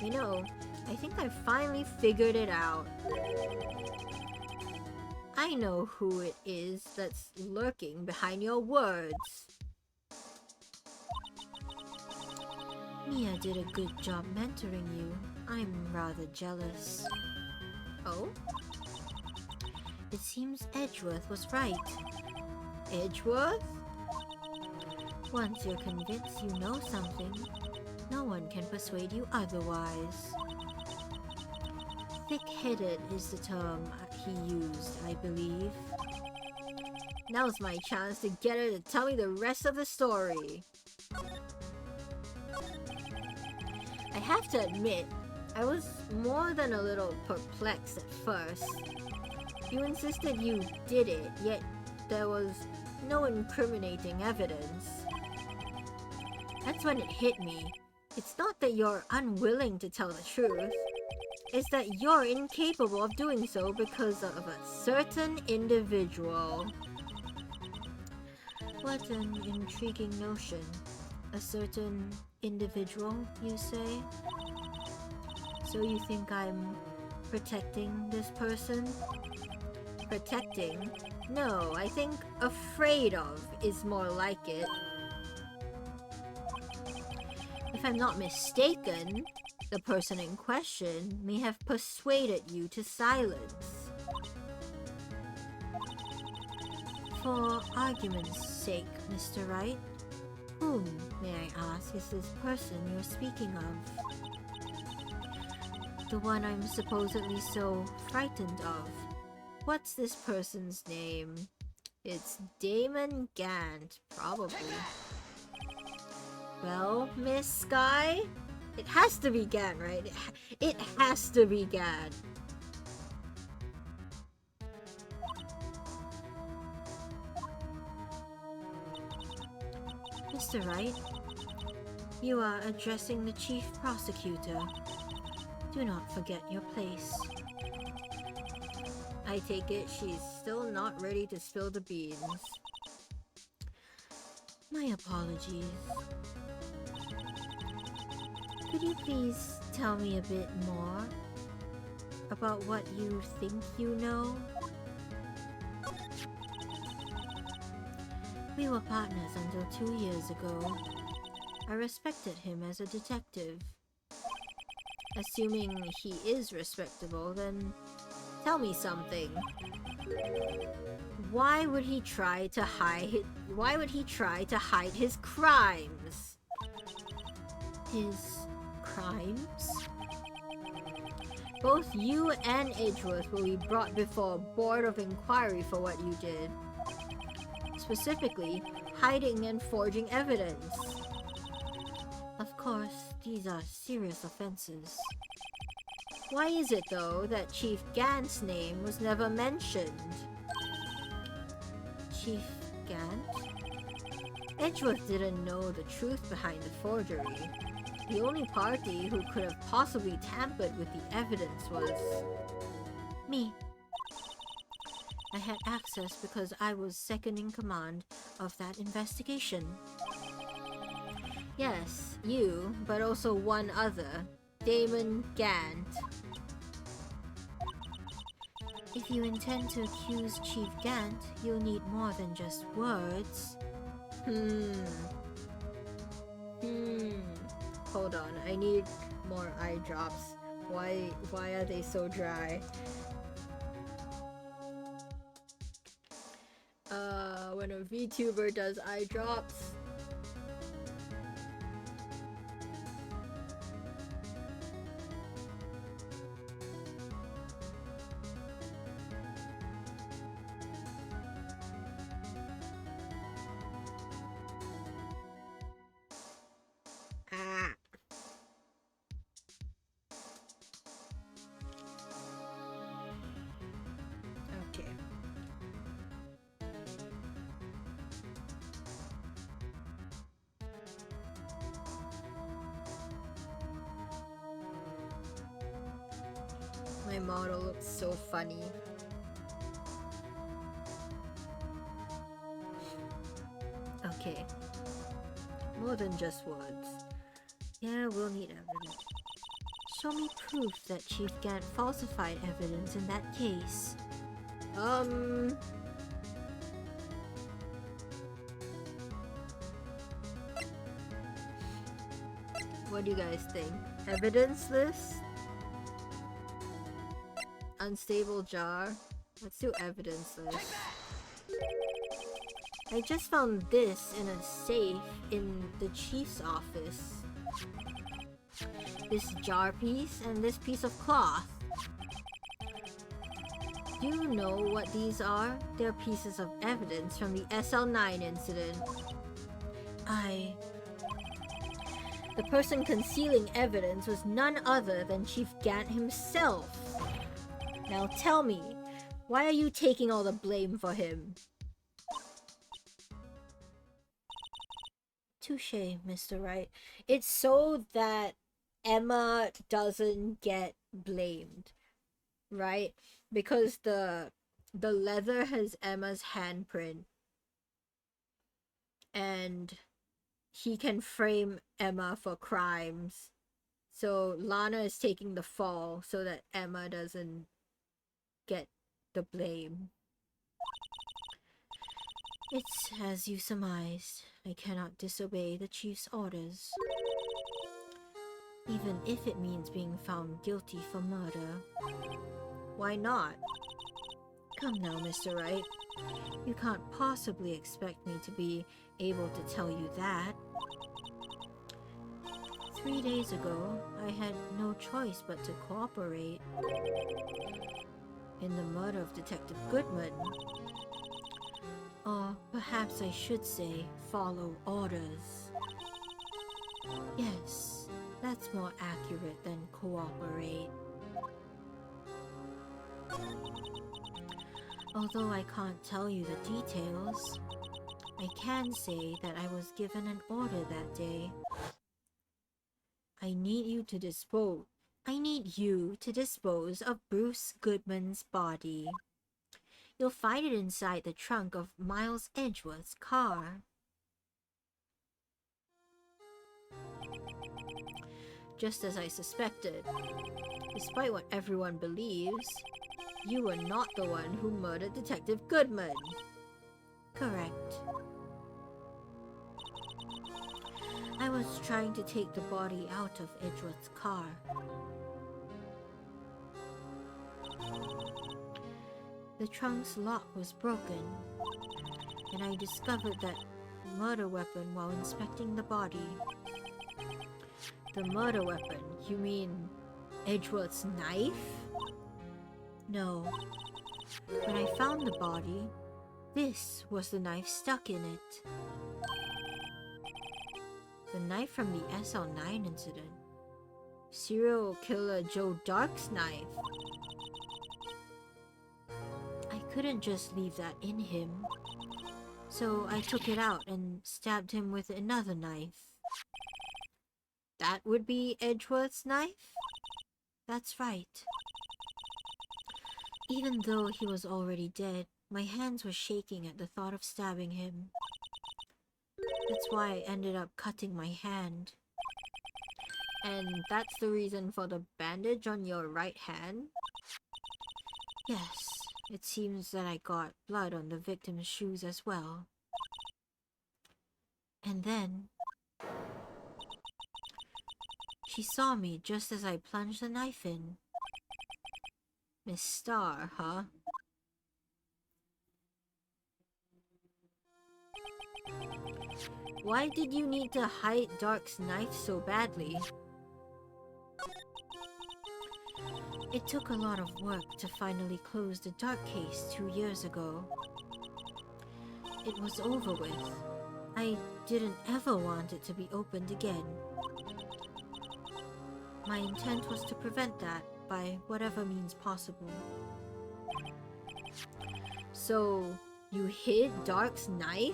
You know, I think I finally figured it out. I know who it is that's lurking behind your words. Mia did a good job mentoring you. I'm rather jealous. Oh? It seems Edgeworth was right. Edgeworth? Once you're convinced you know something, no one can persuade you otherwise. Thick-headed is the term he used, I believe. Now's my chance to get her to tell me the rest of the story. I have to admit, I was more than a little perplexed at first. You insisted you did it, yet there was no incriminating evidence. That's when it hit me. It's not that you're unwilling to tell the truth. It's that you're incapable of doing so because of a certain individual. What an intriguing notion. A certain individual, you say? So you think I'm protecting this person? Protecting? No, I think afraid of is more like it. If I'm not mistaken, the person in question may have persuaded you to silence. For argument's sake, Mr. Wright, whom, may I ask, is this person you're speaking of? The one I'm supposedly so frightened of. What's this person's name? It's Damon Gant, probably. Well, Miss Sky? It has to be Gant, right? It has to be Gant. Mr. Wright, you are addressing the Chief Prosecutor. Do not forget your place. I take it she's still not ready to spill the beans. My apologies. Could you please tell me a bit more about what you think you know? We were partners until 2 years ago. I respected him as a detective. Assuming he is respectable, then tell me something. Why would he try to hide his crimes? His crimes? Both you and Edgeworth will be brought before a board of inquiry for what you did. Specifically, hiding and forging evidence. Of course, these are serious offenses. Why is it, though, that Chief Gant's name was never mentioned? Chief Gant? Edgeworth didn't know the truth behind the forgery. The only party who could have possibly tampered with the evidence was... me. I had access because I was second in command of that investigation. Yes, you, but also one other, Damon Gant. If you intend to accuse Chief Gant, you'll need more than just words. Hold on, I need more eye drops. Why are they so dry? When a VTuber does eye drops. Okay. My model looks so funny. Okay. More than just words. Yeah, we'll need evidence. Show me proof that Chief Gant falsified evidence in that case. What do you guys think? Evidence list? unstable jar. Let's do evidence list. I just found this in a safe in the chief's office. This jar piece and this piece of cloth. Do you know what these are? They're pieces of evidence from the SL9 incident. The person concealing evidence was none other than Chief Gant himself. Now tell me, why are you taking all the blame for him? Touché, Mr. Wright. It's so that Emma doesn't get blamed, right? Because the leather has Emma's handprint. And he can frame Emma for crimes. So Lana is taking the fall so that Emma doesn't get the blame. It's as you surmised. I cannot disobey the chief's orders. Even if it means being found guilty for murder. Why not? Come now, Mr. Wright. You can't possibly expect me to be able to tell you that. 3 days ago, I had no choice but to cooperate in the murder of Detective Goodman. Or perhaps I should say, follow orders. Yes, that's more accurate than cooperate. Although I can't tell you the details, I can say that I was given an order that day. I need you to dispose of Bruce Goodman's body. You'll find it inside the trunk of Miles Edgeworth's car. Just as I suspected. Despite what everyone believes, you were not the one who murdered Detective Goodman. Correct. I was trying to take the body out of Edgeworth's car. The trunk's lock was broken, and I discovered that murder weapon while inspecting the body. The murder weapon? You mean Edgeworth's knife? No. When I found the body, this was the knife stuck in it. The knife from the SL9 incident. Serial killer Joe Dark's knife. I couldn't just leave that in him. So I took it out and stabbed him with another knife. That would be Edgeworth's knife? That's right. Even though he was already dead, my hands were shaking at the thought of stabbing him. That's why I ended up cutting my hand. And that's the reason for the bandage on your right hand? Yes, it seems that I got blood on the victim's shoes as well. And then she saw me just as I plunged the knife in. Miss Starr, huh? Why did you need to hide Dark's knife so badly? It took a lot of work to finally close the Dark case 2 years ago. It was over with. I didn't ever want it to be opened again. My intent was to prevent that by whatever means possible. So, you hid Dark's knife?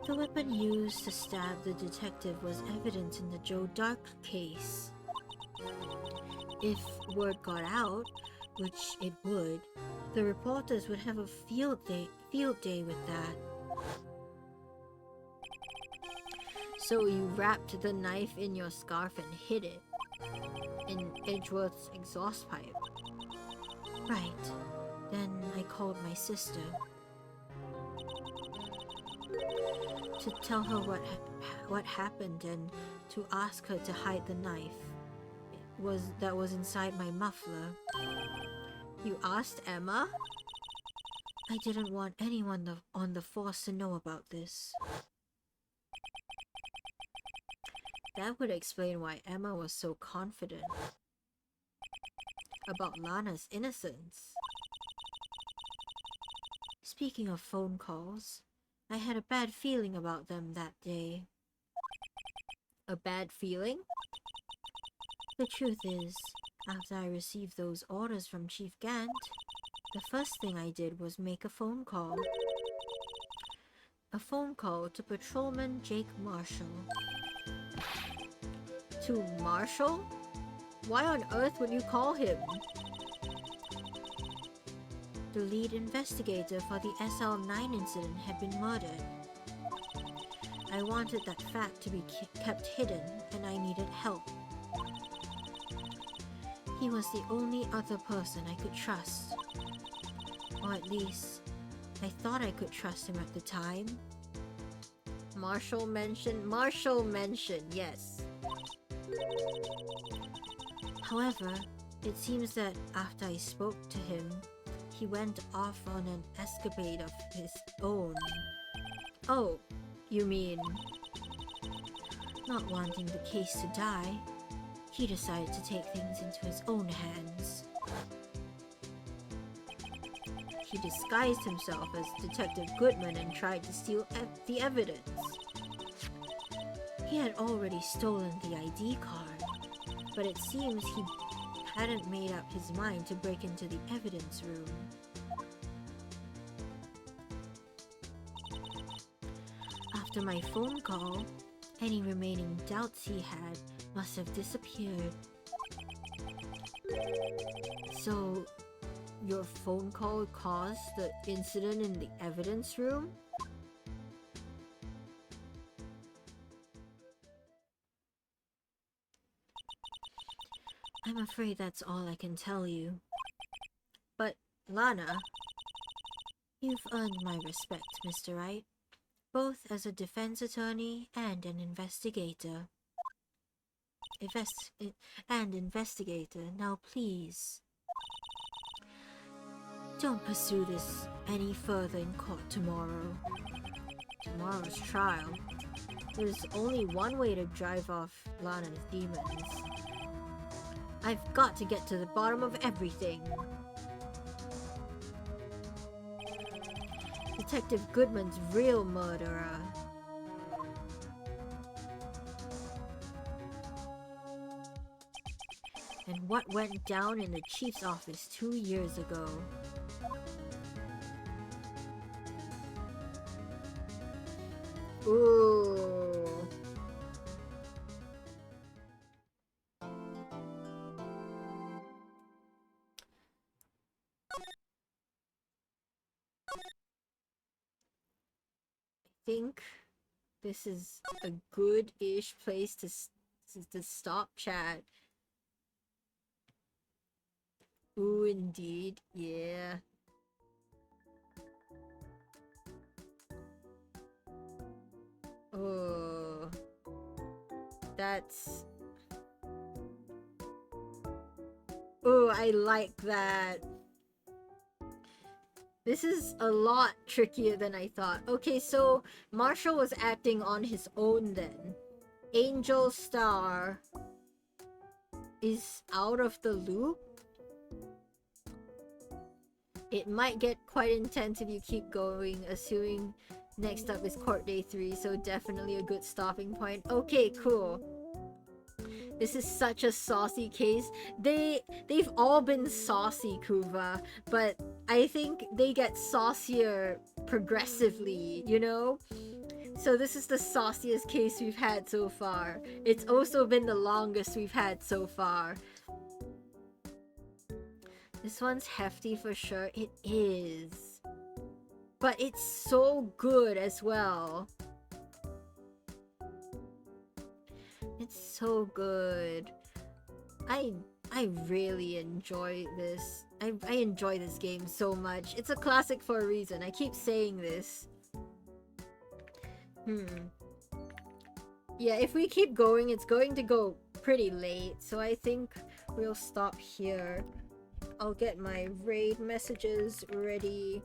The weapon used to stab the detective was evidence in the Joe Dark case. If word got out, which it would, the reporters would have a field day with that. So you wrapped the knife in your scarf and hid it in Edgeworth's exhaust pipe. Right. Then I called my sister to tell her what happened and to ask her to hide the knife. was inside my muffler. You asked Emma? I didn't want anyone on the force to know about this. That would explain why Emma was so confident about Lana's innocence. Speaking of phone calls, I had a bad feeling about them that day. A bad feeling? The truth is, after I received those orders from Chief Gant, the first thing I did was make a phone call. A phone call to Patrolman Jake Marshall. To Marshall? Why on earth would you call him? The lead investigator for the SL9 incident had been murdered. I wanted that fact to be kept hidden, and I needed help. He was the only other person I could trust. Or at least, I thought I could trust him at the time. Marshall mentioned, yes. However, it seems that after I spoke to him, he went off on an escapade of his own. Oh, you mean... Not wanting the case to die, he decided to take things into his own hands. He disguised himself as Detective Goodman and tried to steal the evidence. He had already stolen the ID card, but it seems he hadn't made up his mind to break into the evidence room. After my phone call, any remaining doubts he had must have disappeared. So, your phone call caused the incident in the evidence room? I'm afraid that's all I can tell you. But, Lana... You've earned my respect, Mr. Wright, both as a defense attorney and an investigator. Investigator, now please. Don't pursue this any further in court tomorrow. Tomorrow's trial. There's only one way to drive off Lana's demons. I've got to get to the bottom of everything. Detective Goodman's real murderer. And what went down in the chief's office 2 years ago. Ooh. I think this is a good-ish place to stop chat. Ooh, indeed. Yeah. Oh. That's... Oh, I like that. This is a lot trickier than I thought. Okay, so Marshall was acting on his own then. Angel Star is out of the loop. It might get quite intense if you keep going, assuming next up is Court Day 3, so definitely a good stopping point. Okay, cool. This is such a saucy case. They've all been saucy, Kuva, but I think they get saucier progressively, you know? So this is the sauciest case we've had so far. It's also been the longest we've had so far. This one's hefty for sure. It is. But it's so good as well. It's so good. I really enjoy this. I enjoy this game so much. It's a classic for a reason. I keep saying this. Yeah, if we keep going, it's going to go pretty late. So I think we'll stop here. I'll get my raid messages ready.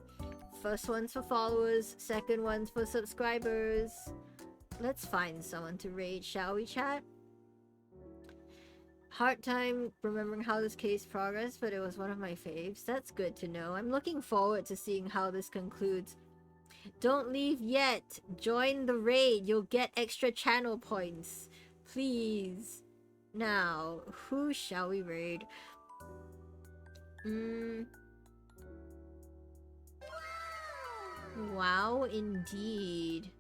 First one's for followers, second one's for subscribers. Let's find someone to raid, shall we, chat? Hard time remembering how this case progressed, but it was one of my faves. That's good to know. I'm looking forward to seeing how this concludes. Don't leave yet. Join the raid. You'll get extra channel points. Please. Now, who shall we raid? Wow, indeed.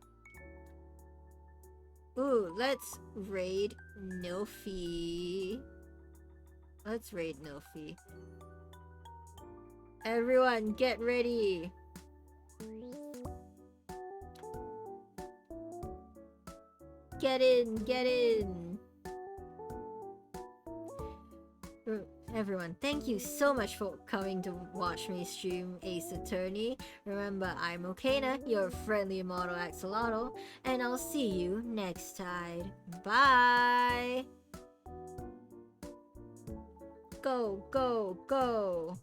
Ooh, let's raid Nilfi. Let's raid Nilfi. Everyone, get ready. Get in, get in. Everyone, thank you so much for coming to watch me stream Ace Attorney. Remember, I'm Okana, your friendly immortal axolotl, and I'll see you next time. Bye! Go, go, go!